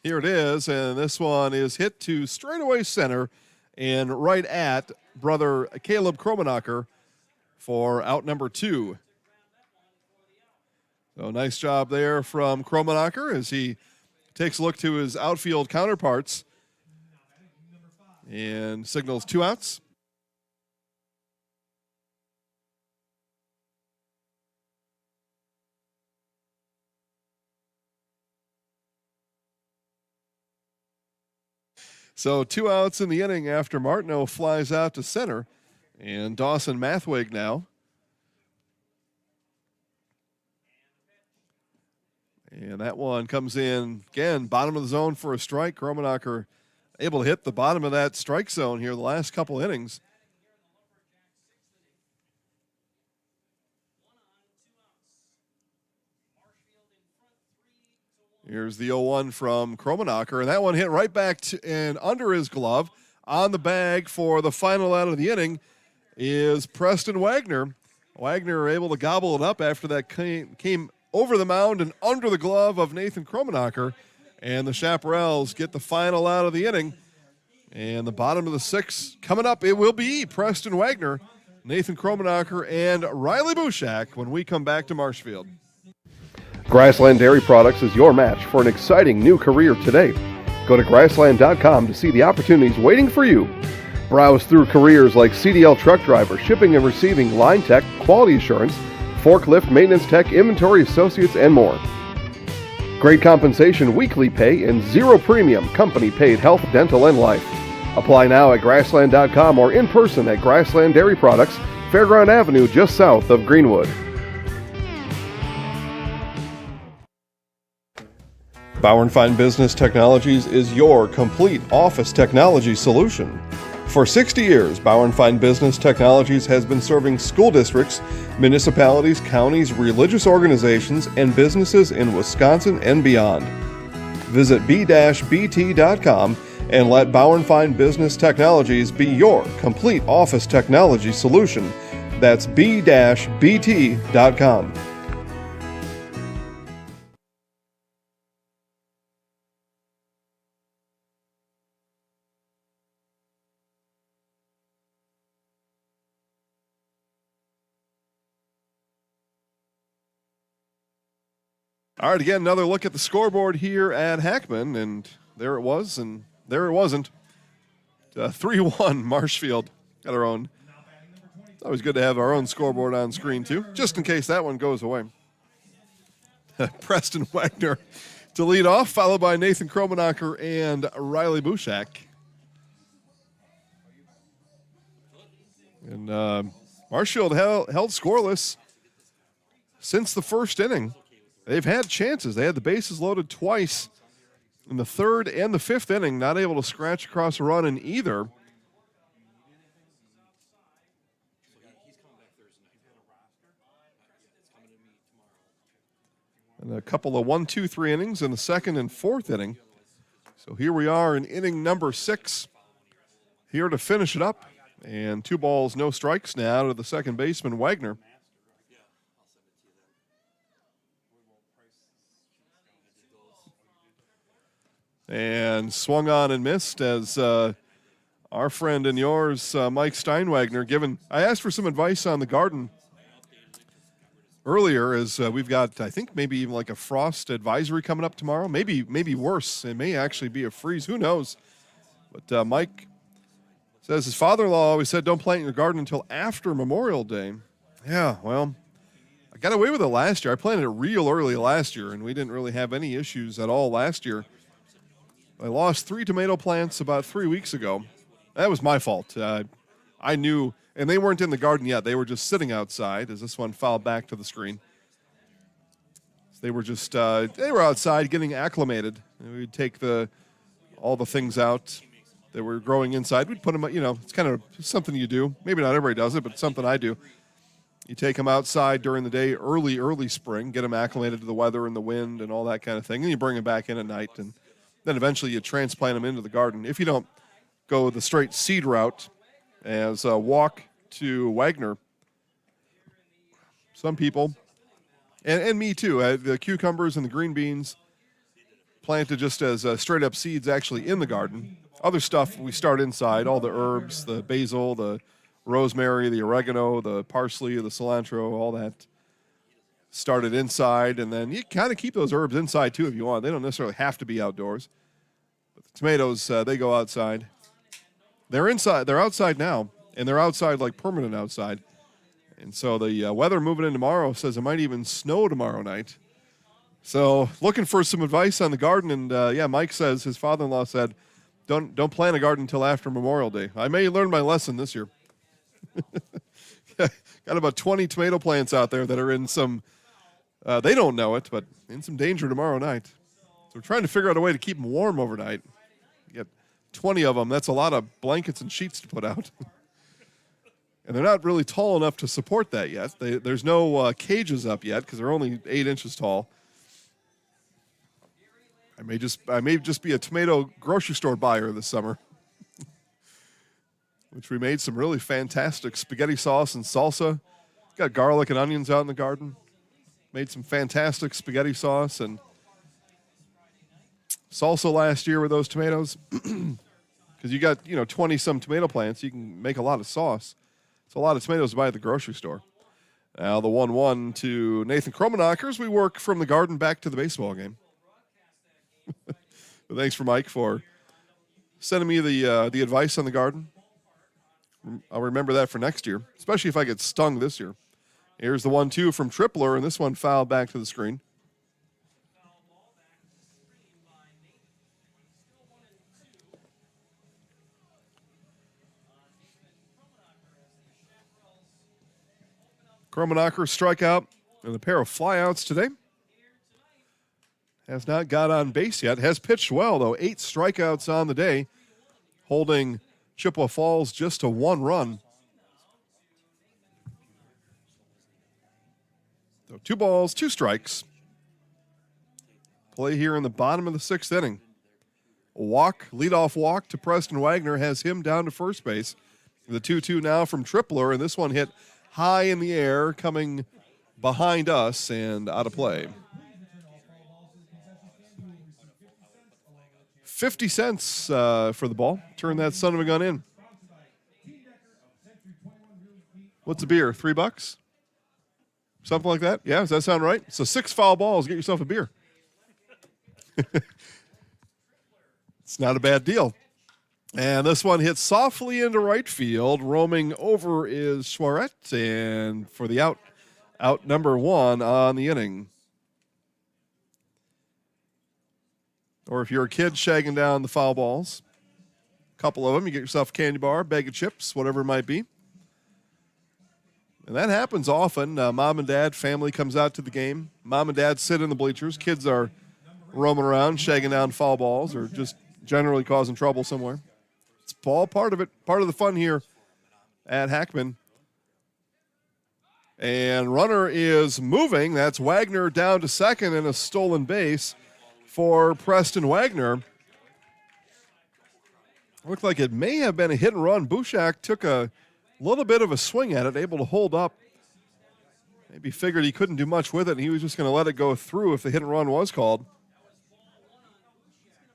Here it is, and this one is hit to straightaway center and right at brother Caleb Kromanocker for out number 2. So nice job there from Kromanocker as he takes a look to his outfield counterparts and signals 2 outs. So 2 outs in the inning after Martineau flies out to center, and Dawson Mathwig now. And that one comes in, again, bottom of the zone for a strike. Kromanocker able to hit the bottom of that strike zone here the last couple innings. Here's the 0-1 from Kromanocker, and that one hit right back and under his glove. On the bag for the final out of the inning is Preston Wagner. Wagner able to gobble it up after that came over the mound and under the glove of Nathan Kromanocker. And the Chaparrals get the final out of the inning. And the bottom of the 6th coming up, it will be Preston Wagner, Nathan Kromanocker, and Riley Bushak when we come back to Marshfield. Grassland Dairy Products is your match for an exciting new career today. Go to grassland.com to see the opportunities waiting for you. Browse through careers like CDL truck driver, shipping and receiving, line tech, quality assurance, forklift, maintenance tech, inventory associates, and more. Great compensation, weekly pay, and zero premium company-paid health, dental, and life. Apply now at grassland.com or in person at Grassland Dairy Products, Fairground Avenue, just south of Greenwood. Bauer & Fine Business Technologies is your complete office technology solution. For 60 years, Bauer & Fine Business Technologies has been serving school districts, municipalities, counties, religious organizations, and businesses in Wisconsin and beyond. Visit b-bt.com and let Bauer & Fine Business Technologies be your complete office technology solution. That's b-bt.com. All right, again, another look at the scoreboard here at Hackman, and there it was, and there it wasn't. 3-1 Marshfield got our own. It's always good to have our own scoreboard on screen, too, just in case that one goes away. Preston Wagner to lead off, followed by Nathan Kromanocker and Riley Bushak. And Marshfield held scoreless since the first inning. They've had chances. They had the bases loaded twice in the 3rd and the 5th inning, not able to scratch across a run in either. And a couple of 1, 2, 3 innings in the 2nd and 4th inning. So here we are in inning number 6, here to finish it up. And 2 balls, no strikes now to the second baseman, Wagner. And swung on and missed as our friend and yours, Mike Steinwagner, I asked for some advice on the garden earlier as we've got, I think, maybe even like a frost advisory coming up tomorrow. Maybe worse. It may actually be a freeze. Who knows? But Mike says his father-in-law always said don't plant your garden until after Memorial Day. Yeah, well, I got away with it last year. I planted it real early last year, and we didn't really have any issues at all last year. I lost 3 tomato plants about 3 weeks ago. That was my fault. I knew, and they weren't in the garden yet. They were just sitting outside as this one fouled back to the screen. So they were just, they were outside getting acclimated. And we'd take all the things out that were growing inside. We'd put them, it's kind of something you do. Maybe not everybody does it, but it's something I do. You take them outside during the day, early spring, get them acclimated to the weather and the wind and all that kind of thing. And you bring them back in at night, and then eventually you transplant them into the garden. If you don't go the straight seed route as a walk to Wagner, some people, and me too, the cucumbers and the green beans planted just as straight up seeds actually in the garden. Other stuff we start inside, all the herbs, the basil, the rosemary, the oregano, the parsley, the cilantro, all that. started inside, and then you kind of keep those herbs inside too if you want. They don't necessarily have to be outdoors. But the tomatoes, they go outside. They're inside. They're outside now, and they're outside like permanent outside. And so the weather moving in tomorrow says it might even snow tomorrow night. So looking for some advice on the garden, and Mike says, his father-in-law said, don't plant a garden until after Memorial Day. I may learn my lesson this year. Got about 20 tomato plants out there that are in some, they don't know it, but in some danger tomorrow night. So we're trying to figure out a way to keep them warm overnight. You get 20 of them. That's a lot of blankets and sheets to put out. And they're not really tall enough to support that yet. There's no cages up yet because they're only 8 inches tall. I may just be a tomato grocery store buyer this summer. Which we made some really fantastic spaghetti sauce and salsa. Got garlic and onions out in the garden. Made some fantastic spaghetti sauce and salsa last year with those tomatoes. Because you got, 20-some tomato plants, you can make a lot of sauce. It's a lot of tomatoes to buy at the grocery store. Now the 1-1 to Nathan Kromanocker. We work from the garden back to the baseball game. But thanks for Mike for sending me the advice on the garden. I'll remember that for next year, especially if I get stung this year. Here's the 1-2 from Tripler, and this one fouled back to the screen. Kromanocker strikeout and a pair of flyouts today. Has not got on base yet. Has pitched well, though. 8 strikeouts on the day, holding Chippewa Falls just to 1 run. So 2 balls, 2 strikes. Play here in the bottom of the 6th inning. A leadoff walk to Preston Wagner has him down to first base. The 2-2 now from Tripler, and this one hit high in the air, coming behind us and out of play. 50 cents for the ball. Turn that son of a gun in. What's a beer? $3? Something like that? Yeah, does that sound right? So 6 foul balls, get yourself a beer. It's not a bad deal. And this one hits softly into right field. Roaming over is Schwartz, and for the out number 1 on the inning. Or if you're a kid shagging down the foul balls, a couple of them, you get yourself a candy bar, bag of chips, whatever it might be. And that happens often. Mom and dad, family comes out to the game. Mom and dad sit in the bleachers. Kids are roaming around, shagging down foul balls, or just generally causing trouble somewhere. It's all part of it, part of the fun here at Hackman. And runner is moving. That's Wagner down to second and a stolen base for Preston Wagner. Looked like it may have been a hit and run. Bushak took a little bit of a swing at it, able to hold up. Maybe figured he couldn't do much with it, and he was just going to let it go through if the hit and run was called.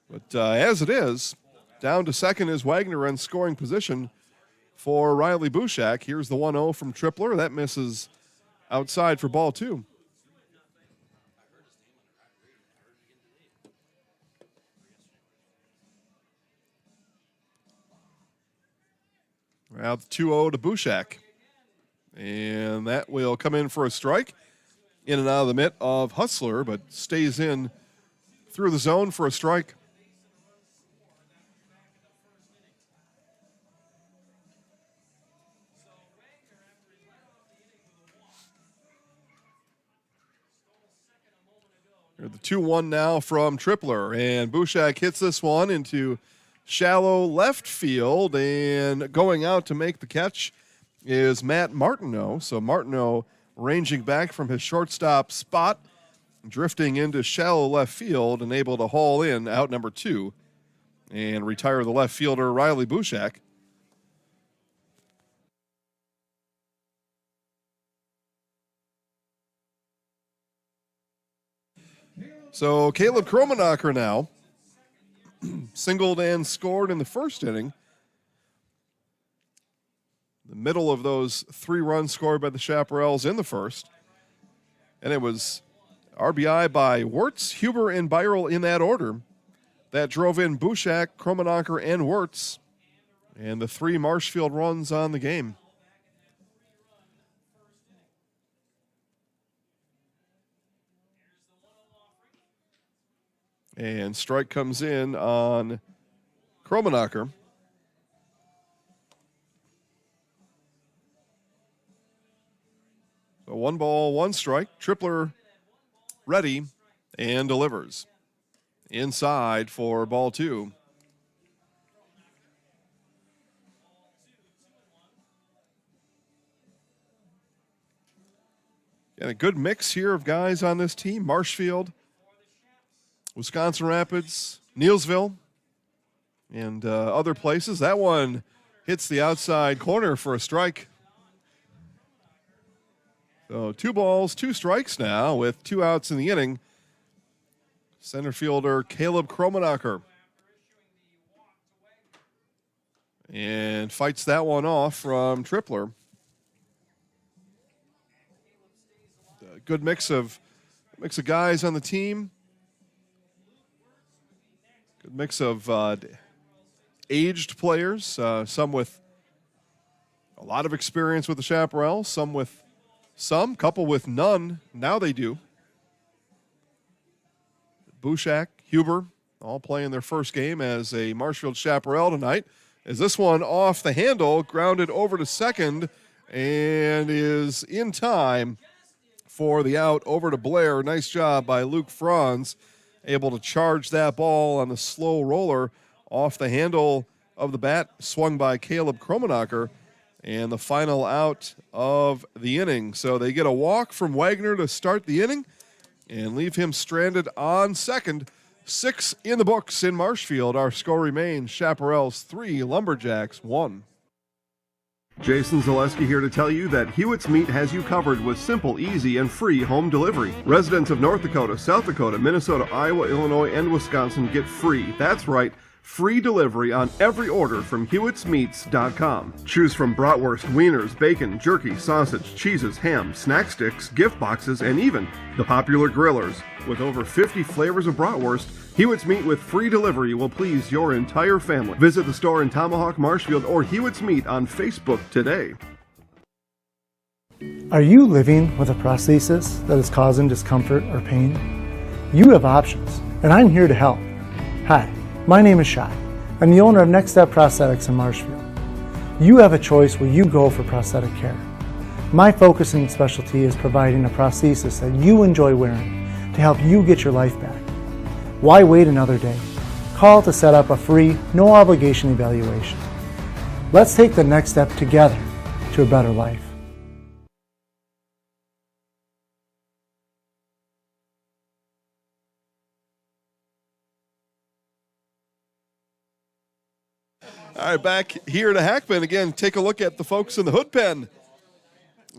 But as it is, down to second is Wagner in scoring position for Riley Bushak. Here's the 1-0 from Tripler. That misses outside for ball 2. Now the 2-0 to Bushak. And that will come in for a strike. In and out of the mitt of Hustler, but stays in through the zone for a strike. Here's the 2-1 now from Tripler. And Bushak hits this one into shallow left field, and going out to make the catch is Matt Martineau. So Martineau ranging back from his shortstop spot, drifting into shallow left field and able to haul in out number 2 and retire the left fielder Riley Bushak. So Caleb Kromanocker now singled and scored in the first inning. The middle of those 3 runs scored by the Chaparrals in the first. And it was RBI by Wirtz, Huber, and Byral in that order. That drove in Bushak, Kromanocker, and Wirtz. And the 3 Marshfield runs on the game. And strike comes in on Kromanocker. So 1 ball, 1 strike. Tripler ready and delivers. Inside for ball 2. And a good mix here of guys on this team. Marshfield, Wisconsin Rapids, Neelsville, and other places. That one hits the outside corner for a strike. So 2 balls, 2 strikes now with 2 outs in the inning. Center fielder Caleb Kromanocker. And fights that one off from Tripler. A good mix of guys on the team. Good mix of aged players, some with a lot of experience with the Chaparrals, couple with none. Now they do. Bushak, Huber, all playing their first game as a Marshfield Chaparral tonight. As this one off the handle, grounded over to second, and is in time for the out over to Blair. Nice job by Luke Franz, able to charge that ball on the slow roller off the handle of the bat, swung by Caleb Kromanocker, and the final out of the inning. So they get a walk from Wagner to start the inning and leave him stranded on second. 6 in the books in Marshfield. Our score remains Chaparrals 3, Lumberjacks 1. Jason Zaleski here to tell you that Hewitt's Meat has you covered with simple, easy, and free home delivery. Residents of North Dakota, South Dakota, Minnesota, Iowa, Illinois, and Wisconsin get free. That's right, free delivery on every order from Hewitt'sMeats.com. Choose from bratwurst, wieners, bacon, jerky, sausage, cheeses, ham, snack sticks, gift boxes, and even the popular grillers. With over 50 flavors of bratwurst, Hewitt's Meat with free delivery will please your entire family. Visit the store in Tomahawk, Marshfield, or Hewitt's Meat on Facebook today. Are you living with a prosthesis that is causing discomfort or pain? You have options, and I'm here to help. Hi, my name is Shai. I'm the owner of Next Step Prosthetics in Marshfield. You have a choice where you go for prosthetic care. My focus and specialty is providing a prosthesis that you enjoy wearing to help you get your life back. Why wait another day? Call to set up a free, no obligation evaluation. Let's take the next step together to a better life. All right, back here to Hackman. Again, take a look at the folks in the hood pen.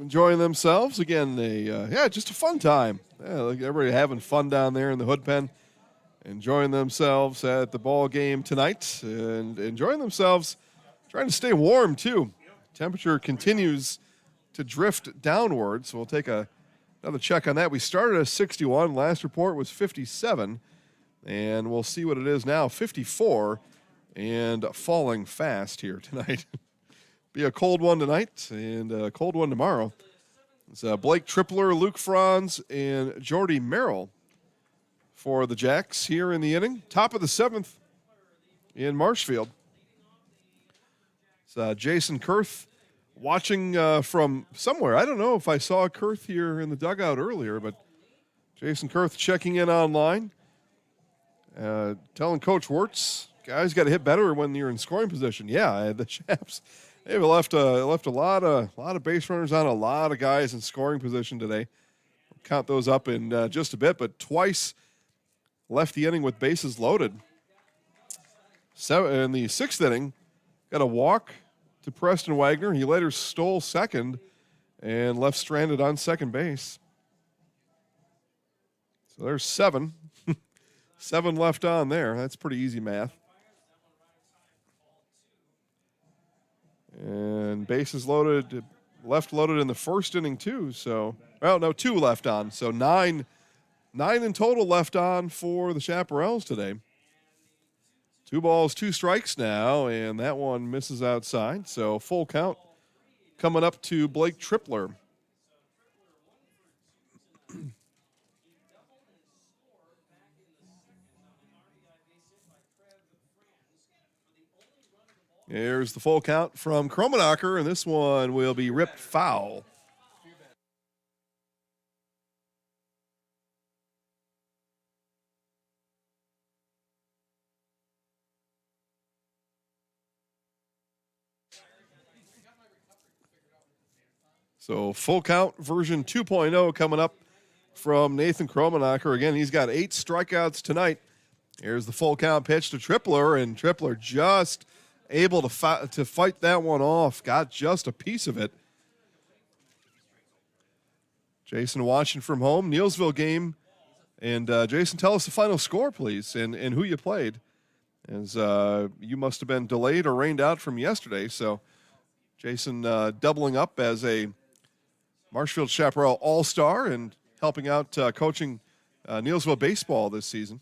Enjoying themselves. Again, just a fun time. Yeah, look, everybody having fun down there in the hood pen. Enjoying themselves at the ball game tonight. And enjoying themselves, trying to stay warm, too. Temperature continues to drift downward, so we'll take another check on that. We started at 61. Last report was 57. And we'll see what it is now, 54. And falling fast here tonight. Be a cold one tonight and a cold one tomorrow. It's Blake Tripler, Luke Franz, and Jordy Merrill for the Jacks here in the inning. Top of the 7th in Marshfield. It's Jason Kurth watching from somewhere. I don't know if I saw Kurth here in the dugout earlier, but Jason Kurth checking in online, telling Coach Wirtz, guys got to hit better when you're in scoring position. Yeah, the Chaps, they've left a lot of base runners on, a lot of guys in scoring position today. We'll count those up in just a bit, but twice left the inning with bases loaded. So in the 6th inning, got a walk to Preston Wagner. He later stole second and left stranded on second base. So there's 7. 7 left on there. That's pretty easy math. And bases loaded, left loaded in the first inning too. So, well, no, 2 left on. So 9 in total left on for the Chaparrals today. 2 balls, 2 strikes now, and that one misses outside. So full count coming up to Blake Tripler. Here's the full count from Kromanocker, and this one will be ripped foul. So full count version 2.0 coming up from Nathan Kromanocker. Again, he's got 8 strikeouts tonight. Here's the full count pitch to Tripler, and Tripler just able to fight that one off. Got just a piece of it. Jason watching from home, Neilsville game. And Jason, tell us the final score, please, and who you played. As you must have been delayed or rained out from yesterday. So Jason doubling up as a Marshfield Chaparral All-Star and helping out coaching Neilsville baseball this season.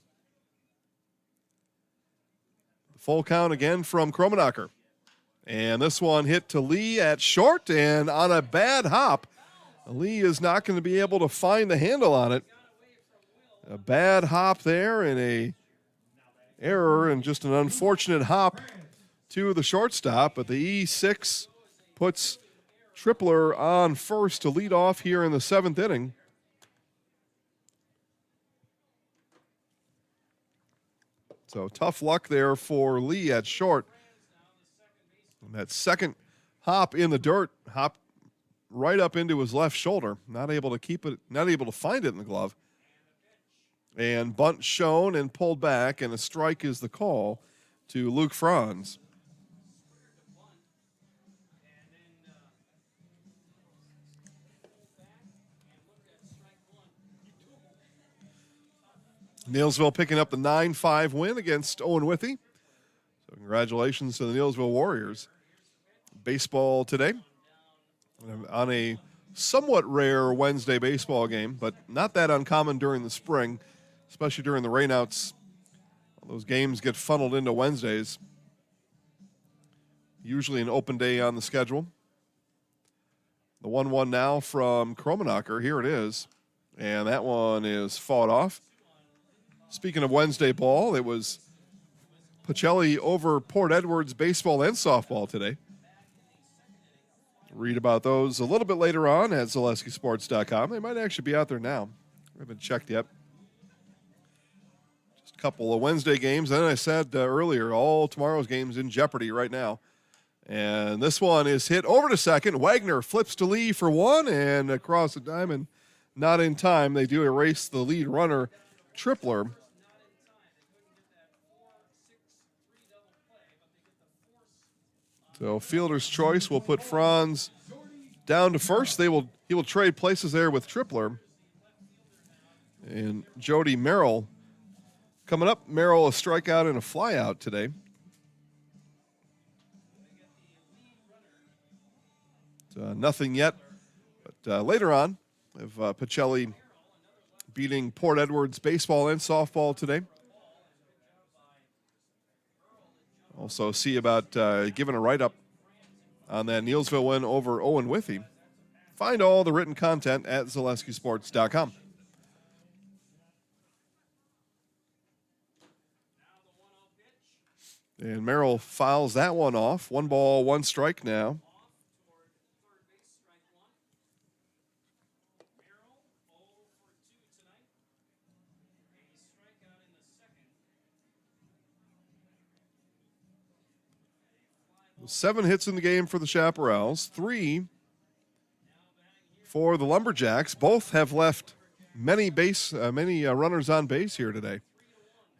Full count again from Kromanocker. And this one hit to Lee at short, and on a bad hop, Lee is not going to be able to find the handle on it. A bad hop there and a error and just an unfortunate hop to the shortstop, but the E6 puts Tripler on first to lead off here in the 7th inning. So tough luck there for Lee at short. And that second hop in the dirt, hop right up into his left shoulder. Not able to keep it, not able to find it in the glove. And bunt shown and pulled back, and a strike is the call to Luke Franz. Neilsville picking up the 9-5 win against Owen Withee. So congratulations to the Neilsville Warriors. Baseball today on a somewhat rare Wednesday baseball game, but not that uncommon during the spring, especially during the rainouts. Those games get funneled into Wednesdays. Usually an open day on the schedule. The 1-1 now from Kromanocker. Here it is. And that one is fought off. Speaking of Wednesday ball, it was Pacelli over Port Edwards baseball and softball today. Read about those a little bit later on at ZaleskiSports.com. They might actually be out there now. I haven't checked yet. Just a couple of Wednesday games. And I said earlier, all tomorrow's games in jeopardy right now. And this one is hit over to second. Wagner flips to Lee for one and across the diamond. Not in time. They do erase the lead runner, Tripler. So fielder's choice will put Franz down to first. He will trade places there with Tripler. And Jody Merrill coming up. Merrill a strikeout and a flyout today. Nothing yet, but later on, we have Pacelli beating Port Edwards baseball and softball today. Also see about giving a write-up on that Neilsville win over Owen Withee. Find all the written content at ZaleskiSports.com. And Merrill fouls that one off. 1 ball, 1 strike now. Seven hits in the game for the Chaparrals, 3 for the Lumberjacks. Both have left many runners on base here today.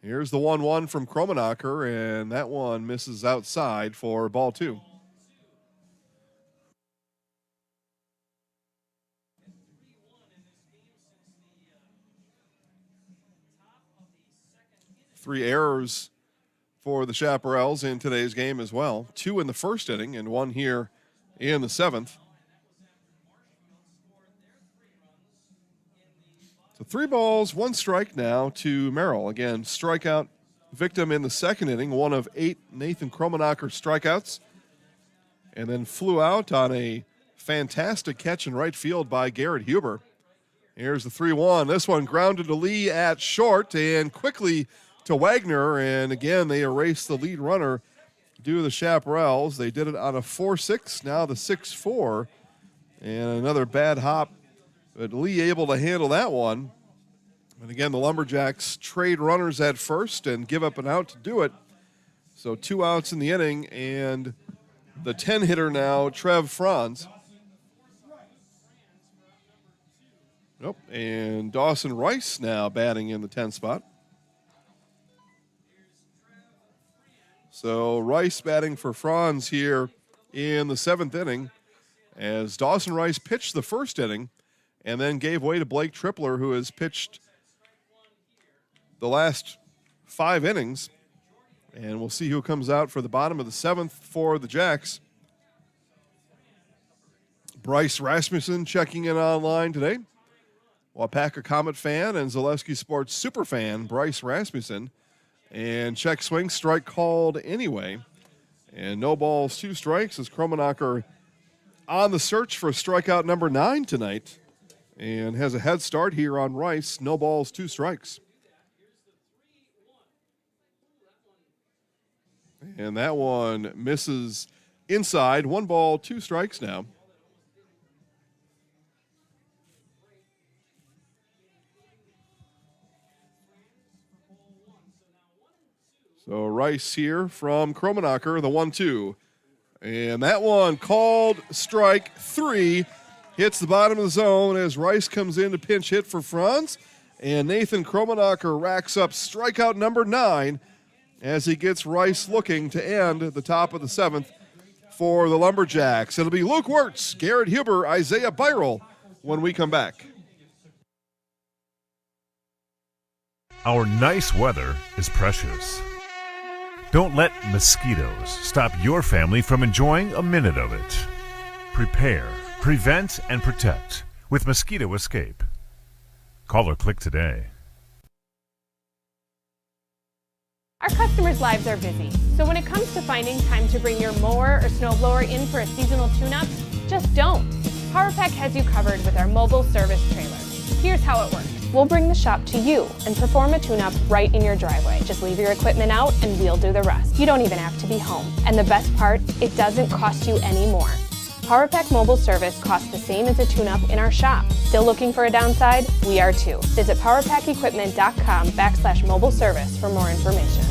Here's the 1-1 from Kromanocker, and that one misses outside for ball 2. Three errors for the Chaparrals in today's game as well. 2 in the first inning and 1 here in the 7th. So 3 balls, 1 strike now to Merrill. Again, strikeout victim in the second inning, one of 8 Nathan Kromanocker strikeouts. And then flew out on a fantastic catch in right field by Garrett Huber. Here's the 3-1. This one grounded to Lee at short and quickly to Wagner. And again, they erased the lead runner due to the Chaparrals. They did it on a 4-6, now the 6-4. And another bad hop. But Lee able to handle that one. And again, the Lumberjacks trade runners at first and give up an out to do it. So 2 outs in the inning, and the 10-hitter now, Trev Franz. Nope, and Dawson Rice now batting in the 10 spot. So Rice batting for Franz here in the 7th inning, as Dawson Rice pitched the first inning and then gave way to Blake Tripler, who has pitched the last 5 innings. And we'll see who comes out for the bottom of the 7th for the Jacks. Bryce Rasmussen checking in online today. Wapaka Comet fan and Zaleski Sports super fan Bryce Rasmussen. And check swing, strike called anyway. And no balls, 2 strikes as Kromanocker on the search for strikeout number 9 tonight. And has a head start here on Rice. No balls, 2 strikes. And that one misses inside. 1 ball, 2 strikes now. So Rice here from Kromanocker, the 1-2. And that one called strike 3. Hits the bottom of the zone as Rice comes in to pinch hit for Franz. And Nathan Kromanocker racks up strikeout number 9 as he gets Rice looking to end the top of the 7th for the Lumberjacks. It'll be Luke Wirtz, Garrett Huber, Isaiah Byrel when we come back. Our nice weather is precious. Don't let mosquitoes stop your family from enjoying a minute of it. Prepare, prevent, and protect with Mosquito Escape. Call or click today. Our customers' lives are busy, so when it comes to finding time to bring your mower or snowblower in for a seasonal tune-up, just don't. PowerPack has you covered with our mobile service trailer. Here's how it works. We'll bring the shop to you and perform a tune-up right in your driveway. Just leave your equipment out and we'll do the rest. You don't even have to be home. And the best part, it doesn't cost you any more. PowerPack mobile service costs the same as a tune-up in our shop. Still looking for a downside? We are too. Visit powerpackequipment.com/mobile service for more information.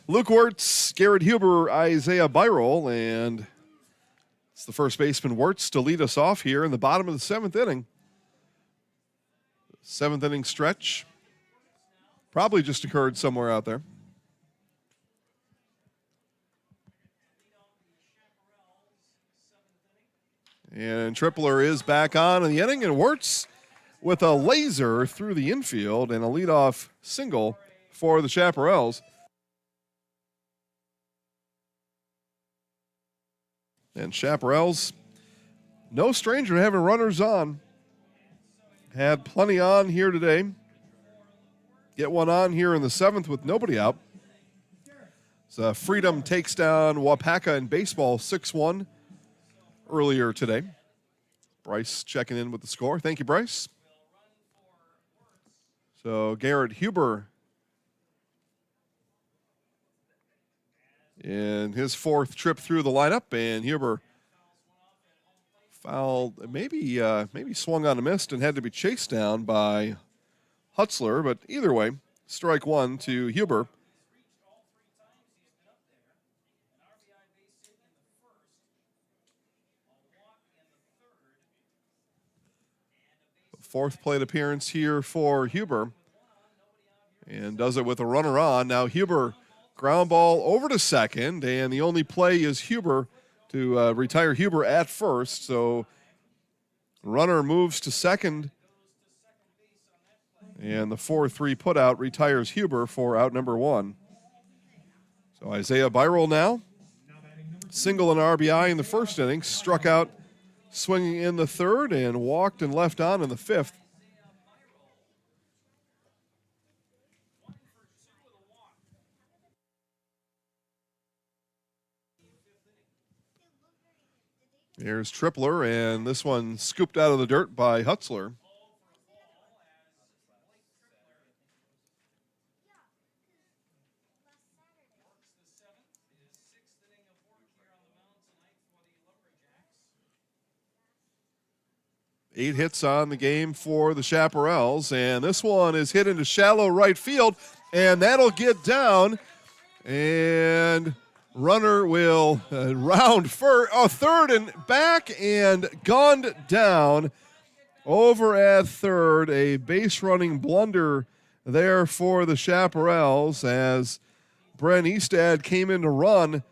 Luke Wirtz, Garrett Huber, Isaiah Byrel, and it's the first baseman Wirtz to lead us off here in the bottom of the 7th inning. 7th inning stretch probably just occurred somewhere out there. And Tripler is back on in the inning, and Wirtz with a laser through the infield and a leadoff single for the Chaparrals. And Chaparrals, no stranger to having runners on. Had plenty on here today. Get one on here in the 7th with nobody out. So Freedom takes down Wapaka in baseball 6-1 earlier today. Bryce checking in with the score. Thank you, Bryce. So Garrett Huber in his 4th trip through the lineup, and Huber fouled, maybe swung on a mist and had to be chased down by Hutzler, but either way, strike 1 to Huber. Fourth plate appearance here for Huber. And does it with a runner on. Now Huber, ground ball over to second, and the only play is Huber to retire Huber at first. So runner moves to second, and the 4-3 putout retires Huber for out number 1. So Isaiah Varshall now, single and RBI in the first inning, struck out swinging in the third, and walked and left on in the fifth. Here's Tripler, and this one scooped out of the dirt by Hutzler. Eight hits on the game for the Chaparrals, and this one is hit into shallow right field, and that'll get down, and runner will round for third and back and gunned down over at third. A base running blunder there for the Chaparrals as Brent Eastad came in to run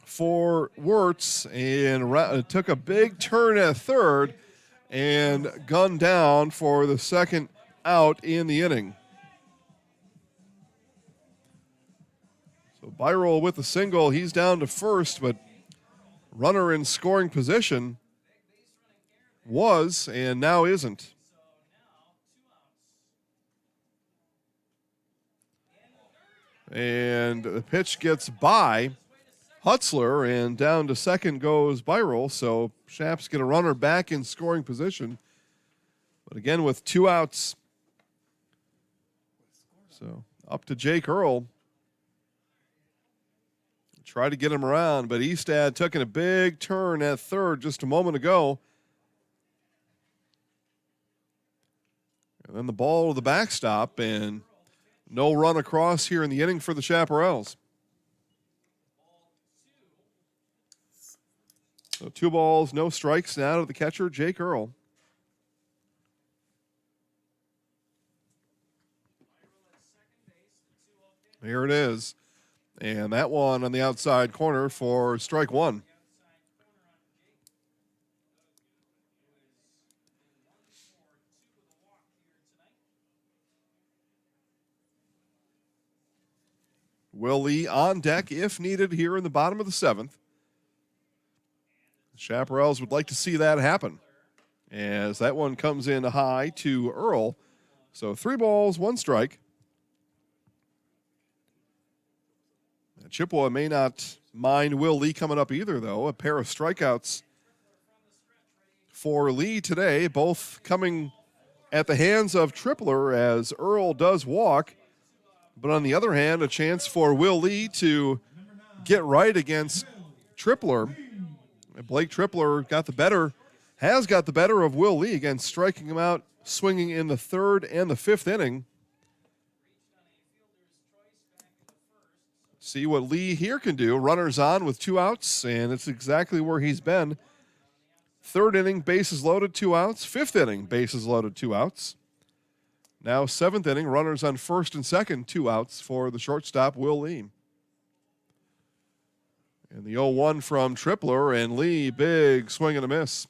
for Wirtz and took a big turn at third and gunned down for the second out in the inning. So Varshall with the single, he's down to first, but runner in scoring position was and now isn't. And the pitch gets by Hutzler, and down to second goes Varshall. So Chaps get a runner back in scoring position, but again with 2 outs. So up to Jake Earl. Try to get him around, but Eastad took in a big turn at third just a moment ago. And then the ball to the backstop, and no run across here in the inning for the Chaparrals. So 2 balls, no strikes now to the catcher, Jake Earl. Here it is. And that one on the outside corner for strike 1. Will Lee on deck if needed here in the bottom of the 7th. The Chaparrals would like to see that happen as that one comes in high to Earl. So 3 balls, 1 strike. Chippewa may not mind Will Lee coming up either, though. A pair of strikeouts for Lee today, both coming at the hands of Tripler as Earl does walk. But on the other hand, a chance for Will Lee to get right against Tripler. Blake Tripler has got the better of Will Lee, again striking him out, swinging in the 3rd and the 5th inning. See what Lee here can do. Runners on with 2 outs, and it's exactly where he's been. 3rd inning, bases loaded, 2 outs. 5th inning, bases loaded, 2 outs. Now 7th inning, runners on 1st and 2nd, 2 outs for the shortstop, Will Lee. And the 0-1 from Tripler, and Lee, big swing and a miss.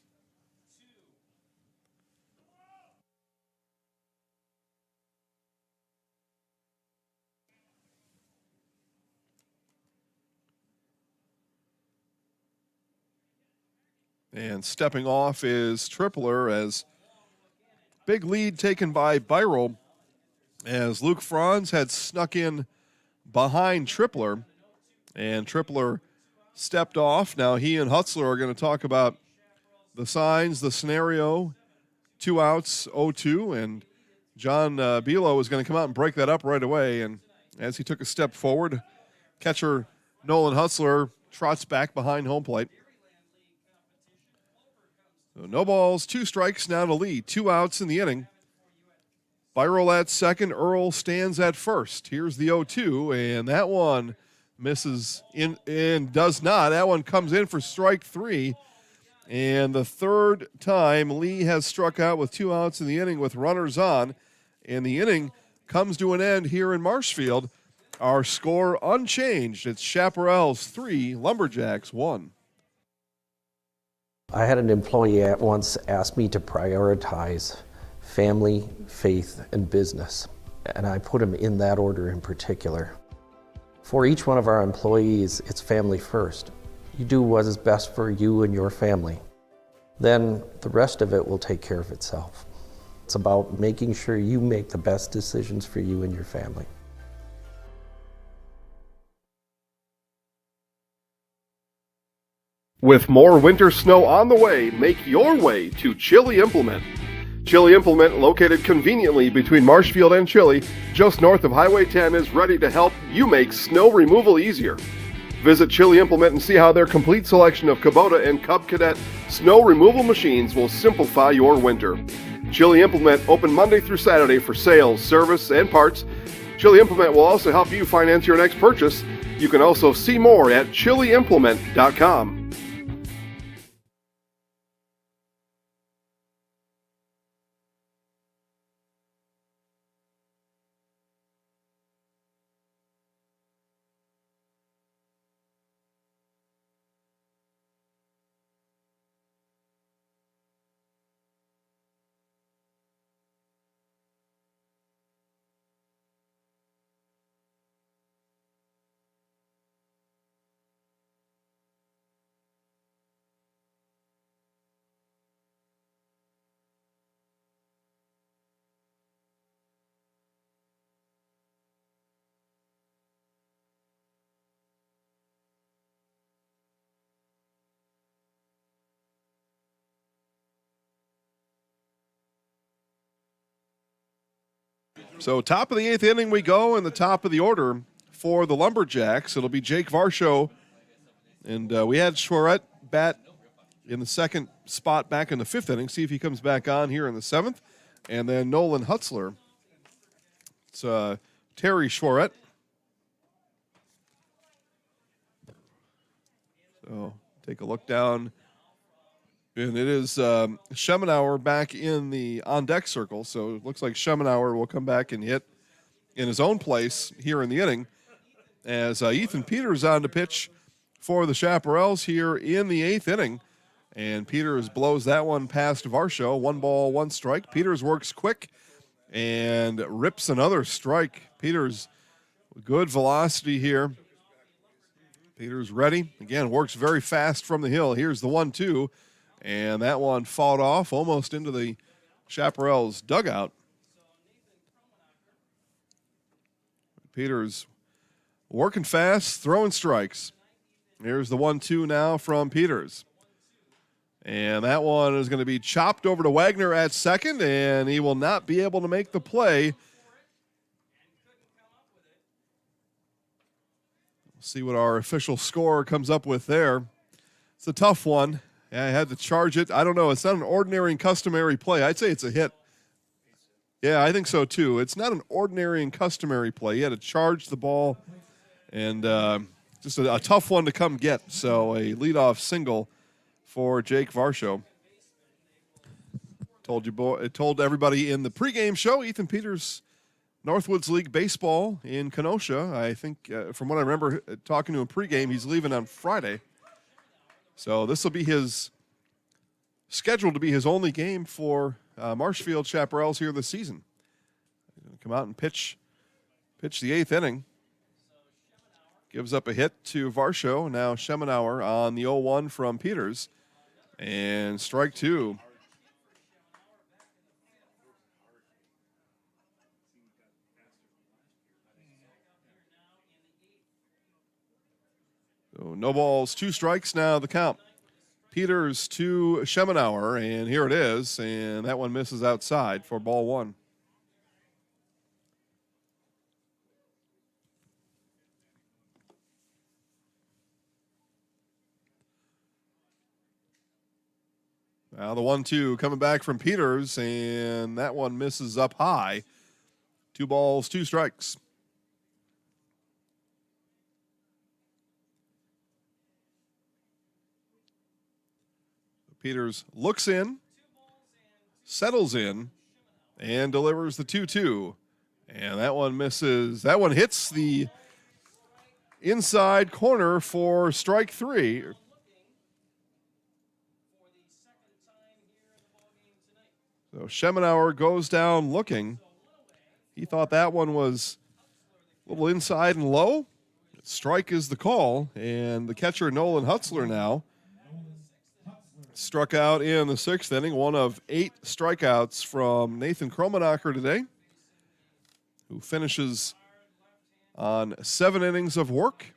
And stepping off is Tripler as big lead taken by Varshall as Luke Franz had snuck in behind Tripler, and Tripler stepped off. Now he and Hutzler are going to talk about the signs, the scenario, 2 outs, 0-2, and John Bilo is going to come out and break that up right away. And as he took a step forward, catcher Nolan Hutzler trots back behind home plate. So no balls, 2 strikes now to Lee. 2 outs in the inning. Varshall at second. Earl stands at first. Here's the 0-2, and that one misses in and does not. That one comes in for strike 3. And the third time Lee has struck out with 2 outs in the inning with runners on. And the inning comes to an end here in Marshfield. Our score unchanged. It's Chaparrals 3, Lumberjacks 1. I had an employee at once ask me to prioritize family, faith, and business. And I put them in that order in particular. For each one of our employees, it's family first. You do what is best for you and your family. Then the rest of it will take care of itself. It's about making sure you make the best decisions for you and your family. With more winter snow on the way, make your way to Chili Implement. Chili Implement, located conveniently between Marshfield and Chili, just north of Highway 10, is ready to help you make snow removal easier. Visit Chili Implement and see how their complete selection of Kubota and Cub Cadet snow removal machines will simplify your winter. Chili Implement open Monday through Saturday for sales, service, and parts. Chili Implement will also help you finance your next purchase. You can also see more at chiliimplement.com. So top of the 8th inning we go, and the top of the order for the Lumberjacks. It'll be Jake Varshall. And we had Schwarette bat in the second spot back in the 5th inning. See if he comes back on here in the 7th. And then Nolan Hutzler. It's Terry Schwarette. So take a look down. And it is Schemenauer back in the on-deck circle. So it looks like Schemenauer will come back and hit in his own place here in the inning as Ethan Peters on to pitch for the Chaparrals here in the 8th inning. And Peters blows that one past Varshall. 1 ball, 1 strike. Peters works quick and rips another strike. Peters, good velocity here. Peters ready. Again, works very fast from the hill. Here's the 1-2. And that one fought off almost into the Chaparrals dugout. Peters working fast, throwing strikes. Here's the 1-2 now from Peters. And that one is going to be chopped over to Wagner at second, and he will not be able to make the play. We'll see what our official score comes up with there. It's a tough one. Yeah, I had to charge it. I don't know. It's not an ordinary and customary play. I'd say it's a hit. Yeah, I think so too. It's not an ordinary and customary play. You had to charge the ball, and just a tough one to come get. So a leadoff single for Jake Varshall. Told everybody in the pregame show, Ethan Peters, Northwoods League Baseball in Kenosha. I think, from what I remember talking to him pregame, he's leaving on Friday. So this will be scheduled to be his only game for Marshfield Chaparrals here this season. He's going to come out and pitch the 8th inning. Gives up a hit to Varshall. Now Schemenauer on the 0-1 from Peters. And strike 2. So no balls, 2 strikes now the count. Peters to Schemenauer, and here it is, and that one misses outside for ball 1. Now the 1-2 coming back from Peters, and that one misses up high. 2 balls, 2 strikes. Peters looks in, settles in, and delivers the 2-2. And that one misses. That one hits the inside corner for strike 3. So Schemenauer goes down looking. He thought that one was a little inside and low. Strike is the call, and the catcher Nolan Hutzler now struck out in the 6th inning, one of 8 strikeouts from Nathan Kromanocker today, who finishes on 7 innings of work,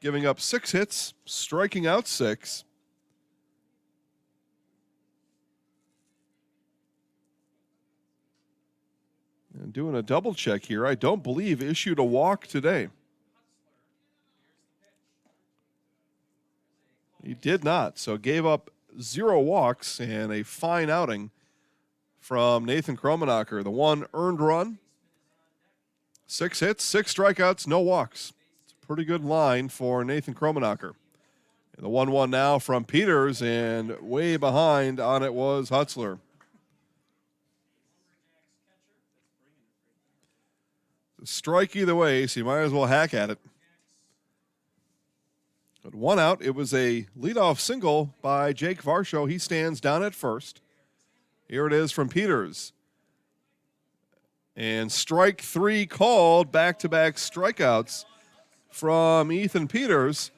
giving up 6 hits, striking out 6. And doing a double check here, I don't believe issued a walk today. He did not, so gave up 0 walks and a fine outing from Nathan Kromanocker. The 1 earned run, 6 hits, 6 strikeouts, no walks. It's a pretty good line for Nathan Kromanocker. And the 1-1 now from Peters, and way behind on it was Hutzler. A strike either way, so you might as well hack at it. But 1 out, it was a leadoff single by Jake Varshall. He stands down at first. Here it is from Peters. And strike 3 called, back-to-back strikeouts from Ethan Peters.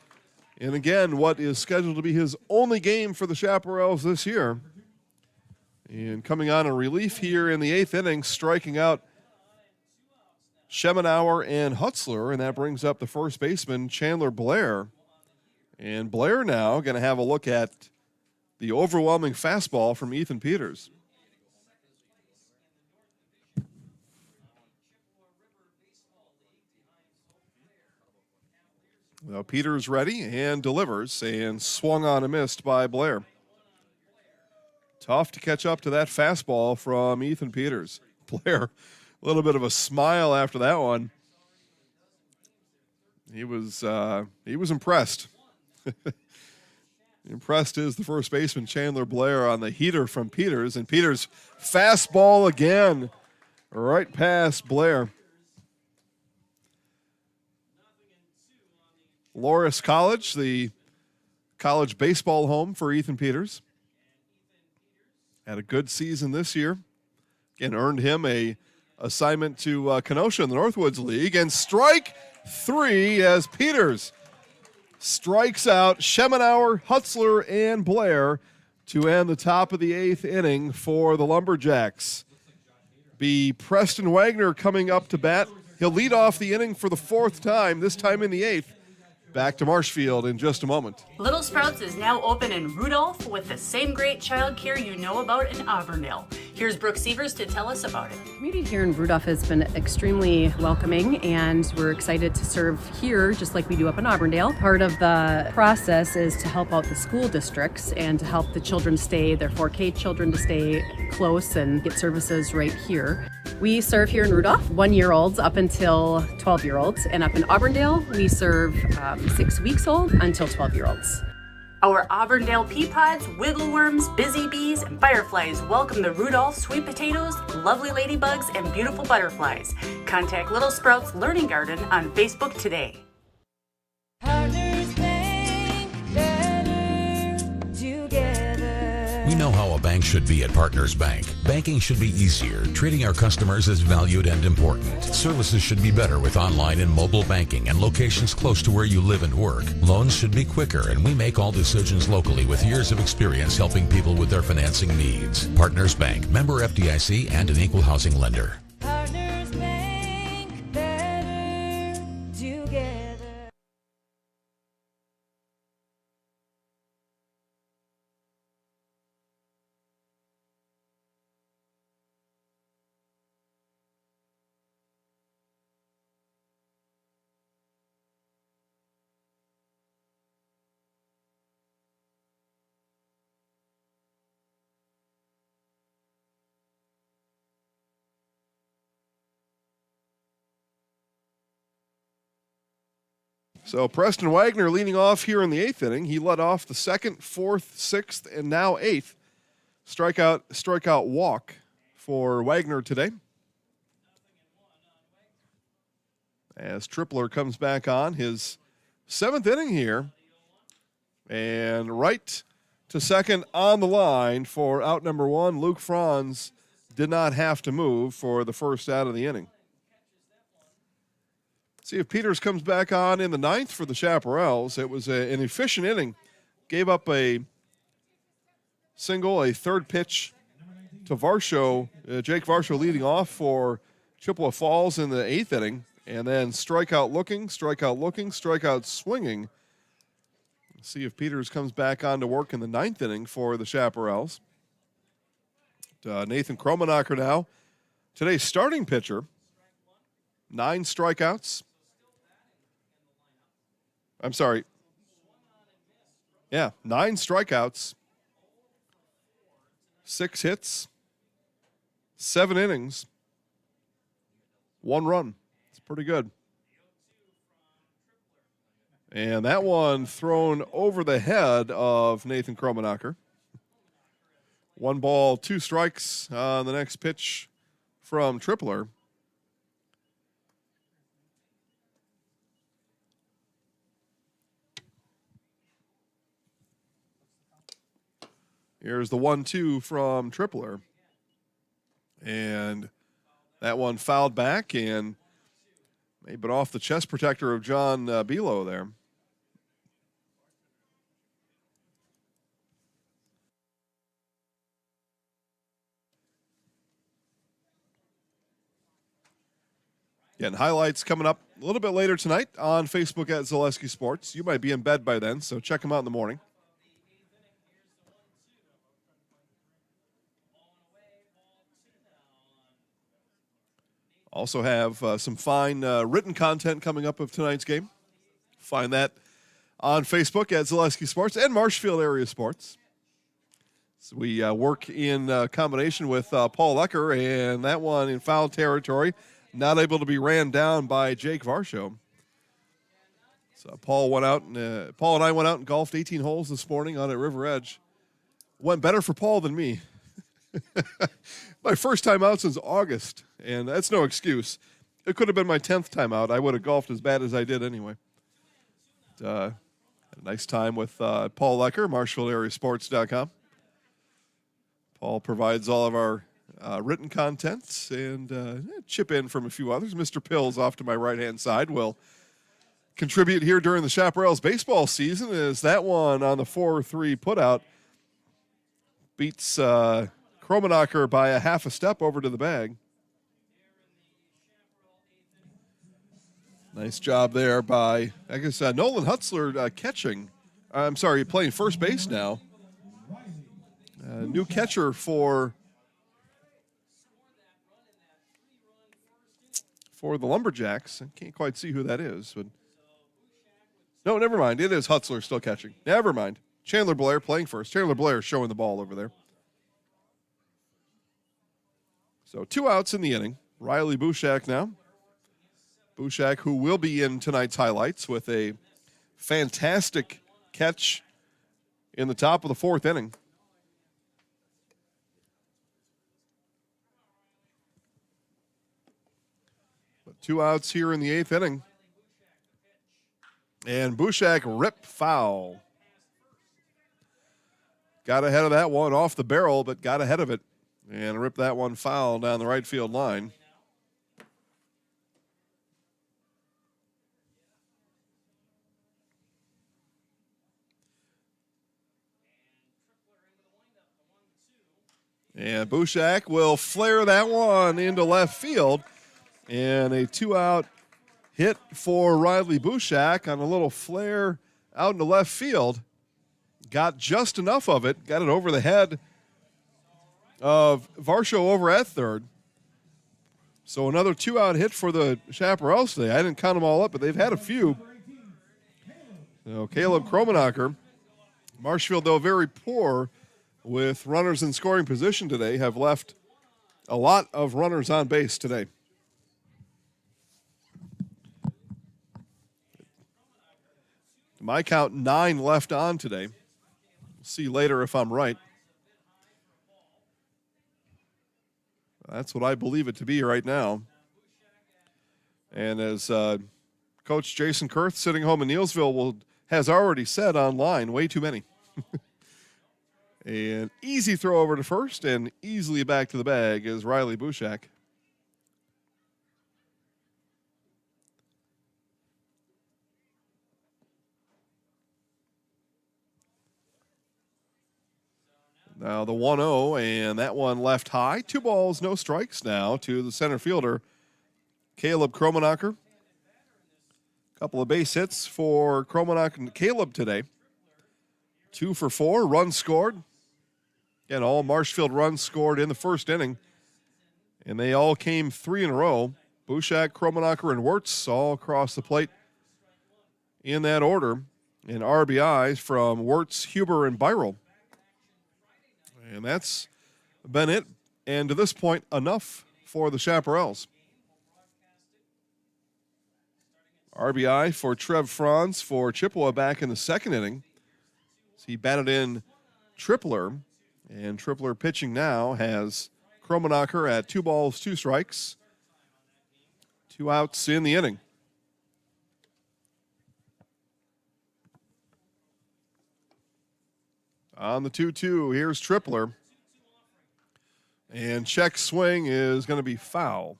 And again, what is scheduled to be his only game for the Chaparrals this year. And coming on in relief here in the 8th inning, striking out Schemenauer and Hutzler, and that brings up the first baseman, Chandler Blair. And Blair now going to have a look at the overwhelming fastball from Ethan Peters. Well, Peters ready and delivers, and swung on and missed by Blair. Tough to catch up to that fastball from Ethan Peters. Blair, a little bit of a smile after that one. He was impressed. Impressed is the first baseman, Chandler Blair, on the heater from Peters. And Peters, fastball again, right past Blair. Loris College, the college baseball home for Ethan Peters. Had a good season this year. Again, earned him a assignment to Kenosha in the Northwoods League. And strike 3 as Peters strikes out Schemenauer, Hutzler, and Blair to end the top of the 8th inning for the Lumberjacks. Be Preston Wagner coming up to bat. He'll lead off the inning for the 4th time, this time in the 8th. Back to Marshfield in just a moment. Little Sprouts is now open in Rudolph with the same great child care you know about in Auburndale. Here's Brooke Sievers to tell us about it. The community here in Rudolph has been extremely welcoming, and we're excited to serve here just like we do up in Auburndale. Part of the process is to help out the school districts and to help the children stay, their 4K children to stay close and get services right here. We serve here in Rudolph 1-year-olds up until 12-year-olds, and up in Auburndale we serve 6 weeks old until 12-year-olds. Our Auburndale pea pods, wiggle worms, busy bees, and fireflies welcome the Rudolph sweet potatoes, lovely ladybugs, and beautiful butterflies. Contact Little Sprouts Learning Garden on Facebook today. Partners Bank, better together. We know how a bank should be at Partners Bank. Banking should be easier, treating our customers as valued and important. Services should be better with online and mobile banking and locations close to where you live and work. Loans should be quicker, and we make all decisions locally with years of experience helping people with their financing needs. Partners Bank, member FDIC, and an equal housing lender. Partners Bank, better together. So Preston Wagner leading off here in the 8th inning. He led off the 2nd, 4th, 6th, and now 8th. Strikeout walk for Wagner today. As Tripler comes back on his 7th inning here. And right to second on the line for out number 1. Luke Franz did not have to move for the first out of the inning. See if Peters comes back on in the 9th for the Chaparrals. It was an efficient inning. Gave up a single, a third pitch to Varshall. Jake Varshall leading off for Chippewa Falls in the 8th inning. And then strikeout looking, strikeout swinging. See if Peters comes back on to work in the 9th inning for the Chaparrals. Nathan Kromanocker now, today's starting pitcher. 9 strikeouts. I'm sorry. Yeah, 9 strikeouts. 6 hits. 7 innings. 1 run. It's pretty good. And that one thrown over the head of Nathan Kromanocker. 1 ball, 2 strikes on the next pitch from Tripler. Here's the 1-2 from Tripler. And that one fouled back and maybe off the chest protector of John Belo there. Again, highlights coming up a little bit later tonight on Facebook at Zaleski Sports. You might be in bed by then, so check them out in the morning. Also have some fine written content coming up of tonight's game. Find that on Facebook at Zaleski Sports and Marshfield Area Sports. So we work in combination with Paul Lecker, and that one in foul territory. Not able to be ran down by Jake Varshall. So Paul and I went out and golfed 18 holes this morning on at River Edge. Went better for Paul than me. My first time out since August, and that's no excuse. It could have been my 10th time out. I would have golfed as bad as I did anyway. Had a nice time with Paul Lecker, MarshfieldAreaSports.com. Paul provides all of our written contents and chip in from a few others. Mr. Pills off to my right-hand side will contribute here during the Chaparrals baseball season as that one on the 4-3 putout beats Kromanocker by a half a step over to the bag. Nice job there by, I guess, Nolan Hutzler catching. I'm sorry, playing first base now. New catcher for the Lumberjacks. I can't quite see who that is. But no, never mind. It is Hutzler still catching. Never mind. Chandler Blair playing first. Chandler Blair showing the ball over there. So 2 outs in the inning. Riley Bushak now. Bushak, who will be in tonight's highlights with a fantastic catch in the top of the 4th inning. But 2 outs here in the 8th inning. And Bushak ripped foul. Got ahead of that one off the barrel, but got ahead of it and ripped that one foul down the right field line. And Bushak will flare that one into left field. And a 2-out hit for Riley Bushak on a little flare out into left field. Got just enough of it. Got it over the head of Varshall over at third. So another 2-out hit for the Chaparrals today. I didn't count them all up, but they've had a few. So Caleb Kromanocker. Marshfield, though, very poor with runners in scoring position today, have left a lot of runners on base today. my count, 9 left on today. We'll see later if I'm right. That's what I believe it to be right now. And as Coach Jason Kurth, sitting home in Neilsville, has already said online, way too many. An easy throw over to first and easily back to the bag is Riley Bushak. Now the 1-0, and that one left high. 2 balls, no strikes now to the center fielder, Caleb Kromanocker. Couple of base hits for Kromanocker and Caleb today. 2 for 4, runs scored. Again, all Marshfield runs scored in the first inning, and they all came 3 in a row. Bushak, Kromanocker, and Wirtz all across the plate in that order. And RBIs from Wirtz, Huber, and Birel. And that's been it. And to this point, enough for the Chaparrals. RBI for Trev Franz for Chippewa back in the second inning. He batted in Tripler. And Tripler pitching now has Kromanocker at 2 balls, 2 strikes. 2 outs in the inning. On the 2-2, here's Tripler. And check swing is going to be foul.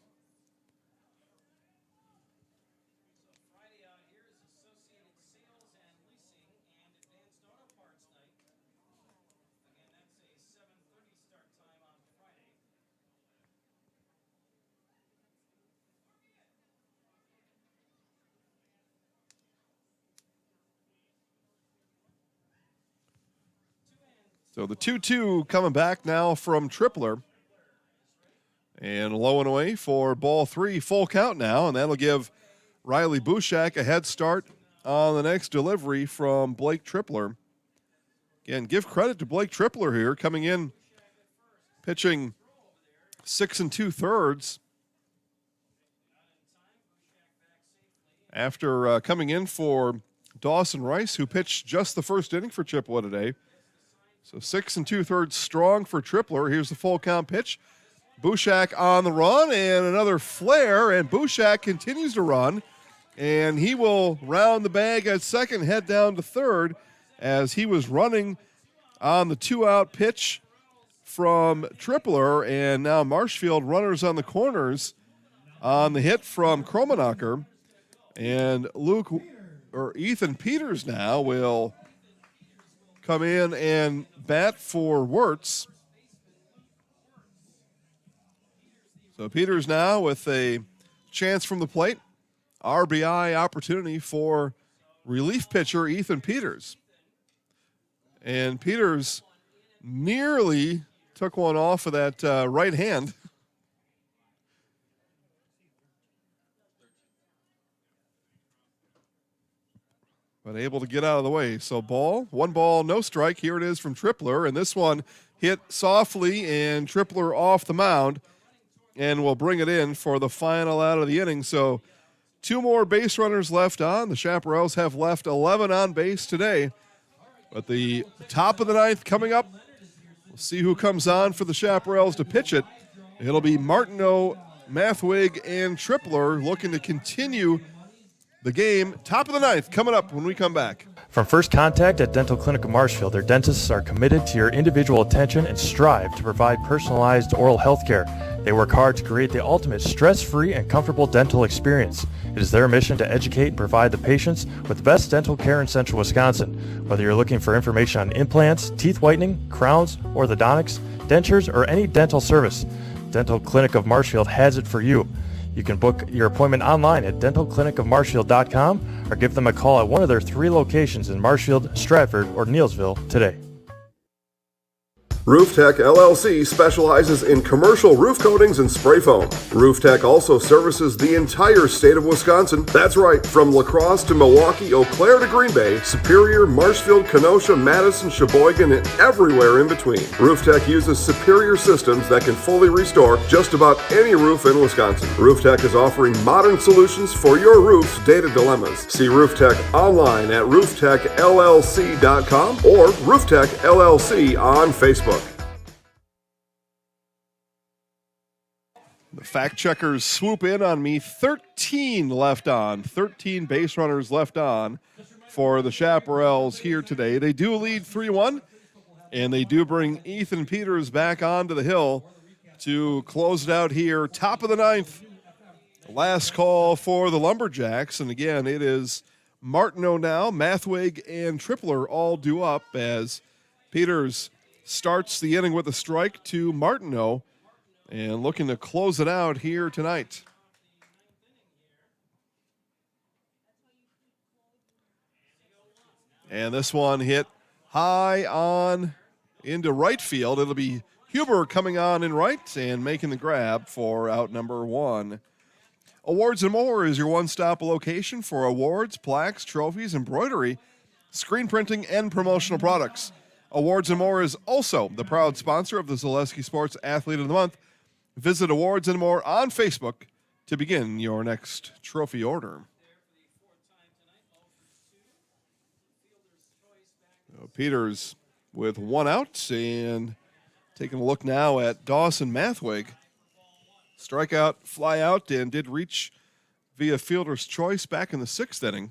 So the 2-2 coming back now from Tripler. And low and away for ball 3, full count now, and that'll give Riley Bushak a head start on the next delivery from Blake Tripler. Again, give credit to Blake Tripler here, coming in, pitching 6 2/3 after coming in for Dawson Rice, who pitched just the first inning for Chippewa today. So 6 2/3 strong for Tripler. Here's the full count pitch. Bushak on the run, and another flare, and Bushak continues to run, and he will round the bag at second, head down to third, as he was running on the 2-out pitch from Tripler, and now Marshfield runners on the corners on the hit from Kromanocker, and Ethan Peters now will come in and bat for Wirtz. So Peters now with a chance from the plate. RBI opportunity for relief pitcher Ethan Peters. And Peters nearly took one off of that right hand. But able to get out of the way. So 1 ball, no strike. Here it is from Tripler. And this one hit softly, and Tripler off the mound. And we'll bring it in for the final out of the inning. So 2 more base runners left on. The Chaparrals have left 11 on base today. But the top of the 9th coming up. We'll see who comes on for the Chaparrals to pitch it. It'll be Martineau, Mathwig, and Tripler looking to continue the game. Top of the 9th coming up when we come back. From first contact at Dental Clinic of Marshfield, their dentists are committed to your individual attention and strive to provide personalized oral health care. They work hard to create the ultimate stress-free and comfortable dental experience. It is their mission to educate and provide the patients with the best dental care in Central Wisconsin. Whether you're looking for information on implants, teeth whitening, crowns, orthodontics, dentures, or any dental service, Dental Clinic of Marshfield has it for you. You can book your appointment online at dentalclinicofmarshfield.com or give them a call at one of their 3 locations in Marshfield, Stratford, or Neilsville today. Rooftech LLC specializes in commercial roof coatings and spray foam. Rooftech also services the entire state of Wisconsin. That's right, from La Crosse to Milwaukee, Eau Claire to Green Bay, Superior, Marshfield, Kenosha, Madison, Sheboygan, and everywhere in between. Rooftech uses superior systems that can fully restore just about any roof in Wisconsin. Rooftech is offering modern solutions for your roof's data dilemmas. See Rooftech online at rooftechllc.com or Rooftech LLC on Facebook. The fact checkers swoop in on me. 13 left on. 13 base runners left on for the Chaparrals here today. They do lead 3-1, and they do bring Ethan Peters back onto the hill to close it out here. Top of the ninth. Last call for the Lumberjacks. And again, it is Martineau now. Mathwig and Tripler all due up as Peters starts the inning with a strike to Martineau and looking to close it out here tonight. And this one hit high on into right field. It'll be Huber coming on in right and making the grab for out number one. Awards and More is your one-stop location for awards, plaques, trophies, embroidery, screen printing, and promotional products. Awards and More is also the proud sponsor of the Zaleski Sports Athlete of the Month. Visit Awards and More on Facebook to begin your next trophy order. So Peters with one out, and taking a look now at Dawson Mathwig. Strikeout, fly out, and did reach via fielder's choice back in the sixth inning.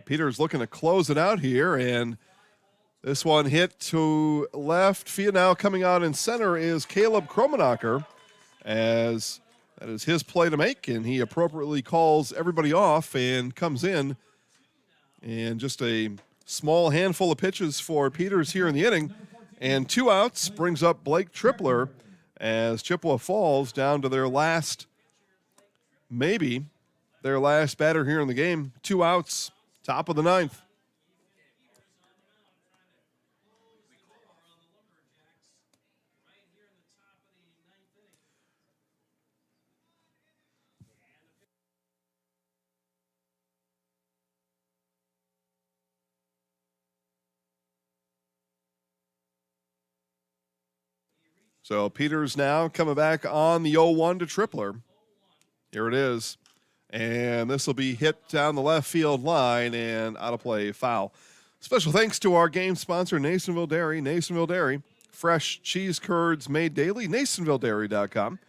Peters looking to close it out here, and this one hit to left field. Now coming out in center is Caleb Kromanocker, as that is his play to make, and he appropriately calls everybody off and comes in. And just a small handful of pitches for Peters here in the inning, and 2 outs brings up Blake Tripler as Chippewa Falls down to their last batter here in the game. 2 outs, top of the ninth. So Peters now coming back on the 0-1 to Tripler. Here it is. And this will be hit down the left field line and out of play, foul. Special thanks to our game sponsor, Nasonville Dairy. Nasonville Dairy, fresh cheese curds made daily, NasonvilleDairy.com.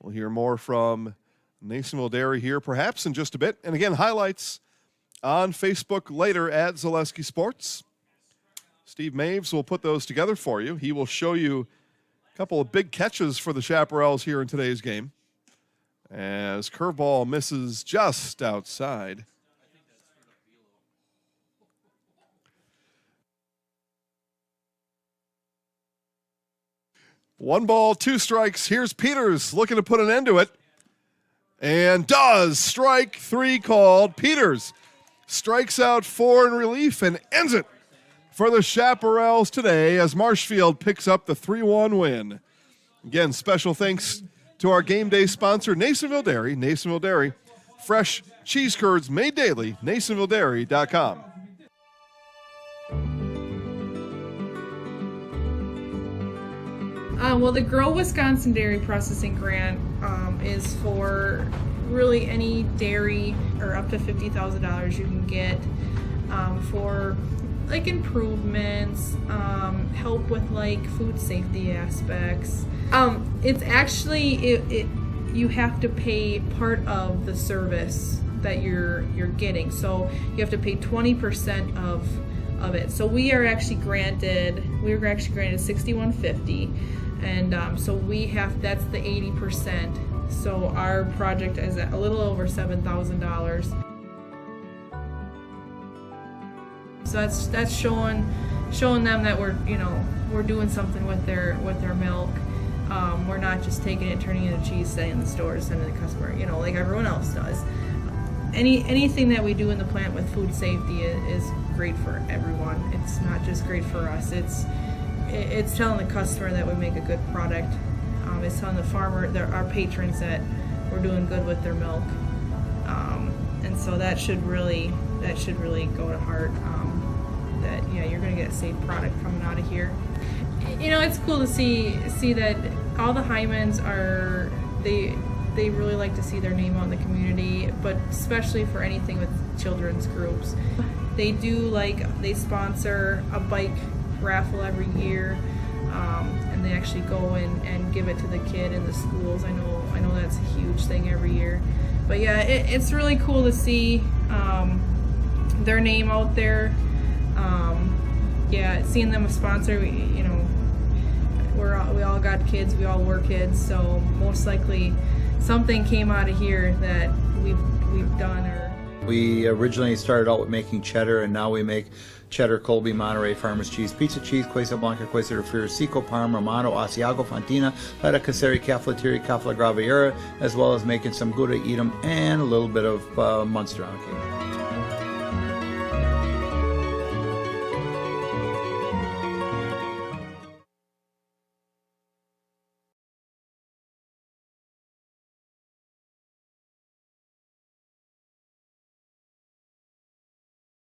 We'll hear more from Nasonville Dairy here perhaps in just a bit. And again, highlights on Facebook later at Zaleski Sports. Steve Maves will put those together for you. He will show you couple of big catches for the Chaparrals here in today's game, as curveball misses just outside. One ball, 2 strikes. Here's Peters looking to put an end to it, and does. Strike 3 called. Peters strikes out 4 in relief and ends it for the Chaparrals today as Marshfield picks up the 3-1 win. Again, special thanks to our game day sponsor, Nasonville Dairy. Nasonville Dairy, fresh cheese curds made daily, NasonvilleDairy.com. Well, the Grow Wisconsin Dairy Processing Grant is for really any dairy, or up to $50,000 you can get for like improvements, help with like food safety aspects. It's actually you have to pay part of the service that you're getting, so you have to pay 20% of it. So we were actually granted $6,150, and so that's the 80%. So our project is at a little over $7,000. So that's showing them that we're doing something with their milk. We're not just taking it and turning it into cheese, setting in the stores, sending the customer, like everyone else does. Anything that we do in the plant with food safety is great for everyone. It's not just great for us. It's it's telling the customer that we make a good product. It's telling the farmer, our patrons, that we're doing good with their milk. And so that should really go to heart. That you're going to get a safe product coming out of here. You know, it's cool to see that all the Hymans are they really like to see their name out in the community, but especially for anything with children's groups. They sponsor a bike raffle every year, and they actually go and give it to the kid in the schools. I know that's a huge thing every year. But yeah, it's really cool to see their name out there. Seeing them a sponsor, we all got kids, we all were kids, so most likely something came out of here that we've done. We originally started out with making cheddar, and now we make cheddar, Colby, Monterey, Farmers cheese, pizza cheese, Quesa Blanca, Quesa de Friar, Seco, Parma, Romano, Asiago, Fontina, Letta, Caseri, Caflateri, Cafla Graviera, as well as making some Gouda, Edam, and a little bit of Munster on occasion.